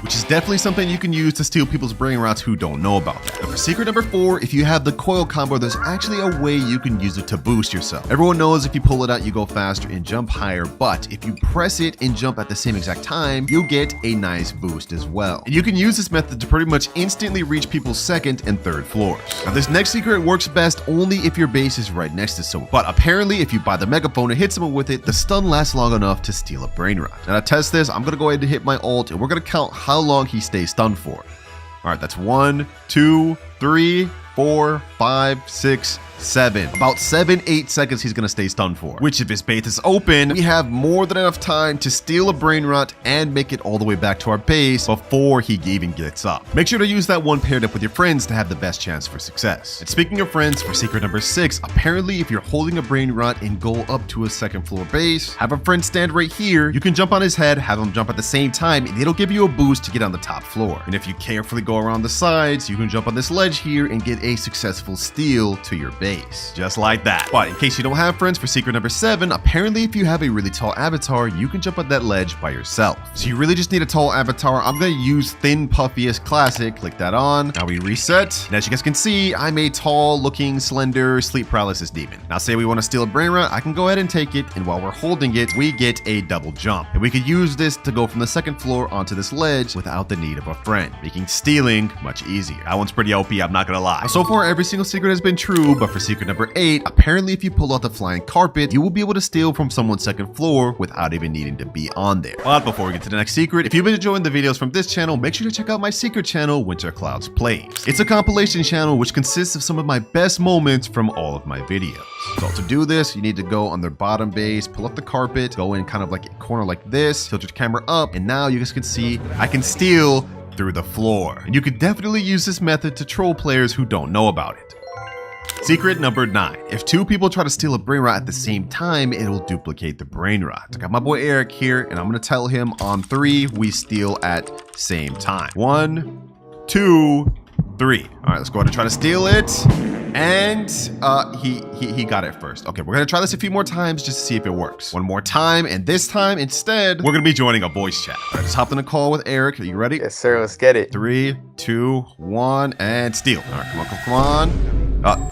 which is definitely something you can use to steal people's brain rots who don't know about that. Now for secret number 4, if you have the coil combo, there's actually a way you can use it to boost yourself. Everyone knows if you pull it out, you go faster and jump higher, but if you press it and jump at the same exact time, you'll get a nice boost as well. And you can use this method to pretty much instantly reach people's 2nd and 3rd floors. Now this next secret works best only if your base is right next to someone, but apparently if you buy the megaphone and hit someone with it, the stun lasts long enough to steal a brain rot. Now to test this, I'm gonna go ahead and hit my ult, and we're gonna count how long he stays stunned for. All right, that's 1, 2, 3, 4, 5, 6, 7. About 7-8 seconds he's gonna stay stunned for, which if his base is open, we have more than enough time to steal a brain rot and make it all the way back to our base before he even gets up. Make sure to use that one paired up with your friends to have the best chance for success. And speaking of friends, for secret number 6, apparently if you're holding a brain rot and go up to a 2nd floor base, have a friend stand right here, you can jump on his head, have him jump at the same time, and it'll give you a boost to get on the top floor. And if you carefully go around the sides, you can jump on this ledge here and get a successful steal to your base. Just like that. But in case you don't have friends, for secret number 7, apparently if you have a really tall avatar, you can jump on that ledge by yourself. So you really just need a tall avatar. I'm gonna use Thin Puffiest Classic. Click that on. Now we reset. And as you guys can see, I'm a tall looking, slender, sleep paralysis demon. Now say we want to steal a brain rot, I can go ahead and take it, and while we're holding it, we get a double jump. And we could use this to go from the 2nd floor onto this ledge without the need of a friend, making stealing much easier. That one's pretty OP, I'm not gonna lie. Now, so far, every single secret has been true, but for secret number 8, apparently if you pull out the Flying Carpet, you will be able to steal from someone's 2nd floor without even needing to be on there. But before we get to the next secret, if you've been enjoying the videos from this channel, make sure to check out my secret channel, WinterKloudz Plays. It's a compilation channel which consists of some of my best moments from all of my videos. So to do this, you need to go on their bottom base, pull up the carpet, go in kind of like a corner like this, tilt your camera up, and now you guys can see I can steal through the floor. And you could definitely use this method to troll players who don't know about it. Secret number 9. If 2 people try to steal a Brainrot at the same time, it'll duplicate the Brainrot. I got my boy Eric here, and I'm gonna tell him on 3, we steal at same time. 1, 2, 3. All right, let's go ahead and try to steal it. And he got it first. Okay, we're gonna try this a few more times just to see if it works. One more time, and this time instead, we're gonna be joining a voice chat. All right, just hopped in a call with Eric. Are you ready? Yes, sir. Let's get it. 3, 2, 1, and steal. All right, come on.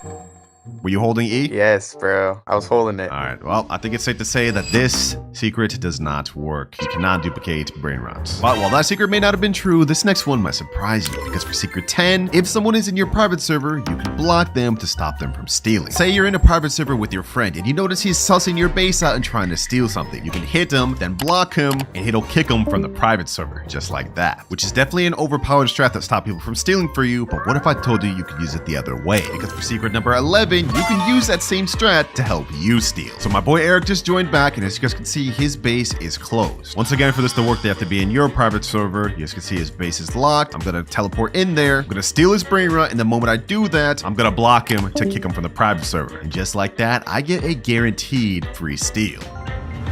Were you holding E? Yes, bro. I was holding it. All right, well, I think it's safe to say that this secret does not work. You cannot duplicate Brainrots. But while that secret may not have been true, this next one might surprise you, because for secret 10, if someone is in your private server, you can block them to stop them from stealing. Say you're in a private server with your friend, and you notice he's sussing your base out and trying to steal something. You can hit him, then block him, and it'll kick him from the private server, just like that. Which is definitely an overpowered strat that stops people from stealing for you, but what if I told you you could use it the other way? Because for secret number 11, you can use that same strat to help you steal. So my boy Eric just joined back, and as you guys can see, his base is closed. Once again, for this to work, they have to be in your private server. You guys can see his base is locked. I'm gonna teleport in there. I'm gonna steal his Brainrot, and the moment I do that, I'm gonna block him to kick him from the private server. And just like that, I get a guaranteed free steal.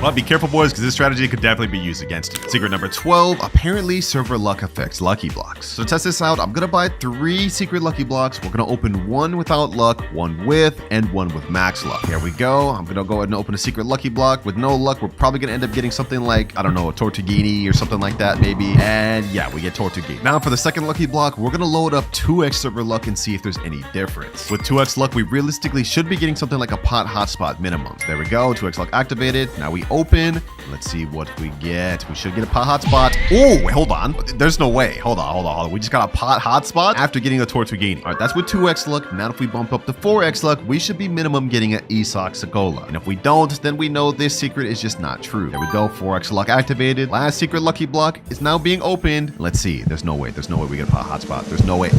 But be careful, boys, because this strategy could definitely be used against you. Secret number 12, apparently server luck affects lucky blocks. So to test this out, I'm gonna buy 3 secret lucky blocks. We're gonna open 1 without luck, 1 with, and 1 with max luck. Here we go. I'm gonna go ahead and open a secret lucky block. With no luck, we're probably gonna end up getting something like, I don't know, a Tortuguini or something like that, maybe. And yeah, we get Tortuguini. Now for the second lucky block, we're gonna load up 2x server luck and see if there's any difference. With 2x luck, we realistically should be getting something like a pot hotspot minimum. There we go, 2x luck activated. Now we open. Let's see what we get. We should get a pot hotspot. Oh, wait, hold on. There's no way. Hold on. We just got a pot hotspot after getting a Tortuguini. All right, that's with 2x luck. Now if we bump up to 4x luck, we should be minimum getting an Isak Sagola. And if we don't, then we know this secret is just not true. There we go, 4x luck activated. Last secret lucky block is now being opened. Let's see. There's no way we get a pot hotspot. There's no way.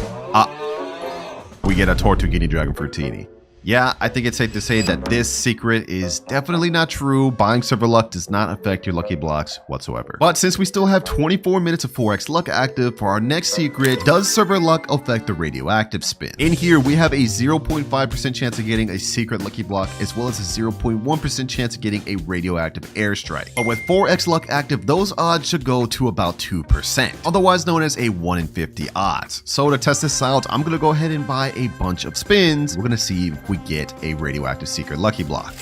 We get a Tortuguini Dragon Fruitini. Yeah, I think it's safe to say that this secret is definitely not true. Buying server luck does not affect your lucky blocks whatsoever. But since we still have 24 minutes of 4x luck active for our next secret, does server luck affect the radioactive spin? In here, we have a 0.5% chance of getting a secret lucky block, as well as a 0.1% chance of getting a radioactive airstrike. But with 4x luck active, those odds should go to about 2%, otherwise known as a 1 in 50 odds. So to test this out, I'm gonna go ahead and buy a bunch of spins. We're gonna see if we get a radioactive secret lucky block.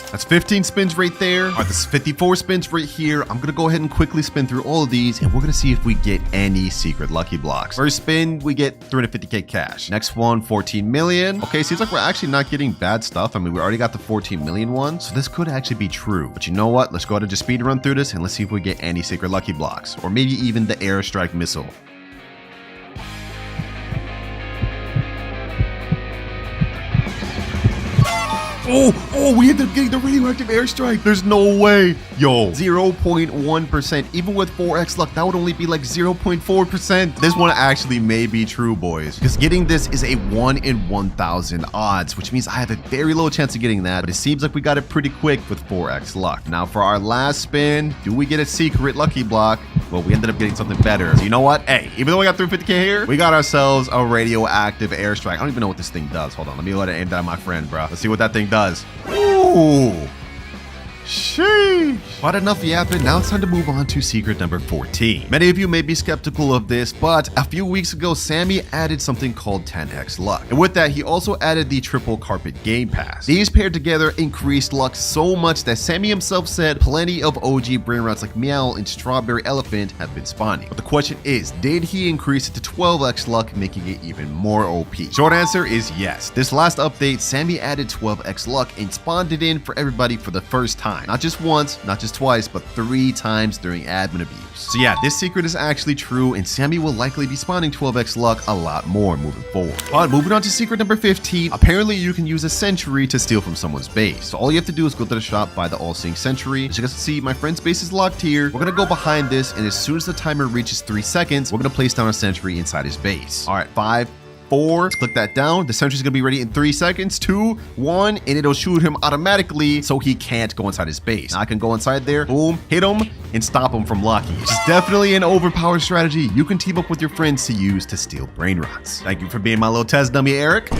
That's 15 spins right there. All right, this is 54 spins right here. I'm gonna go ahead and quickly spin through all of these, and we're gonna see if we get any secret lucky blocks. First spin, we get 350k cash. Next one, 14 million. Okay, seems like we're actually not getting bad stuff. I mean, we already got the 14 million one, so this could actually be true. But you know what? Let's go ahead and just speed run through this, and let's see if we get any secret lucky blocks, or maybe even the airstrike missile. Oh, we ended up getting the radioactive airstrike. There's no way. Yo, 0.1%. Even with 4x luck, that would only be like 0.4%. This one actually may be true, boys, because getting this is a 1 in 1,000 odds, which means I have a very low chance of getting that, but it seems like we got it pretty quick with 4x luck. Now for our last spin, do we get a secret lucky block? Well, we ended up getting something better. So you know what? Hey, even though we got 350k here, we got ourselves a radioactive airstrike. I don't even know what this thing does. Hold on, let me go ahead and aim that at my friend, bro. Let's see what that thing does. Ooh. Sheesh. But enough yapping, now it's time to move on to secret number 14. Many of you may be skeptical of this, but a few weeks ago, Sammy added something called 10x luck. And with that, he also added the triple carpet game pass. These paired together increased luck so much that Sammy himself said plenty of OG Brainrots like Meow and Strawberry Elephant have been spawning. But the question is, did he increase it to 12x luck, making it even more OP? Short answer is yes. This last update, Sammy added 12x luck and spawned it in for everybody for the first time. Not just once, not just twice, but 3 times during admin abuse. So yeah, this secret is actually true, and Sammy will likely be spawning 12x luck a lot more moving forward. But moving on to secret number 15, apparently you can use a sentry to steal from someone's base. So all you have to do is go to the shop, buy the all-seeing sentry. As you guys can see, my friend's base is locked here. We're gonna go behind this, and as soon as the timer reaches 3 seconds, we're gonna place down a sentry inside his base. All right, 5, 4. Let's click that down. The sentry's gonna be ready in 3 seconds. 2, 1, and it'll shoot him automatically so he can't go inside his base. Now I can go inside there, boom, hit him, and stop him from locking. It's definitely an overpowered strategy you can team up with your friends to use to steal Brainrots. Thank you for being my little test dummy, Eric.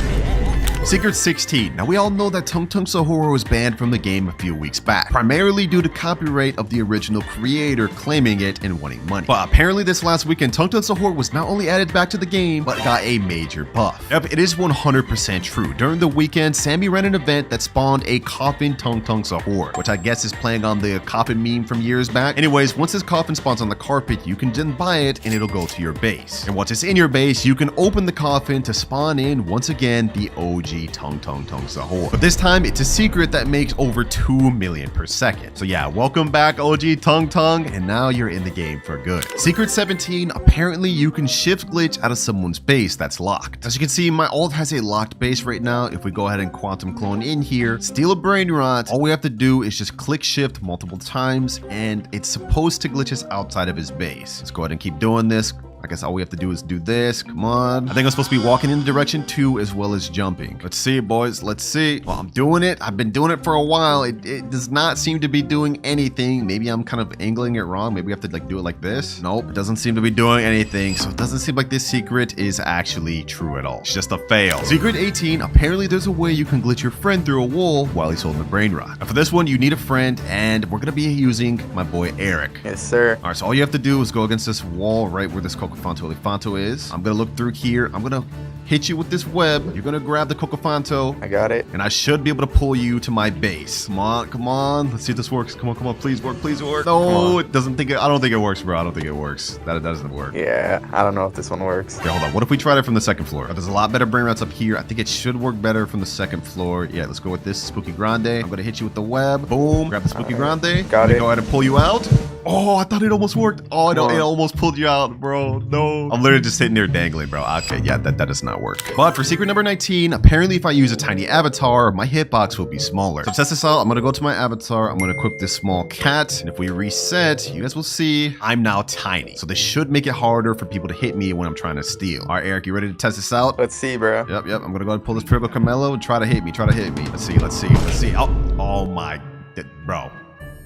Secret 16. Now we all know that Tung Tung Sahur was banned from the game a few weeks back, primarily due to copyright of the original creator claiming it and wanting money. But apparently this last weekend, Tung Tung Sahur was not only added back to the game, but got a major buff. Yep, it is 100% true. During the weekend, Sammy ran an event that spawned a coffin Tung Tung Sahur, which I guess is playing on the coffin meme from years back. Anyways, once this coffin spawns on the carpet, you can then buy it and it'll go to your base. And once it's in your base, you can open the coffin to spawn in, once again, the OG Tung Tung Sahur. But this time, it's a secret that makes over 2 million per second. So yeah, welcome back OG Tung Tung, and now you're in the game for good. Secret 17, apparently you can shift glitch out of someone's base that's locked. As you can see, my ult has a locked base right now. If we go ahead and quantum clone in here, steal a Brainrot, all we have to do is just click shift multiple times, and it's supposed to glitch us outside of his base. Let's go ahead and keep doing this. I guess all we have to do is do this. Come on. I think I'm supposed to be walking in the direction 2 as well as jumping. Let's see, boys. Let's see. Well, I'm doing it. I've been doing it for a while. It does not seem to be doing anything. Maybe I'm kind of angling it wrong. Maybe we have to like do it like this. Nope. It doesn't seem to be doing anything. So it doesn't seem like this secret is actually true at all. It's just a fail. Secret 18. Apparently there's a way you can glitch your friend through a wall while he's holding the Brainrot. Now for this one, you need a friend, and we're going to be using my boy Eric. Yes, sir. All right. So all you have to do is go against this wall right where this Cocofanto is. I'm gonna look through here. I'm gonna hit you with this web. You're gonna grab the Cocofanto. I got it. And I should be able to pull you to my base. Come on, come on. Let's see if this works. Come on, come on. Please work, please work. No, it doesn't think it. I don't think it works, bro. I don't think it works. That doesn't work. Yeah, I don't know if this one works. Okay, hold on. What if we tried it from the second floor? There's a lot better Brainrots up here. I think it should work better from the second floor. Yeah, let's go with this Spooky Grande. I'm gonna hit you with the web. Boom. Grab the Spooky Grande. Got it. Go ahead and pull you out. Oh, I thought it almost worked. Oh, no, it almost pulled you out, bro. No. I'm literally just sitting there dangling, bro. Okay, yeah, that does not work. But for secret number 19, apparently if I use a tiny avatar, my hitbox will be smaller. So to test this out, I'm gonna go to my avatar. I'm gonna equip this small cat. And if we reset, you guys will see I'm now tiny. So this should make it harder for people to hit me when I'm trying to steal. All right, Eric, you ready to test this out? Let's see, bro. Yep. I'm gonna go ahead and pull this Triple Camelo and try to hit me. Let's see. Oh my, bro.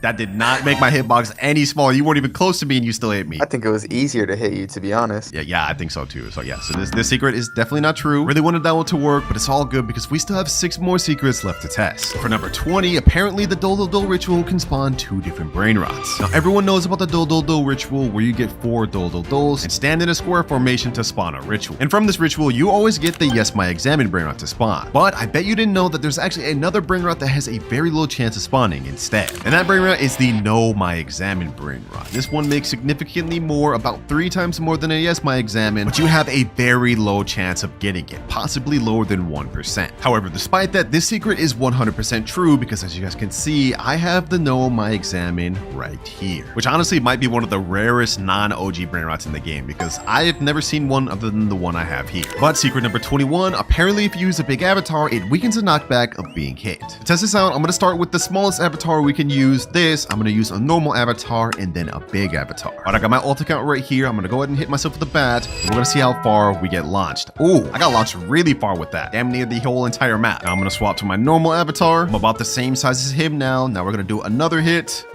That did not make my hitbox any smaller. You weren't even close to me and you still hit me. I think it was easier to hit you, to be honest. Yeah, I think so too. So yeah, so this secret is definitely not true. Really wanted that one to work, but it's all good because we still have 6 more secrets left to test. For number 20, apparently the Dol Dol Dol ritual can spawn 2 different Brainrots. Now everyone knows about the Dol Dol Dol ritual where you get 4 Dol Dol Dols and stand in a square formation to spawn a ritual. And from this ritual, you always get the Yes My Examine Brainrot to spawn. But I bet you didn't know that there's actually another Brainrot that has a very low chance of spawning instead. And that Brainrot is the No My Examine Brainrot. This one makes significantly more, about 3 times more than a Yes My Examine, but you have a very low chance of getting it, possibly lower than 1%. However, despite that, this secret is 100% true because as you guys can see, I have the No My Examine right here, which honestly might be one of the rarest non-OG Brainrots in the game because I have never seen one other than the one I have here. But secret number 21, apparently if you use a big avatar, it weakens the knockback of being hit. To test this out, I'm going to start with the smallest avatar we can use. I'm going to use a normal avatar and then a big avatar. All right, I got my ult account right here. I'm gonna go ahead and hit myself with the bat. And we're gonna see how far we get launched. Ooh, I got launched really far with that. Damn near the whole entire map. Now I'm gonna swap to my normal avatar. I'm about the same size as him now. Now we're gonna do another hit.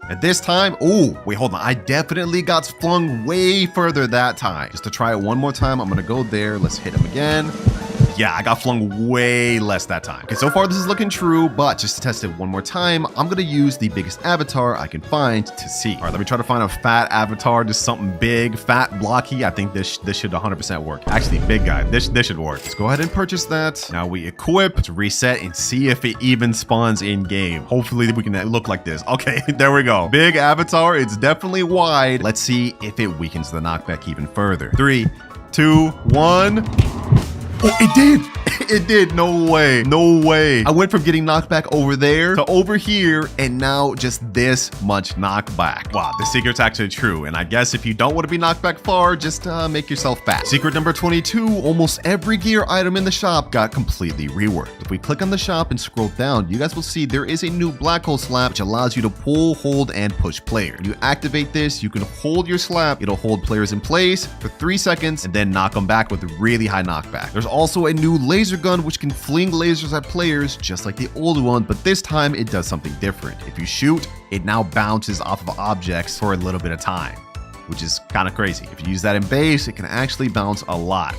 And this time, ooh, wait, hold on. I definitely got flung way further that time. Just to try it one more time, I'm gonna go there. Let's hit him again. Yeah, I got flung way less that time. Okay, so far this is looking true, but just to test it one more time, I'm gonna use the biggest avatar I can find to see. All right, let me try to find a fat avatar, just something big, fat, blocky. I think this should 100% work. Actually, big guy, this should work. Let's go ahead and purchase that. Now we equip, let's reset and see if it even spawns in game. Hopefully we can look like this. Okay, there we go. Big avatar, it's definitely wide. Let's see if it weakens the knockback even further. 3, 2, 1. Oh, it did. It did. No way. No way. I went from getting knocked back over there to over here, and now just this much knockback. Wow, the secret's actually true. And I guess if you don't want to be knocked back far, just make yourself fat. Secret number 22, almost every gear item in the shop got completely reworked. If we click on the shop and scroll down, you guys will see there is a new black hole slap, which allows you to pull, hold, and push players. When you activate this, you can hold your slap. It'll hold players in place for 3 seconds and then knock them back with really high knockback. There's also a new laser gun, which can fling lasers at players just like the old one, but this time it does something different. If you shoot, it now bounces off of objects for a little bit of time, which is kind of crazy. If you use that in base, it can actually bounce a lot.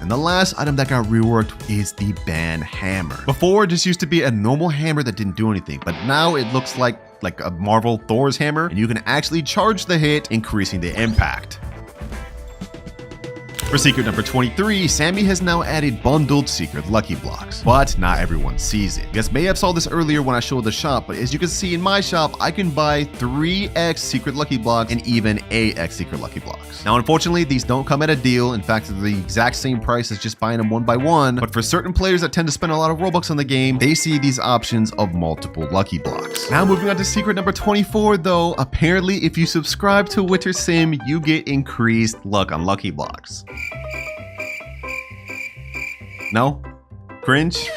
And the last item that got reworked is the ban hammer. Before, it just used to be a normal hammer that didn't do anything, but now it looks like a Marvel Thor's hammer, and you can actually charge the hit, increasing the impact. For secret number 23, Sammy has now added bundled secret lucky blocks, but not everyone sees it. You guys may have saw this earlier when I showed the shop, but as you can see in my shop, I can buy 3x secret lucky blocks and even 8x secret lucky blocks. Now, unfortunately, these don't come at a deal. In fact, they're the exact same price as just buying them one by one, but for certain players that tend to spend a lot of Robux on the game, they see these options of multiple lucky blocks. Now, moving on to secret number 24, though, apparently if you subscribe to Winter Sim, you get increased luck on lucky blocks. No? Cringe?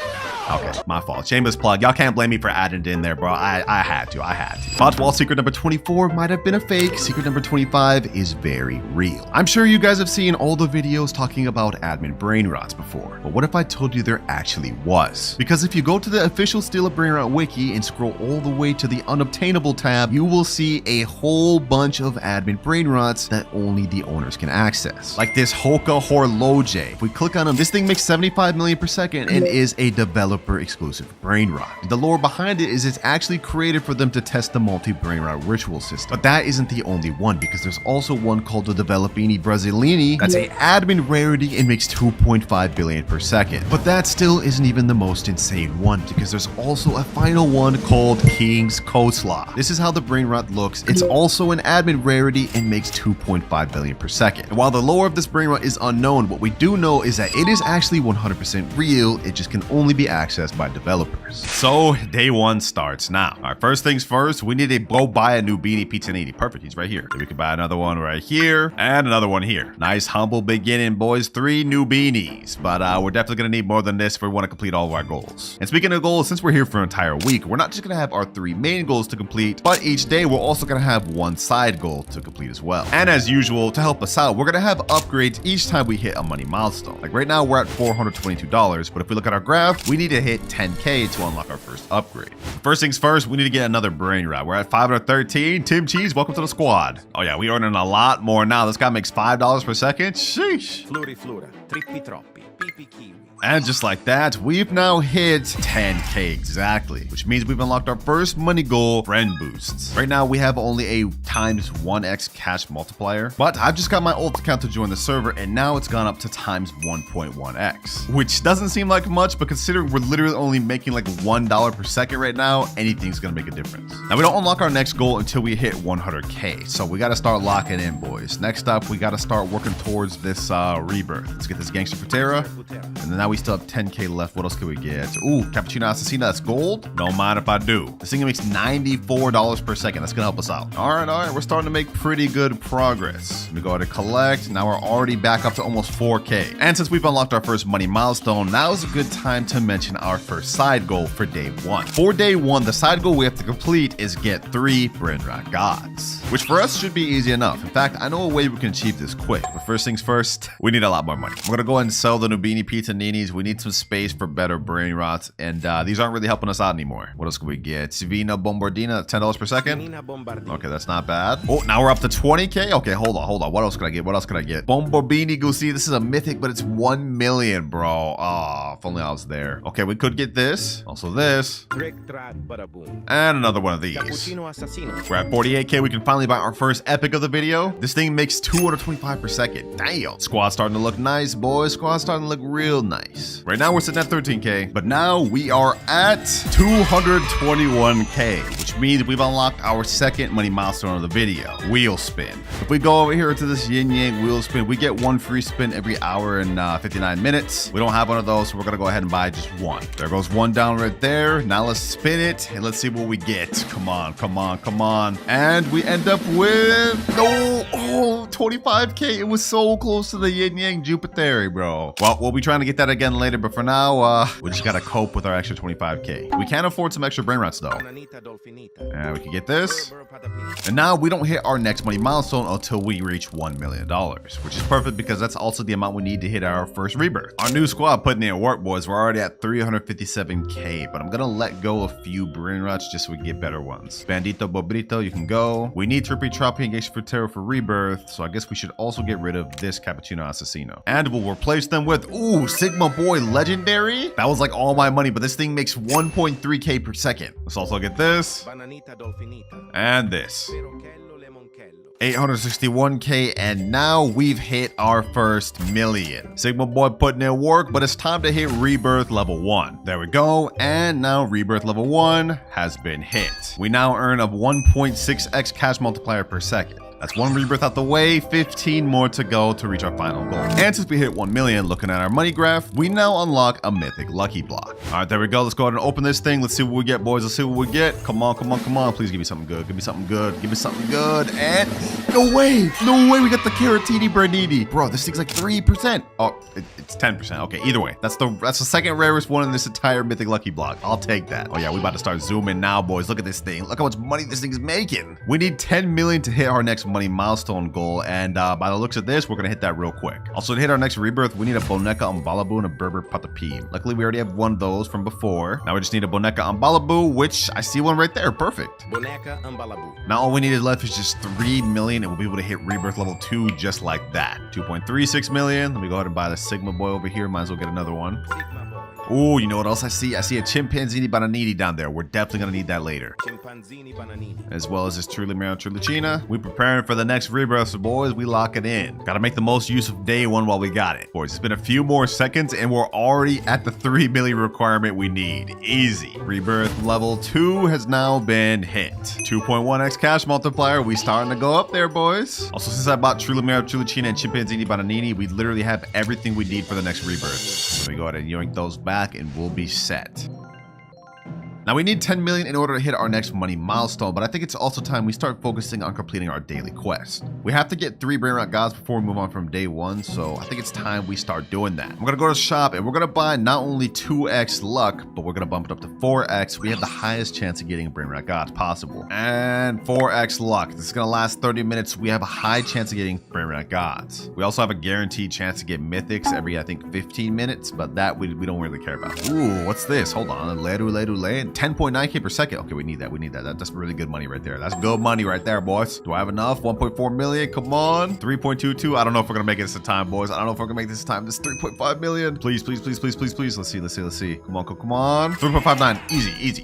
Okay, my fault. Shameless plug. Y'all can't blame me for adding it in there, bro. I had to. But while secret number 24 might have been a fake, secret number 25 is very real. I'm sure you guys have seen all the videos talking about admin Brainrots before, but what if I told you there actually was? Because if you go to the official Steal a Brainrot wiki and scroll all the way to the unobtainable tab, you will see a whole bunch of admin Brainrots that only the owners can access. Like this Hoka Horloge. If we click on them, this thing makes 75 million per second and is a developer exclusive Brainrot. The lore behind it is it's actually created for them to test the multi-Brainrot ritual system. But that isn't the only one, because there's also one called the Developini Brasilini that's a admin rarity and makes 2.5 billion per second. But that still isn't even the most insane one, because there's also a final one called King's Coleslaw. This is how the Brainrot looks. It's also an admin rarity and makes 2.5 billion per second. And while the lore of this Brainrot is unknown, what we do know is that it is actually 100% real. It just can only be accessed by developers. So day one starts now. All right, first things first, we need to go buy a new beanie pizza needy. Perfect, he's right here. We can buy another one right here and another one here. Nice humble beginning, boys. 3 new beanies, but we're definitely gonna need more than this if we want to complete all of our goals. And speaking of goals, since we're here for an entire week, we're not just gonna have our 3 main goals to complete, but each day we're also gonna have 1 side goal to complete as well. And as usual, to help us out, we're gonna have upgrades each time we hit a money milestone. Like right now we're at $422, but if we look at our graph, we need to hit 10K to unlock our first upgrade. First things first, we need to get another Brainrot. We're at 513. Tim Cheese, welcome to the squad. Oh yeah, we earning a lot more now. This guy makes $5 per second. Sheesh. Fluri flura, trippi troppi, pipi kiwi. And just like that, we've now hit 10K exactly, which means we've unlocked our first money goal, friend boosts. Right now, we have only a times 1x cash multiplier, but I've just got my old account to join the server, and now it's gone up to times 1.1x, which doesn't seem like much, but considering we're literally only making like $1 per second right now, anything's gonna make a difference. Now, we don't unlock our next goal until we hit 100K, so we gotta start locking in, boys. Next up, we gotta start working towards this rebirth. Let's get this Gangster Patera, and then now we still have 10K left. What else can we get? Ooh, Cappuccino Assassina, that's gold. Don't mind if I do. This thing makes $94 per second. That's gonna help us out. All right, we're starting to make pretty good progress. Let me go ahead and collect. Now we're already back up to almost 4K. And since we've unlocked our first money milestone, now is a good time to mention our first side goal for day 1. For day 1, the side goal we have to complete is get 3 Brainrot gods, which for us should be easy enough. In fact, I know a way we can achieve this quick. But first things first, we need a lot more money. We're gonna go ahead and sell the Nubini Pizza Ninis. We need some space for better Brainrots, and these aren't really helping us out anymore. What else can we get? Civina Bombardina, $10 per second. Okay, that's not bad. Oh, now we're up to 20K. Okay, hold on. What else can I get? Bombardini Goosey. This is a mythic, but it's 1 million, bro. Oh, if only I was there. Okay, we could get this. Also this. And another one of these. We're at 48K. We can finally buy our first epic of the video. This thing makes 225 per second. Damn. Squad's starting to look nice, boys. Squad's starting to look real nice. Nice. Right now we're sitting at 13K, but now we are at 221K, which means we've unlocked our second money milestone of the video, wheel spin. If we go over here to this yin yang wheel spin, we get one free spin every hour and 59 minutes. We don't have one of those, so we're gonna go ahead and buy just one. There goes one down right there. Now let's spin it and let's see what we get. Come on, come on, come on. And we end up with 25K. It was so close to the yin yang Jupiter, bro. Well, we'll be trying to get that again later, but for now, we just gotta cope with our extra 25K. We can afford some extra Brainrots though. Bananita dolfinita. And we can get this. Burr, patapim. And now we don't hit our next money milestone until we reach $1 million, which is perfect because that's also the amount we need to hit our first rebirth. Our new squad putting in work, boys. We're already at 357K, but I'm gonna let go a few Brainrots just so we get better ones. Bandito Bobrito, you can go. We need Trippy Troppy and Geisha Frutero for rebirth, so I guess we should also get rid of this Cappuccino Assassino. And we'll replace them with, ooh, Sigma Boy Legendary. That was like all my money, but this thing makes 1.3K per second. Let's also get this. Bananita dolfinita. And this. Perochello lemonchello. 861K, and now we've hit our first million. Sigma Boy putting in work, but it's time to hit rebirth level 1. There we go, and now rebirth level 1 has been hit. We now earn a 1.6x cash multiplier per second. That's one rebirth out the way, 15 more to go to reach our final goal. And since we hit 1 million, looking at our money graph, we now unlock a mythic lucky block. All right, there we go. Let's go ahead and open this thing. Let's see what we get, boys. Let's see what we get. Come on, come on, come on. Please give me something good. Give me something good. Give me something good. And no way. No way we got the Caratini Branini. Bro, this thing's like 3%. Oh, it's 10%. Okay, either way. That's the second rarest one in this entire mythic lucky block. I'll take that. Oh yeah, we about to start zooming now, boys. Look at this thing. Look how much money this thing is making. We need 10 million to hit our next money milestone goal, and by the looks of this, we're gonna hit that real quick. Also, to hit our next rebirth, we need a Boneca Ambalabu and a Berber Patapim. Luckily, we already have one of those from before. Now we just need a Boneca Ambalabu, which I see one right there. Perfect. Boneca ambalabu. Now all we needed left is just 3 million, and we'll be able to hit rebirth level 2 just like that. 2.36 million. Let me go ahead and buy the Sigma Boy over here. Might as well get another one. Sigma boy. Oh, you know what else I see? I see a Chimpanzini Bananini down there. We're definitely gonna need that later. Chimpanzini bananini. As well as this Truly Mero Trulicina. We preparing for the next rebirth, so boys, we lock it in. Gotta make the most use of day 1 while we got it. Boys, it's been a few more seconds and we're already at the 3 million requirement we need. Easy. Rebirth level 2 has now been hit. 2.1x cash multiplier. We starting to go up there, boys. Also, since I bought Truly Mero Trulicina and Chimpanzini Bananini, we literally have everything we need for the next rebirth. So we go ahead and yoink those back and we'll be set. Now we need 10 million in order to hit our next money milestone, but I think it's also time we start focusing on completing our daily quest. We have to get 3 Brainrot gods before we move on from day 1, so I think it's time we start doing that. I'm gonna go to the shop and we're gonna buy not only 2x luck, but we're gonna bump it up to 4x. We have the highest chance of getting Brainrot gods possible. And 4x luck. This is gonna last 30 minutes. We have a high chance of getting Brainrot gods. We also have a guaranteed chance to get mythics every, I think, 15 minutes, but that we don't really care about. Ooh, what's this? Hold on. Ledu. 10.9k per second. Okay, we need that. That's really good money right there. That's good money right there, boys. Do I have enough? 1.4 million. Come on. 3.22. I don't know if we're gonna make it this time, boys. I don't know if we're gonna make this time. This is 3.5 million. Please, please, please, please, please, please. Let's see. Come on, come on. 3.59.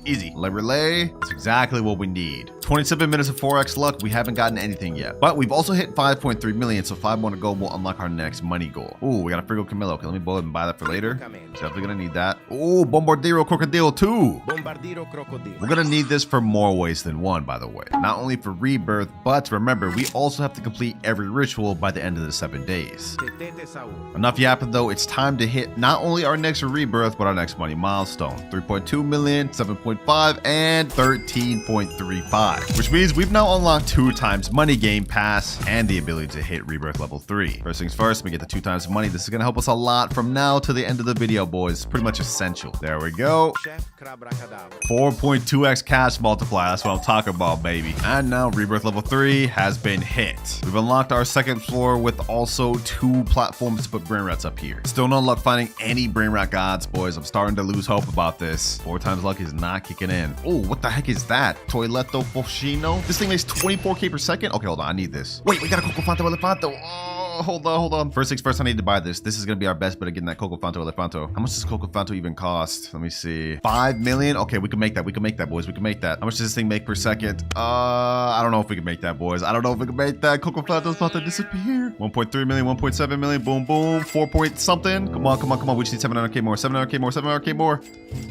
Easy. Relay. That's exactly what we need. 27 minutes of 4x luck. We haven't gotten anything yet, but we've also hit 5.3 million. So 5 more to go. We'll unlock our next money goal. Ooh, we got a Frigo Camillo. Okay, let me go ahead and buy that for later. Definitely gonna need that. Ooh, Bombardiro Crocodile too. Bombardiro crocodile. We're gonna need this for more ways than one, by the way. Not only for rebirth, but remember, we also have to complete every ritual by the end of the 7 days. Chetete saur. Enough yapping though, it's time to hit not only our next rebirth, but our next money milestone. 3.2 million, 7.5, and 13.35. Which means we've now unlocked 2 times money game pass and the ability to hit rebirth level 3. First things first, we get the 2 times money. This is gonna help us a lot from now to the end of the video, boys. It's pretty much essential. There we go. Chef Crabracadabra. 4.2x cash multiplier. That's what I'm talking about, baby. And now rebirth level 3 has been hit. We've unlocked our second floor with also 2 platforms to put Brainrots up here. Still no luck finding any Brainrot gods, boys. I'm starting to lose hope about this. 4 times luck is not kicking in. Oh, what the heck is that? Toiletto Foschino? This thing makes 24k per second? Okay, hold on. I need this. Wait, we got a Coco Fanto Elefanto. Oh, hold on. First things first, I need to buy this. This is gonna be our best bet of getting that Coco Fanto Elefanto. How much does Coco Fanto even cost? Let me see. 5 million? Okay, we can make that. We can make that, boys. We can make that. How much does this thing make per second? I don't know if we can make that, boys. I don't know if we can make that. Coco Fanto's about to disappear. 1.3 million, 1.7 million. Boom, boom. 4 point something. Come on, come on, come on. We just need 700k more. 700k more. 700k more.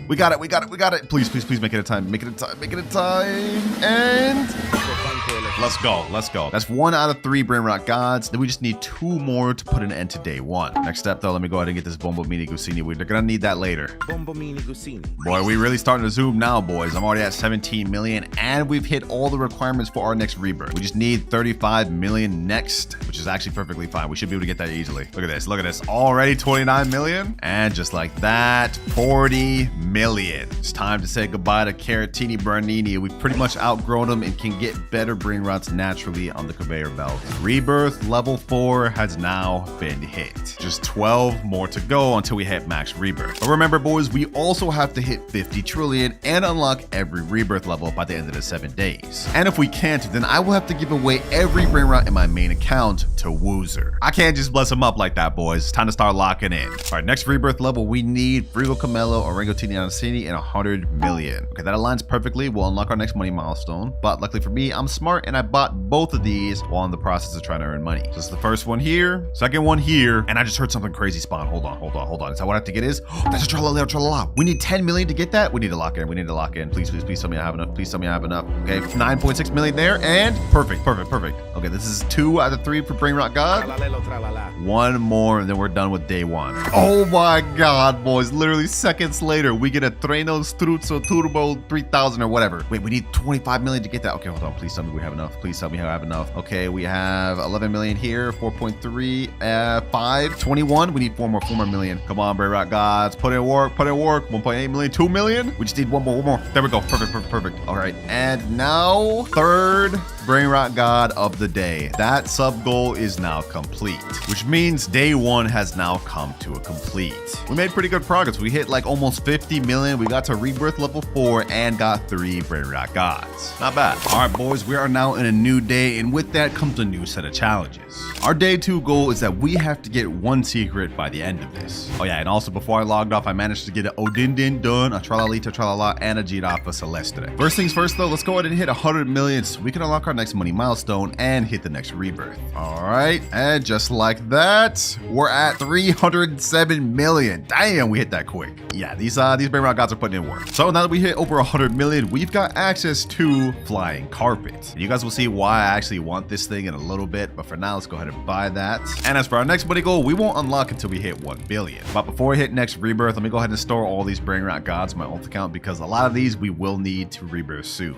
We got it. We got it. We got it. Please, please, please make it a time. Make it a time. Make it a time. And let's go. Let's go. That's 1 out of 3 Brainrot gods. Then we just need 2 more to put an end to day 1. Next step, though, let me go ahead and get this Bombo Mini Gusini. We're gonna need that later. Bombo Mini Gusini. Boy, we really starting to zoom now, boys. I'm already at 17 million, and we've hit all the requirements for our next rebirth. We just need 35 million next, which is actually perfectly fine. We should be able to get that easily. Look at this. Look at this. Already 29 million. And just like that, 40 million. It's time to say goodbye to Caratini Bernini. We've pretty much outgrown them and can get better Brainrots naturally on the conveyor belt. Rebirth level 4 has now been hit. Just 12 more to go until we hit max rebirth. But remember, boys, we also have to hit 50 trillion and unlock every rebirth level by the end of the 7 days. And if we can't, then I will have to give away every Brainrot in my main account to Woozer. I can't just bless him up like that, boys. It's time to start locking in. All right, next rebirth level, we need Frigo Camelo, Orangutini Anasini, and 100 million. Okay, that aligns perfectly. We'll unlock our next money milestone. But luckily for me, I'm smart and I bought both of these while in the process of trying to earn money. So this is the first one here, second one here, and I just heard something crazy spawn. Hold on. Is that what I have to get is? Oh, that's a tralala. We need 10 million to get that. We need to lock in. We need to lock in. Please, please, please tell me I have enough. Please tell me I have enough. Okay, 9.6 million there, and perfect. Okay, this is 2 out of 3 for Brainrot God. Tralalelo, tralala. 1 more, and then we're done with day 1. Oh my god, boys. Literally seconds later, we get a Treno Struzzo Turbo 3000 or whatever. Wait, we need 25 million to get that. Okay, hold on. Please tell me we have enough. Please tell me I have enough. Okay, we have 11 million here, 4.3, 5, 21. We need 4 more million. Come on, Brainrot gods. Put in work. 1.8 million, 2 million. We just need one more. There we go. Perfect. All right, and now 3rd Brainrot god of the day. That sub goal is now complete, which means day 1 has now come to a complete. We made pretty good progress. We hit like almost 50 million. We got to rebirth level 4 and got 3 Brainrot gods. Not bad. All right, boys, we are now in a new day, and with that comes a new set of challenges. Our day 2 goal is that we have to get 1 secret by the end of this. Oh yeah, and also before I logged off, I managed to get an Odindin done, a Tralalita Tralala, and a Girafa Celestre. First things first, though, let's go ahead and hit 100 million so we can unlock our next money milestone and hit the next rebirth. All right, and just like that, we're at 307 million. Damn, we hit that quick. Yeah, these Brainrot gods are putting in work. So now that we hit over 100 million, we've got access to Flying Carpet. And you guys will see why I actually want this thing in a little bit, but for now, let's go ahead and buy that. And as for our next money goal, we won't unlock until we hit 1 billion. But before we hit next rebirth, let me go ahead and store all these Brainrot gods in my ult account because a lot of these we will need to rebirth soon.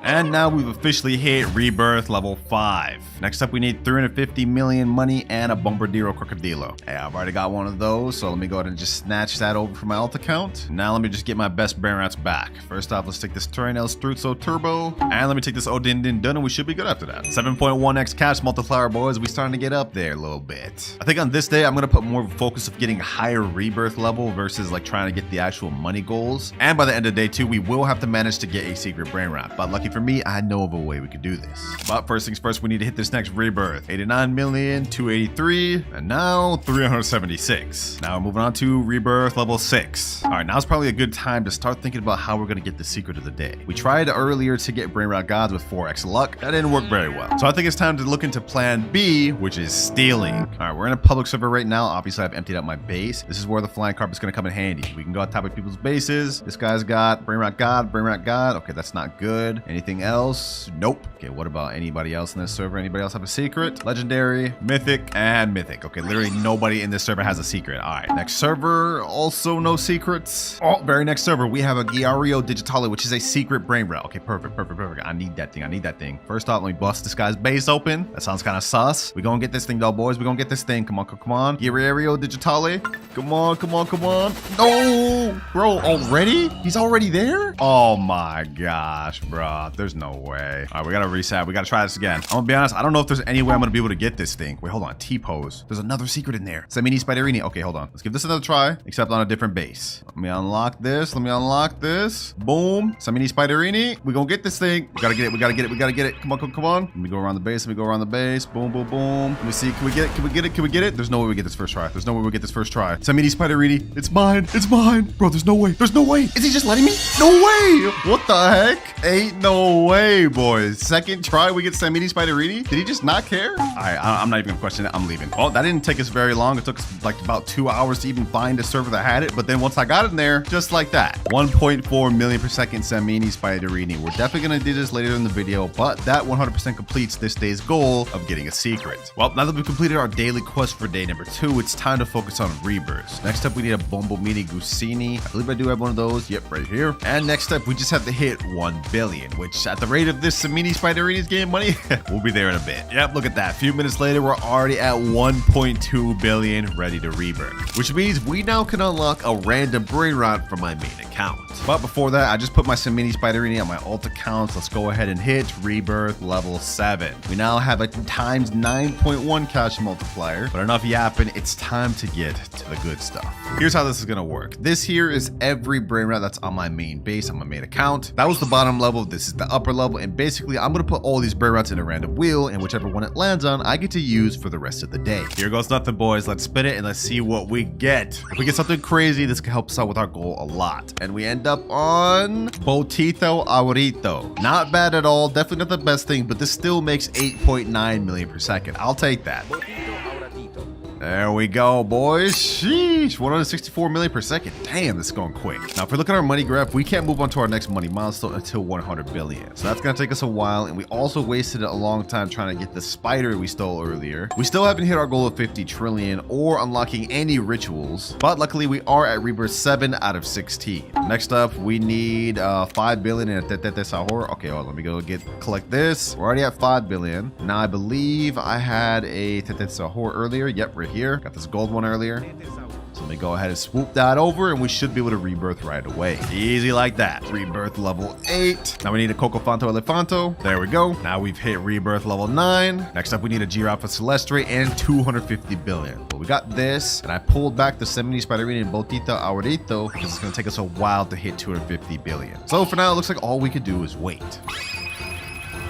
And now we've officially hit rebirth level 5. Next up, we need 350 million money and a Bombardiro Crocodilo. Hey, I've already got one of those, so let me go ahead and just snatch that over from my alt account. Now let me just get my best Brainrots back. First off, let's take this Turinel Struzzo Turbo, and let me take this Odindin done, and we should be good after that. 7.1x cash multiplier, boys. We starting to get up there a little bit. I think on this day, I'm gonna put more of a focus of getting higher rebirth level versus like trying to get the actual money goals. And by the end of day 2, we will have to manage to get a secret Brainrot. But lucky for me, I know of a way we could do this. But first things first, we need to hit this next rebirth. 89 million, 283, and now 376. Now we're moving on to rebirth level 6. All right, now's probably a good time to start thinking about how we're gonna get the secret of the day. We tried earlier to get Brainrot gods with 4x luck. That didn't work very well. So I think it's time to look into plan B, which is stealing. All right, we're in a public server right now. Obviously, I've emptied out my base. This is where the flying carpet's gonna come in handy. We can go on top of people's bases. This guy's got Brainrot god. Okay, that's not good. Anything else? Nope. Okay, what about anybody else in this server? Anybody else have a secret? Legendary, mythic, and mythic. Okay, literally nobody in this server has a secret. All right, next server, also no secrets. Oh, very next server, we have a Giario Digitale, which is a secret Brainrot. Okay, perfect. I need that thing. First off, let me bust this guy's base open. That sounds kind of sus. We gonna get this thing though, boys. We gonna get this thing. Come on. Giario Digitale. Come on, come on, come on. No, bro, already? He's already there? Oh my gosh, bro. There's no way. All right, we gotta reset. We gotta try this again. I'm gonna be honest. I don't know if there's any way I'm gonna be able to get this thing. Wait, hold on. T-pose. There's another secret in there. Semini Spiderini. Okay, hold on. Let's give this another try, except on a different base. Let me unlock this. Let me unlock this. Boom. Semini Spiderini. We gonna get this thing. We gotta get it. We gotta get it. We gotta get it. Come on, come on. Let me go around the base. Let me go around the base. Boom, boom, boom. Let me see. Can we get it? Can we get it? Can we get it? There's no way we get this first try. There's no way we get this first try. Semini Spiderini. It's mine. It's mine. Bro, there's no way. There's no way. Is he just letting me? No way. What the heck? Ain't no way, boys. Second try, we get Semini Spiderini. Did he just not care? All right, I'm not even gonna question it. I'm leaving. Well, that didn't take us very long. It took us like about 2 hours to even find a server that had it. But then once I got in there, just like that, 1.4 million per second Semini Spiderini. We're definitely gonna do this later in the video, but that 100% completes this day's goal of getting a secret. Well, now that we've completed our daily quest for day number 2, it's time to focus on rebirths. Next up, we need a Bombo Mini Gusini. I believe I do have one of those. Yep, right here. And next up, we just have to hit 1 billion, which at the rate of this Semini Spiderini's game money, we'll be there in a bit. Yep, look at that. A few minutes later, we're already at 1.2 billion ready to rebirth, which means we now can unlock a random Brainrot from my main account. But before that, I just put my Semini Spiderini on my alt account. Let's go ahead and hit rebirth level 7. We now have a times 9.1 cash multiplier, but enough yapping, it's time to get to the good stuff. Here's how this is gonna work. This here is every Brainrot that's on my main base, on my main account. That was the bottom level, this is the upper level, and basically I'm gonna put all these Brainrots in a random wheel, and whichever one it lands on, I get to use for the rest of the day. Here goes nothing, boys. Let's spin it and let's see what we get. If we get something crazy, this can help us out with our goal a lot. And we end up on Botito Aurito. Not bad at all, definitely not the best thing, but this still makes 8.9 million per second. I'll take that. There we go, boys. Sheesh, 164 million per second. Damn, this is going quick. Now, if we look at our money graph, we can't move on to our next money milestone until 100 billion. So that's gonna take us a while, and we also wasted a long time trying to get the spider we stole earlier. We still haven't hit our goal of 50 trillion or unlocking any rituals, but luckily we are at rebirth 7 out of 16. Next up, we need 5 billion in a Tete Sahur. Okay, well, let me go collect this. We're already at 5 billion. Now, I believe I had a Tete Sahur earlier. Yep, right here. Got this gold one earlier. So let me go ahead and swoop that over, and we should be able to rebirth right away. Easy like that. Rebirth level 8. Now we need a Cocofanto Elefanto. There we go. Now we've hit rebirth level 9. Next up, we need a Giraffa Celestre and 250 billion. But we got this, and I pulled back the Semini Spiderini and Botito Aurito because it's going to take us a while to hit 250 billion. So for now, it looks like all we could do is wait.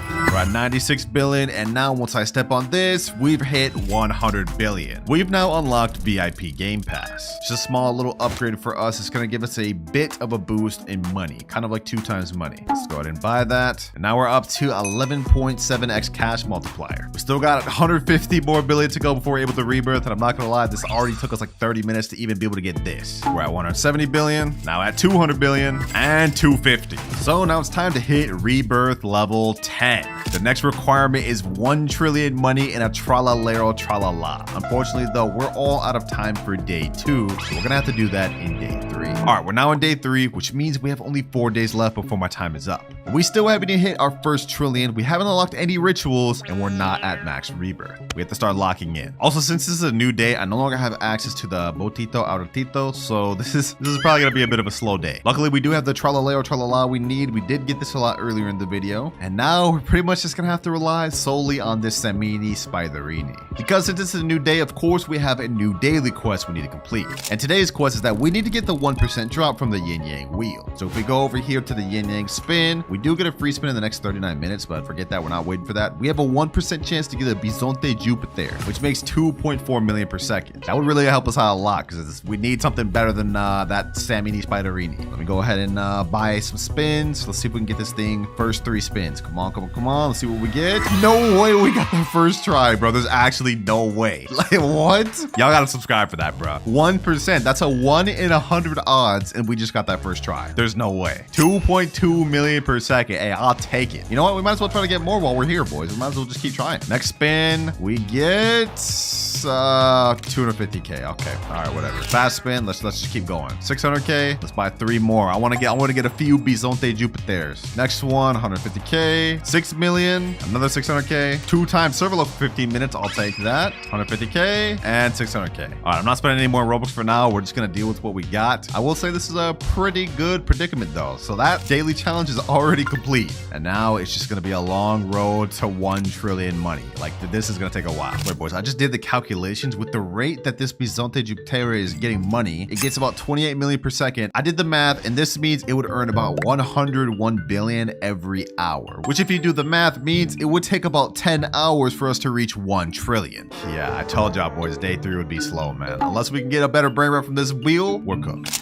We're at 96 billion, and now once I step on this, we've hit 100 billion. We've now unlocked VIP Game Pass. Just a small little upgrade for us. It's gonna give us a bit of a boost in money, kind of like 2 times money. Let's go ahead and buy that. And now we're up to 11.7x cash multiplier. We still got 150 more billion to go before we're able to rebirth, and I'm not gonna lie, this already took us like 30 minutes to even be able to get this. We're at 170 billion, now at 200 billion, and 250. So now it's time to hit rebirth level 10. The next requirement is 1 trillion money and a tralalero tralala. Unfortunately though, we're all out of time for day 2, so we're gonna have to do that in day 3. All right, we're now in day 3, which means we have only 4 days left before my time is up. We still haven't hit our first trillion, we haven't unlocked any rituals, and we're not at max rebirth. We have to start locking in. Also, since this is a new day, I no longer have access to the Botito Aurito, so this is probably gonna be a bit of a slow day. Luckily, we do have the tralalero tralala we need. We did get this a lot earlier in the video, and now we're pretty much just gonna have to rely solely on this Semini Spiderini. Because since this is a new day, of course, we have a new daily quest we need to complete. And today's quest is that we need to get the 1% drop from the yin yang wheel. So if we go over here to the yin yang spin, we do get a free spin in the next 39 minutes, but forget that, we're not waiting for that. We have a 1% chance to get a Bisonte Jupiter, which makes 2.4 million per second. That would really help us out a lot because we need something better than that Semini Spiderini. Let me go ahead and buy some spins. Let's see if we can get this thing first 3 spins. Come on, come on, come on. Let's see what we get. No way we got the first try, bro. There's actually no way. Like, what? Y'all gotta subscribe for that, bro. 1%. That's a 1 in 100 odds, and we just got that first try. There's no way. 2.2 million per second. Hey, I'll take it. You know what? We might as well try to get more while we're here, boys. We might as well just keep trying. Next spin, we get 250k. Okay, all right, whatever. Fast spin. Let's just keep going. 600k. Let's buy 3 more. I want to get a few Bisonte Jupiters. Next one, 150k. 6 million. Another 600k. 2 times server load for 15 minutes. I'll take that. 150k and 600k. All right, I'm not spending any more Robux for now. We're just gonna deal with what we got. I will say this is a pretty good predicament though. So that daily challenge is already complete, and now it's just gonna be a long road to 1 trillion money. Like this is gonna take a while. Wait, boys, I just did the calculations. With the rate that this Bisonte Jupiter is getting money, it gets about 28 million per second. I did the math, and this means it would earn about 101 billion every hour, which if you do the math means it would take about 10 hours for us to reach 1 trillion. Yeah, I told y'all boys, day 3 would be slow, man. Unless we can get a better brain rot from this wheel, we're cooked.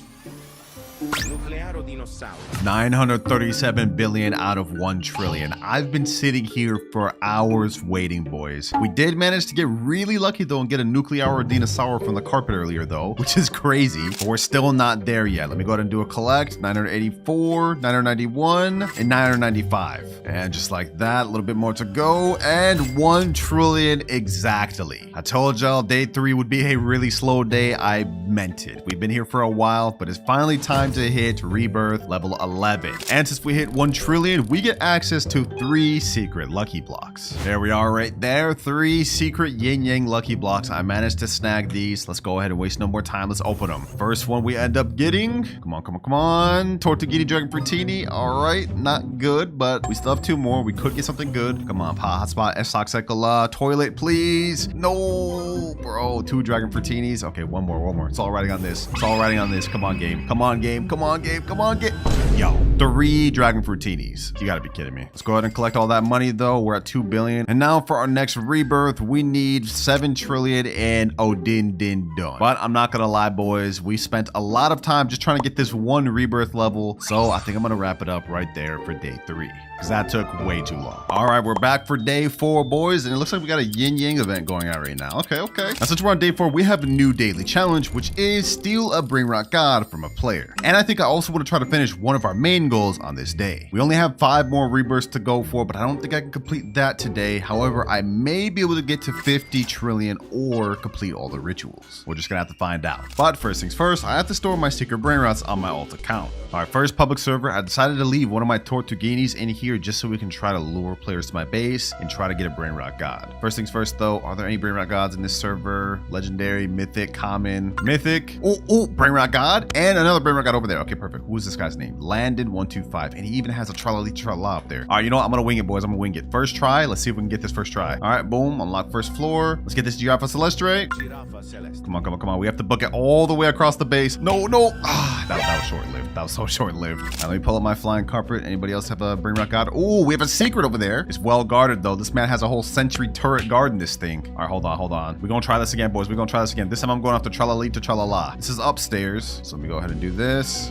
937 billion out of 1 trillion. I've been sitting here for hours waiting, boys. We did manage to get really lucky though and get a nuclear dinosaur from the carpet earlier though, which is crazy, but we're still not there yet. Let me go ahead and do a collect. 984, 991, and 995. And just like that, a little bit more to go, and 1 trillion exactly. I told y'all day 3 would be a really slow day. I meant it. We've been here for a while, but it's finally time to hit rebirth level 11. And since we hit 1 trillion, we get access to 3 secret lucky blocks. There we are right there. 3 secret yin yang lucky blocks. I managed to snag these. Let's go ahead and waste no more time. Let's open them. First one we end up getting. Come on, come on, come on. Tortuguini Dragon Fruitini. All right, not good, but we still have 2 more. We could get something good. Come on, hotspot, S-Toxicola. Toilet, please. No, bro. 2 Dragon Fruitinis. Okay, one more. It's all riding on this. It's all riding on this. Come on, game. Come on, game. Come on, game. Come on, game. Yo, 3 Dragon Fruitinis. You gotta be kidding me. Let's go ahead and collect all that money though. We're at 2 billion. And now for our next rebirth, we need 7 trillion and Odin Din Dun. But I'm not gonna lie, boys. We spent a lot of time just trying to get this 1 rebirth level. So I think I'm gonna wrap it up right there for day 3. Because that took way too long. All right, we're back for day 4, boys. And it looks like we got a yin yang event going on right now. Okay. Now since we're on day 4, we have a new daily challenge, which is steal a Brainrot God from a player. And I think I also want to try to finish one of our main goals on this day. We only have 5 more rebirths to go for, but I don't think I can complete that today. However, I may be able to get to 50 trillion or complete all the rituals. We're just gonna have to find out. But first things first, I have to store my secret Brainrots on my alt account. All right, first public server, I decided to leave one of my Tortuguinis in here just so we can try to lure players to my base and try to get a Brainrot God. First things first though, are there any Brainrot Gods in this server? Legendary, mythic, common, mythic. Oh, Brainrot God and another Brainrot God over there. Okay, perfect. Who is this guy's name? Landon125, and he even has a Tralali Trala up there. All right, you know what? I'm gonna wing it, boys. I'm gonna wing it. First try. Let's see if we can get this first try. All right, boom. Unlock first floor. Let's get this Giraffa Celestre. Come on. We have to book it all the way across the base. No. Ah, that was short-lived. That was so short-lived. Let me pull up my flying carpet. Anybody else have a Brainrot God? Oh, we have a secret over there. It's well guarded though. This man has a whole sentry turret guarding this thing. All right, hold on. We're gonna try this again, boys. We're gonna try this again. This time I'm going after Tralali to Tralala. This is upstairs. So let me go ahead and do this.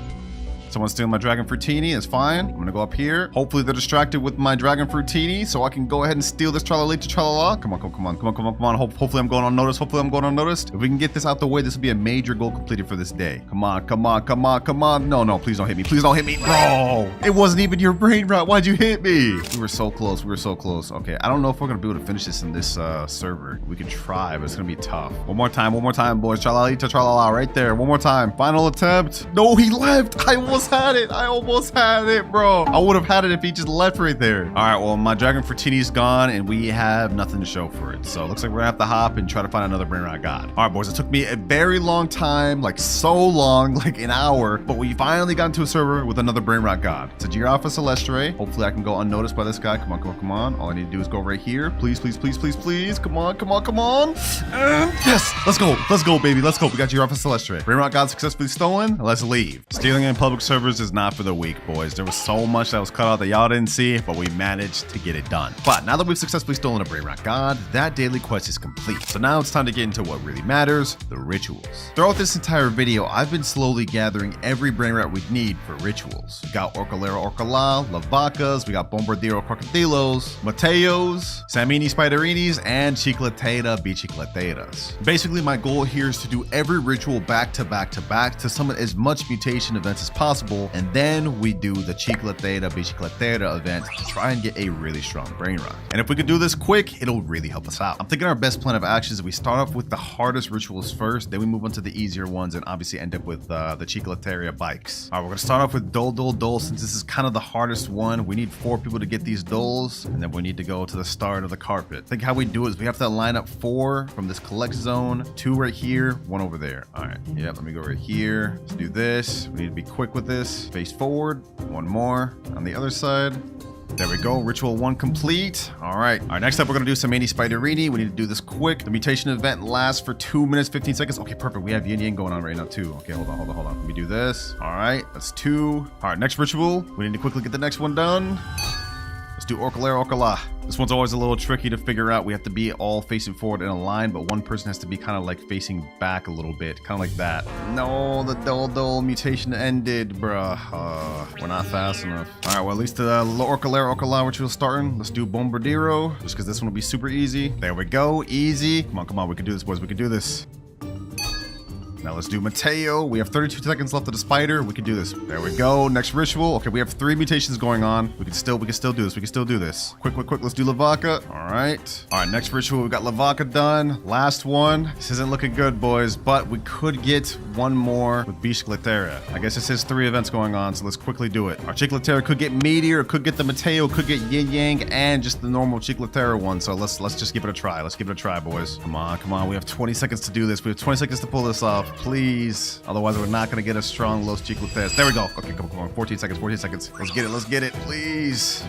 Someone's stealing my Dragon Fruitini. It's fine. I'm gonna go up here. Hopefully they're distracted with my Dragon Fruitini so I can go ahead and steal this Tralali to Tralala. Come on. Hopefully I'm going unnoticed. If we can get this out the way, this will be a major goal completed for this day. Come on. No, please don't hit me. Bro, it wasn't even your brain rot. Why'd you hit me? We were so close. Okay, I don't know if we're gonna be able to finish this in this server. We can try, but it's gonna be tough. One more time, boys. Tralali to Tralala right there. One more time. Final attempt. No, he left. I almost had it, bro. I would have had it if he just left right there. All right, well, my Dragon Fruitini's gone and we have nothing to show for it. So it looks like we're gonna have to hop and try to find another Brainrot God. All right, boys, it took me a very long time, like so long, like an hour, but we finally got into a server with another Brainrot God. It's a Giraffa Celestre. Hopefully I can go unnoticed by this guy. Come on. All I need to do is go right here. Please. Come on. Yes, let's go, baby. Let's go. We got Giraffa Celestre. Brainrot God successfully stolen. Let's leave. Stealing in public servers is not for the weak, boys. There was so much that was cut out that y'all didn't see, but we managed to get it done. But now that we've successfully stolen a Brainrot God, that daily quest is complete. So now it's time to get into what really matters, the rituals. Throughout this entire video, I've been slowly gathering every Brainrot we need for rituals. We got Orcalero Orcala, Lavacas, we got Bombardiro Crocodilos, Mateos, Samini Spiderinis, and Chicletera Bicicleteras. Basically, my goal here is to do every ritual back to back to summon as much mutation events as possible possible. And then we do the Chicletera, Bicicletera event to try and get a really strong Brainrot. And if we could do this quick, it'll really help us out. I'm thinking our best plan of action is we start off with the hardest rituals first, then we move on to the easier ones and obviously end up with the Chicletera bikes. All right, we're gonna start off with Dole. Since this is kind of the hardest one, we need 4 people to get these doles, and then we need to go to the start of the carpet. I think how we do it is we have to line up 4 from this collect zone, 2 right here, 1 over there. All right, yeah, let me go right here. Let's do this. We need to be quick with this. Face forward, 1 more on the other side. There we go. Ritual 1 complete. All right. Next up, we're going to do some mini spiderini. We need to do this quick. The mutation event lasts for 2 minutes, 15 seconds. Okay, perfect. We have yin yang going on right now, too. Okay, hold on. Let me do this. All right. That's 2. All right. Next ritual. We need to quickly get the next one done. Let's do Orcala. This one's always a little tricky to figure out. We have to be all facing forward in a line, but one person has to be kind of like facing back a little bit. Kind of like that. No, the Dole mutation ended, bruh. We're not fast enough. All right, well, at least the Orcala ritual starting. Let's do Bombardiro, just because this one will be super easy. There we go. Easy. Come on. We can do this, boys. We can do this. Now let's do Mateo. We have 32 seconds left of the spider. We can do this. There we go. Next ritual. Okay, we have 3 mutations going on. We can still do this. We can still do this. Quick. Let's do Lavaca. All right, next ritual. We got Lavaca done. Last one. This isn't looking good, boys, but we could get 1 more with Bicicletera. I guess it says 3 events going on, so let's quickly do it. Our Chicletera could get Meteor, could get the Mateo, could get Yin Yang, and just the normal Chicletera one. So let's just give it a try. Let's give it a try, boys. Come on. We have 20 seconds to do this. We have 20 seconds to pull this off. Please. Otherwise, we're not going to get a strong Los Chicleteras. There we go. Okay, come on. 14 seconds. Let's get it. Please.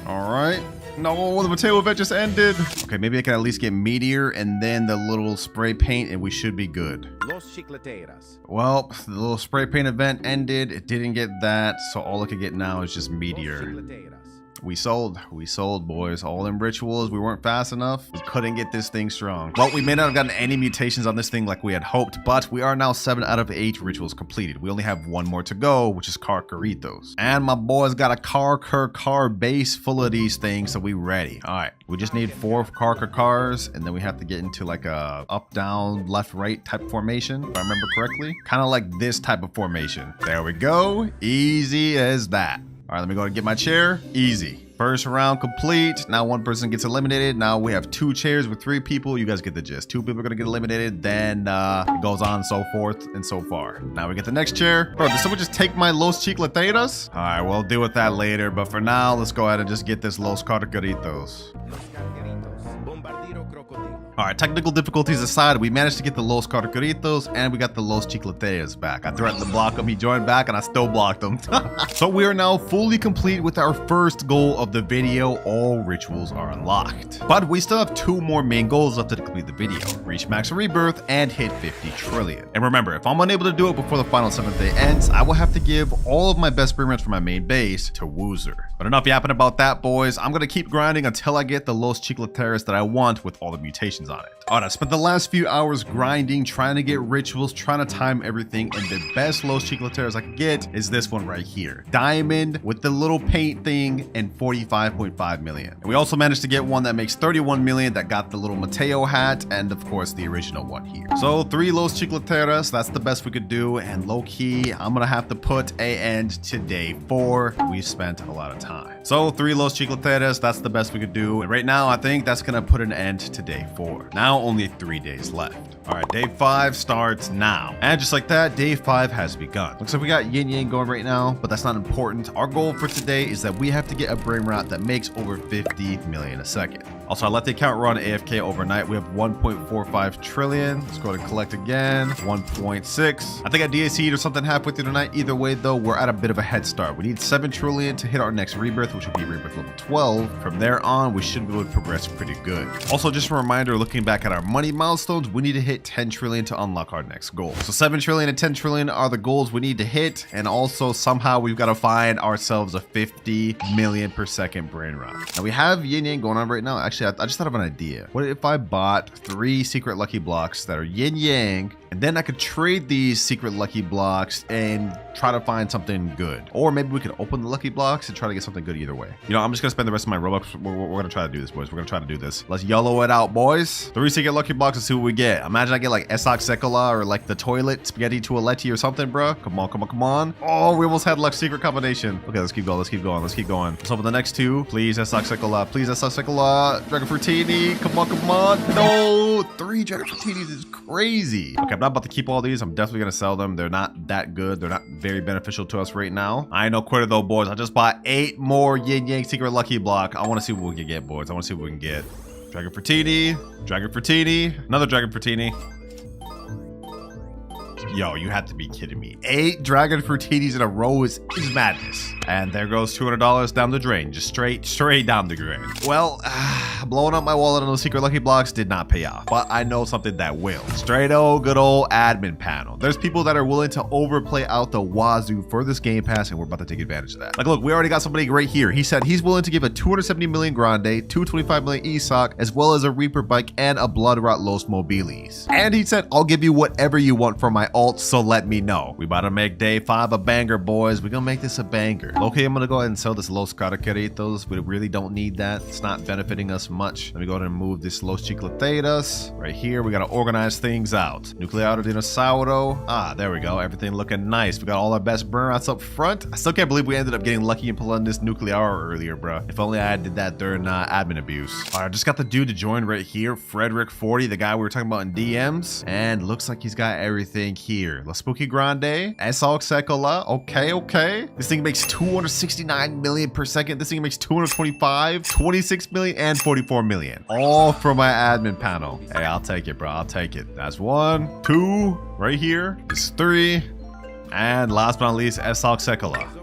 All right. No, the Mateo event just ended. Okay, maybe I can at least get Meteor and then the little spray paint, and we should be good. Los Chicleteras. Well, the little spray paint event ended. It didn't get that, so all I could get now is just Meteor. Los Chicleteras. We sold, boys. All them rituals, we weren't fast enough. We couldn't get this thing strong. Well, we may not have gotten any mutations on this thing like we had hoped, but we are now 7 out of 8 rituals completed. We only have 1 more to go, which is Carcaritos. And my boys got a car base full of these things, so we ready. All right, we just need 4 cars, and then we have to get into like a up, down, left, right type formation, if I remember correctly. Kind of like this type of formation. There we go. Easy as that. All right, let me go and get my chair. Easy. First round complete. Now 1 person gets eliminated. Now we have 2 chairs with 3 people. You guys get the gist. 2 people are going to get eliminated. Then it goes on and so forth and so far. Now we get the next chair. Bro, did someone just take my Los Chicleteras? All right, we'll deal with that later. But for now, let's go ahead and just get this Los Carcaritos. Los Carcaritos. Bombardiro Crocodilo. All right, technical difficulties aside, we managed to get the Los Carcaritos and we got the Los Chicleteras back. I threatened to block him. He joined back and I still blocked him. So we are now fully complete with our first goal of the video. All rituals are unlocked. But we still have 2 more main goals left to complete the video. Reach max rebirth and hit 50 trillion. And remember, if I'm unable to do it before the final 7th day ends, I will have to give all of my best Brainrots for my main base to Woozer. But enough yapping about that, boys. I'm going to keep grinding until I get the Los Chicleteras that I want with all the mutations on it. Alright, I spent the last few hours grinding, trying to get rituals, trying to time everything, and the best Los Chicleteras I could get is this one right here. Diamond with the little paint thing and 45.5 million. And we also managed to get one that makes 31 million that got the little Mateo hat and of course the original one here. So 3 Los Chicleteras, that's the best we could do, and low-key, I'm gonna have to put an end to day 4. We spent a lot of time. So 3 Los Chicleteras, that's the best we could do. And right now, I think that's gonna put an end to day 4. Now only 3 days left. All right, day 5 starts now. And just like that, day 5 has begun. Looks like we got yin yang going right now, but that's not important. Our goal for today is that we have to get a Brainrot that makes over 50 million a second. Also, I let the account run AFK overnight. We have 1.45 trillion. Let's go ahead and collect again. 1.6. I think I DAC'd or something halfway through the night. Either way, though, we're at a bit of a head start. We need 7 trillion to hit our next rebirth, which will be rebirth level 12. From there on, we should be able to progress pretty good. Also, just a reminder, looking back at our money milestones, we need to hit 10 trillion to unlock our next goal. So 7 trillion and 10 trillion are the goals we need to hit. And also, somehow, we've got to find ourselves a 50 million per second Brainrot. Now, we have yin yang going on right now. Actually, I just thought of an idea. What if I bought 3 secret lucky blocks that are yin yang And then I could trade these secret lucky blocks and try to find something good. Or maybe we could open the lucky blocks and try to get something good either way. You know, I'm just gonna spend the rest of my Robux. We're gonna try to do this, boys. We're gonna try to do this. Let's YOLO it out, boys. 3 secret lucky blocks and see what we get. Imagine I get like Esok Sekola or like the toilet spaghetti toiletti or something, bro. Come on, come on, come on. Oh, we almost had like secret combination. Okay, let's keep going. Let's keep going. Let's keep going. Let's open the next 2. Please, Esok Sekola. Please, Esok Sekola. Dragon Fruitini. Come on, come on. No, 3 Dragon Fruitinis is crazy. Okay, I'm not about to keep all these. I'm definitely gonna sell them. They're not that good. They're not very beneficial to us right now. I ain't no quitter though, boys. I just bought 8 more Yin Yang secret lucky block. I want to see what we can get, boys. I want to see what we can get. Dragon Fruitini. Dragon Fruitini. Another Dragon Fruitini. Yo, you have to be kidding me. 8 Dragon Fruitinis in a row is madness. And there goes $200 down the drain. Just straight down the drain. Well, blowing up my wallet on those secret lucky blocks did not pay off. But I know something that will. Straight old good old admin panel. There's people that are willing to overplay out the wazoo for this Game Pass, and we're about to take advantage of that. Like, look, we already got somebody right here. He said he's willing to give a 270 million Grande, 225 million ESOC, as well as a Reaper bike and a Bloodrot Los Mobilis. And he said, I'll give you whatever you want for my alt, so let me know. We about to make day 5 a banger, boys. We're gonna make this a banger. Okay, I'm gonna go ahead and sell this Los Caracaritos. We really don't need that. It's not benefiting us much. Let me go ahead and move this Los Chicleteras. Right here, we gotta organize things out. Nucleado Dinosauro. Ah, there we go. Everything looking nice. We got all our best Brainrots up front. I still can't believe we ended up getting lucky and pulling this Nuclearo earlier, bro. If only I did that during admin abuse. All right, I just got the dude to join right here. Frederick40, the guy we were talking about in DMs. And looks like he's got everything here. La Spooky Grande. Esok Sekola. Okay, okay. This thing makes 269 million per second. This thing makes 225, 26 million, and 44 million. All from my admin panel. Hey, I'll take it, bro. I'll take it. That's 1, 2, right here. It's 3. And last but not least, Esok Sekola.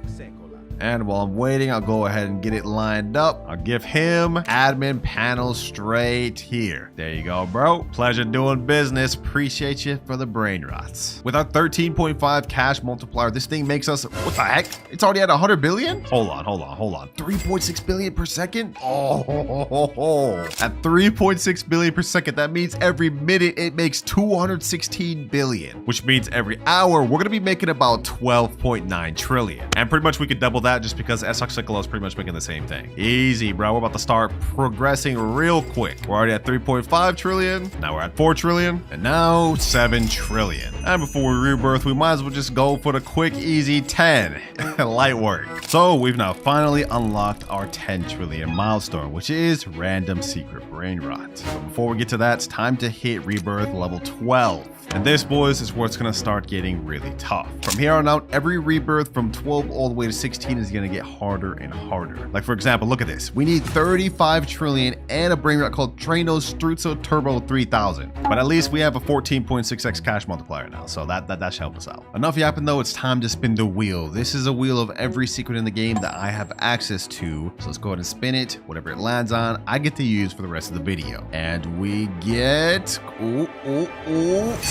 And while I'm waiting, I'll go ahead and get it lined up. I'll give him admin panel straight here. There you go, bro. Pleasure doing business. Appreciate you for the brain rots. With our 13.5 cash multiplier, this thing makes us, what the heck? It's already at 100 billion? Hold on. 3.6 billion per second? Oh, at 3.6 billion per second, that means every minute it makes 216 billion, which means every hour we're gonna be making about 12.9 trillion. And pretty much we could double that just because Esok Sekola is pretty much making the same thing. Easy, bro. We're about to start progressing real quick. We're already at 3.5 trillion. Now we're at 4 trillion. And now 7 trillion. And before we rebirth, we might as well just go for the quick, easy 10. Light work. So we've now finally unlocked our 10 trillion milestone, which is random secret brain rot. But before we get to that, it's time to hit rebirth level 12. And this, boys, is where it's going to start getting really tough. From here on out, every rebirth from 12 all the way to 16 is going to get harder and harder. Like, for example, look at this. We need 35 trillion and a brain rot called Trano Struzzo Turbo 3000. But at least we have a 14.6x cash multiplier now, so that should help us out. Enough yapping, though. It's time to spin the wheel. This is a wheel of every secret in the game that I have access to. So let's go ahead and spin it. Whatever it lands on, I get to use for the rest of the video. And we get...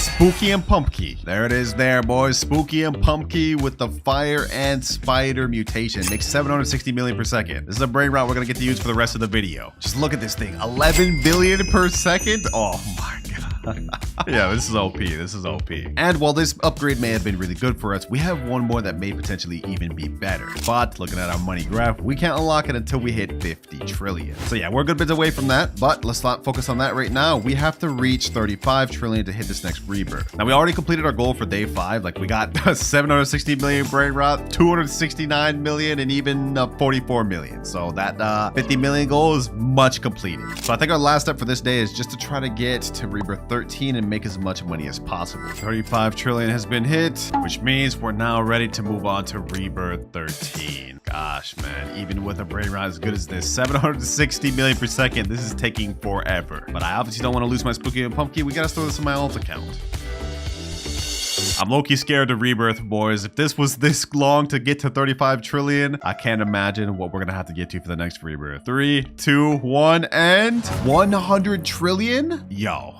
Spooky and Pumpkin. There it is there, boys. Spooky and Pumpkin with the fire and spider mutation. Makes 760 million per second. This is a brain rot we're going to get to use for the rest of the video. Just look at this thing. 11 billion per second? Oh my god. Yeah, this is OP. This is OP. And while this upgrade may have been really good for us, we have one more that may potentially even be better. But looking at our money graph, we can't unlock it until we hit 50 trillion. So yeah, we're a good bit away from that, but let's not focus on that right now. We have to reach 35 trillion to hit this next rebirth. Now, we already completed our goal for day 5. Like, we got 760 million brain rot, 269 million, and even 44 million. So that 50 million goal is much completed. So I think our last step for this day is just to try to get to rebirth 13 and make as much money as possible. 35 trillion has been hit, which means we're now ready to move on to rebirth 13. Gosh, man, even with a brain rot as good as this, 760 million per second, this is taking forever. But I obviously don't want to lose my Spooky and Pumpkin. We gotta throw this in my alt account. I'm low-key scared of rebirth, boys. If this was this long to get to 35 trillion, I can't imagine what we're gonna have to get to for the next rebirth. 3, 2, 1, and 100 trillion? Yo.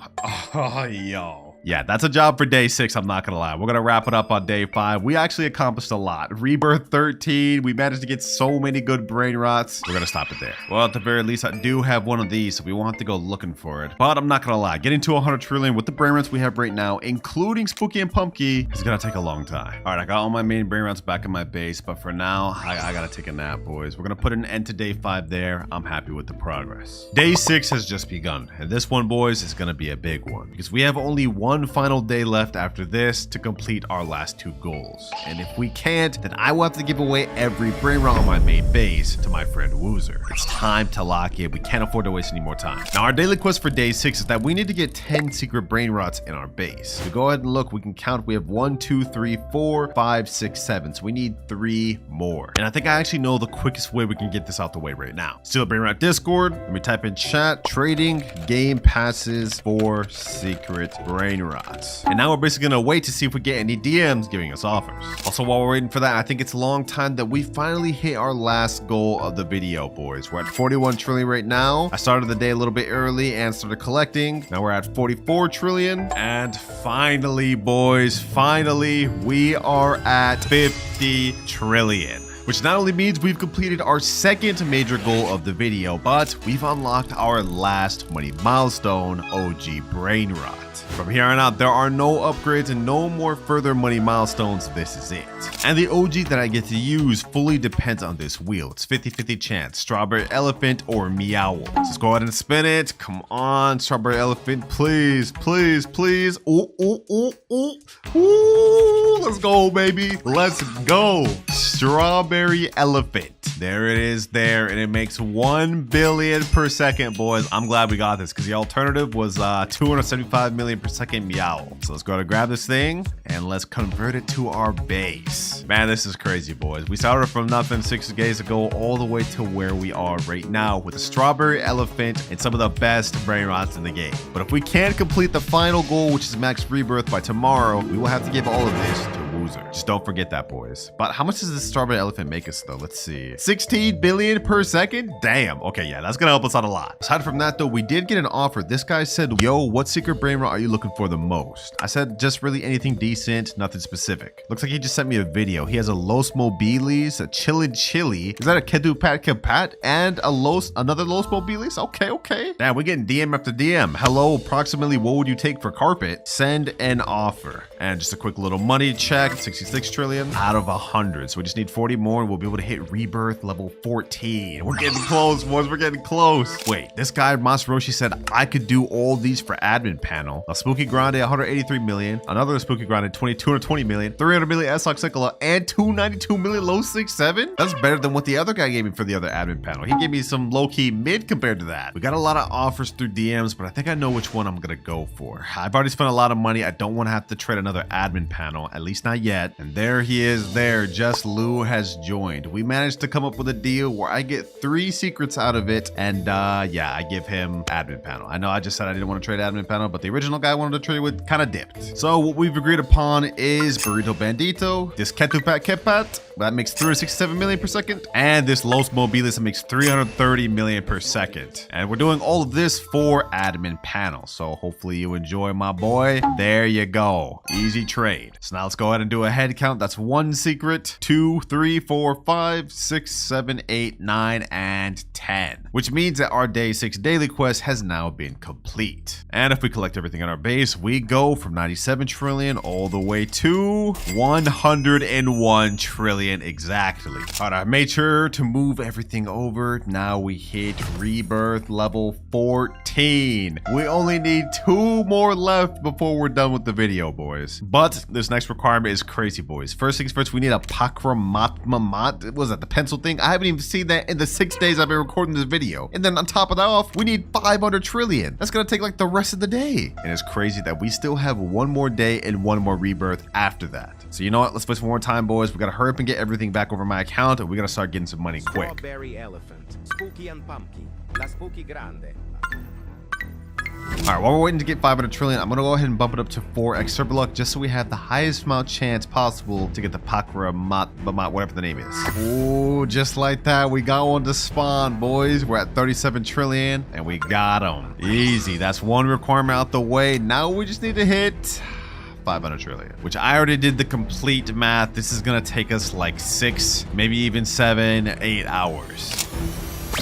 Oh, yo. Yeah, that's a job for day 6, I'm not gonna lie. We're gonna wrap it up on day 5. We actually accomplished a lot. Rebirth 13, we managed to get so many good brain rots. We're gonna stop it there. Well, at the very least, I do have one of these, so we won't have to go looking for it. But I'm not gonna lie, getting to 100 trillion with the brain rots we have right now, including Spooky and Pumpkin, is gonna take a long time. All right, I got all my main brain rots back in my base, but for now, I gotta take a nap, boys. We're gonna put an end to day 5 there. I'm happy with the progress. Day 6 has just begun, and this one, boys, is gonna be a big one because we have only one final day left after this to complete our last 2 goals. And if we can't, then I will have to give away every brain rot on my main base to my friend Woozer. It's time to lock in. We can't afford to waste any more time. Now, our daily quest for day 6 is that we need to get 10 secret brain rots in our base. So go ahead and look, we can count. We have 1, 2, 3, 4, 5, 6, 7. So we need 3 more. And I think I actually know the quickest way we can get this out the way right now. Still brain rot Discord. Let me type in chat, trading game passes for secret brain rots. And now we're basically gonna wait to see if we get any DMs giving us offers. Also, while we're waiting for that, I think it's a long time that we finally hit our last goal of the video, boys. We're at 41 trillion right now. I started the day a little bit early and started collecting. Now we're at 44 trillion. And finally, boys, finally, we are at 50 trillion. Which not only means we've completed our second major goal of the video, but we've unlocked our last money milestone, OG Brainrot. From here on out, there are no upgrades and no more further money milestones. This is it. And the OG that I get to use fully depends on this wheel. It's 50-50 chance, Strawberry Elephant or Meow. So let's go ahead and spin it. Come on, Strawberry Elephant, please, please, please. Ooh, ooh, ooh, ooh. Ooh, let's go, baby. Let's go. Strawberry Elephant. There it is there, and it makes 1 billion per second, boys. I'm glad we got this because the alternative was 275 million per second Meow. So let's go ahead and grab this thing and let's convert it to our base. Man, this is crazy, boys. We started from nothing 6 days ago all the way to where we are right now with a Strawberry Elephant and some of the best brain rots in the game. But if we can't complete the final goal, which is max rebirth, by tomorrow, we will have to give all of this to Woozer. Just don't forget that, boys. But how much does this Strawberry Elephant make us, though? Let's see. 16 billion per second? Damn. Okay, yeah, that's gonna help us out a lot. Aside from that, though, we did get an offer. This guy said, yo, what secret brain rot are you looking for the most? I said, just really anything decent, nothing specific. Looks like he just sent me a video. He has a Los Mobilis, a Chillin' Chili. Is that a Kedu Pat Kapat? And another Los Mobilis? Okay, okay. Damn, we're getting DM after DM. Hello, approximately what would you take for carpet? Send an offer. And just a quick little money check, 66 trillion out of 100. So we just need 40 more and we'll be able to hit rebirth level 14. We're getting close, boys. We're getting close. Wait, this guy, Masaroshi, said I could do all these for admin panel. A Spooky Grande, 183 million. Another Spooky Grande, 220 million. 300 million S-Oxicola and 292 million low 6-7. That's better than what the other guy gave me for the other admin panel. He gave me some low-key mid compared to that. We got a lot of offers through DMs, but I think I know which one I'm gonna go for. I've already spent a lot of money. I don't want to have to trade another admin panel, at least not yet. And there he is there. Just Lou has joined. We managed to come up with a deal where I get 3 secrets out of it. And yeah, I give him admin panel. I know I just said I didn't want to trade admin panel, but the original guy I wanted to trade with kind of dipped. So what we've agreed upon is Burrito Bandito, this Ketupat Kepat, that makes 367 million per second, and this Los Mobilis that makes 330 million per second. And we're doing all of this for admin panel. So hopefully you enjoy, my boy. There you go. Easy trade. So now let's go ahead and do a head count. That's 1 secret, 2, 3, 4, 5, 6, 7, 8, 9, and 10. Which means that our day 6 daily quest has now been complete. And if we collect everything in our base, we go from 97 trillion all the way to 101 trillion exactly. All right, I made sure to move everything over. Now we hit rebirth level 14. We only need 2 more left before we're done with the video, boys. But this next requirement is crazy, boys. First things first, we need a Pakramatmamat. What was that, the pencil thing? I haven't even seen that in the 6 days I've been recording this video. And then on top of that off, we need 500 trillion. That's gonna take like the rest of the day. And it's crazy that we still have 1 more day and 1 more rebirth after that. So you know what? Let's waste one more time, boys. We gotta hurry up and get everything back over my account, and we gotta start getting some money quick. Strawberry Elephant, Spooky and Pumpkin, La Spooky Grande. All right, while we're waiting to get 500 trillion, I'm gonna go ahead and bump it up to 4x server luck just so we have the highest amount chance possible to get the Bamat, whatever the name is. Ooh, just like that, we got one to spawn, boys. We're at 37 trillion and we got them. Easy, that's one requirement out the way. Now we just need to hit 500 trillion, which I already did the complete math. This is gonna take us like 6, maybe even 7, 8 hours.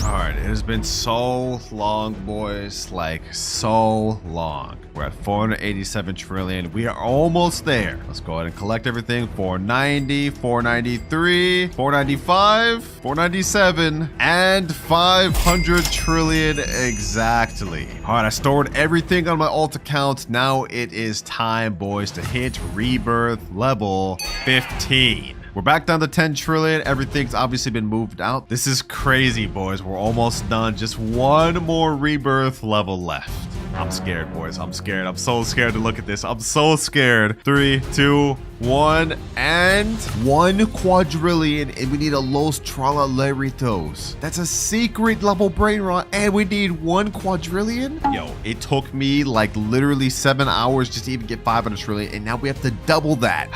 All right, it has been so long, boys, like so long. We're at 487 trillion. We are almost there. Let's go ahead and collect everything. 490, 493, 495, 497, and 500 trillion exactly. All right, I stored everything on my alt account. Now it is time, boys, to hit rebirth level 15. We're back down to 10 trillion. Everything's obviously been moved out. This is crazy, boys. We're almost done. Just one more rebirth level left. I'm scared, boys. I'm scared. I'm so scared to look at this. I'm so scared. 3, 2, 1, and 1 quadrillion. And we need a Los Trallaleritos. That's a secret level Brainrot. And we need 1 quadrillion. Yo, it took me like literally 7 hours just to even get 500 trillion. And now we have to double that.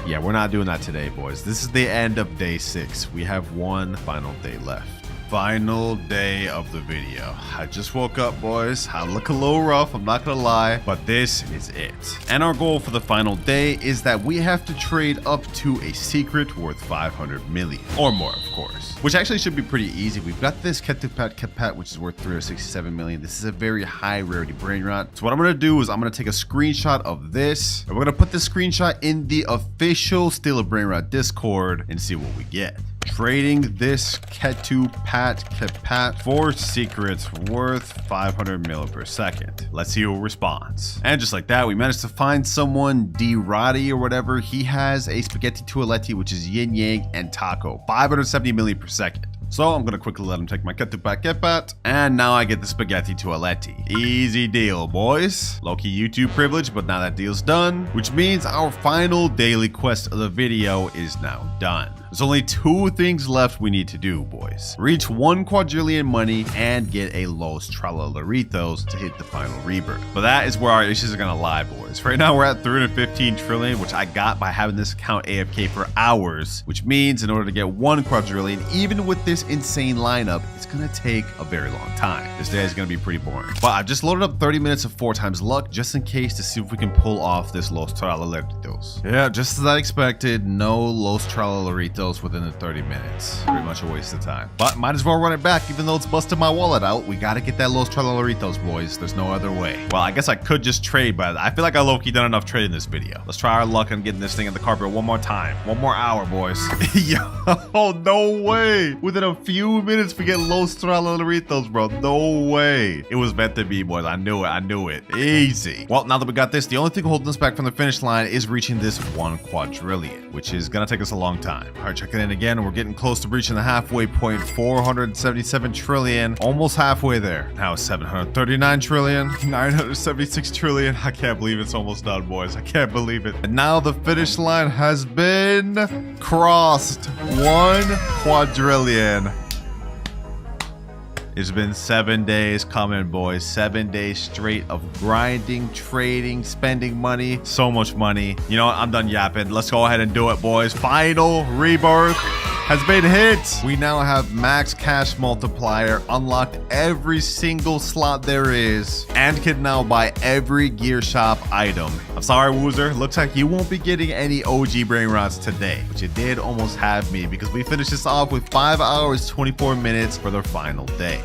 Yeah, we're not doing that today, boys. This is the end of day 6. We have one final day left. Final day of the video. I just woke up, boys. I look a little rough, I'm not gonna lie, but this is it. And our goal for the final day is that we have to trade up to a secret worth 500 million or more, of course, which actually should be pretty easy. We've got this Ketupat, which is worth 367 million. This is a very high rarity Brainrot. So what I'm gonna do is I'm gonna take a screenshot of this, and we're gonna put this screenshot in the official Steal a Brainrot Discord and see what we get. Trading this Ketupat for secrets worth 500 mil per second. Let's see who responds. And just like that, we managed to find someone, D-Roddy or whatever. He has a spaghetti toaletti, which is yin yang and taco, 570 million per second. So I'm gonna quickly let him take my Ketupat, and now I get the spaghetti toaletti. Easy deal, boys. Low-key YouTube privilege, but now that deal's done, which means our final daily quest of the video is now done. There's only 2 things left we need to do, boys. Reach 1 quadrillion money and get a Los Trallaleritos to hit the final rebirth. But that is where our issues are gonna lie, boys. Right now we're at 315 trillion, which I got by having this account AFK for hours, which means in order to get 1 quadrillion, even with this insane lineup, it's gonna take a very long time. This day is gonna be pretty boring. But I've just loaded up 30 minutes of 4 times luck just in case to see if we can pull off this Los Trallaleritos. Yeah, just as I expected, no Los Trallaleritos within the 30 minutes. Pretty much a waste of time. But might as well run it back even though it's busted my wallet out. We gotta get that Los Trallaleritos, boys. There's no other way. Well, I guess I could just trade, but I feel like I low-key done enough trading this video. Let's try our luck on getting this thing in the carpet one more time. 1 more hour, boys. Yo, no way. Within a few minutes we get Los Trallaleritos, bro. No way. It was meant to be, boys. I knew it. I knew it. Easy. Well, now that we got this, the only thing holding us back from the finish line is reaching this 1 quadrillion, which is gonna take us a long time. All right, check it in again. We're getting close to reaching the halfway point. 477 trillion. Almost halfway there. Now 739 trillion. 976 trillion. I can't believe it's almost done, boys. I can't believe it. And now the finish line has been crossed. 1 quadrillion. It's been 7 days coming, boys. 7 days straight of grinding, trading, spending money. So much money. You know what? I'm done yapping. Let's go ahead and do it, boys. Final rebirth has been hit. We now have max cash multiplier, unlocked every single slot there is, and can now buy every gear shop item. I'm sorry, Woozer. Looks like you won't be getting any OG Brainrots today, but you did almost have me because we finished this off with 5 hours, 24 minutes for the final day.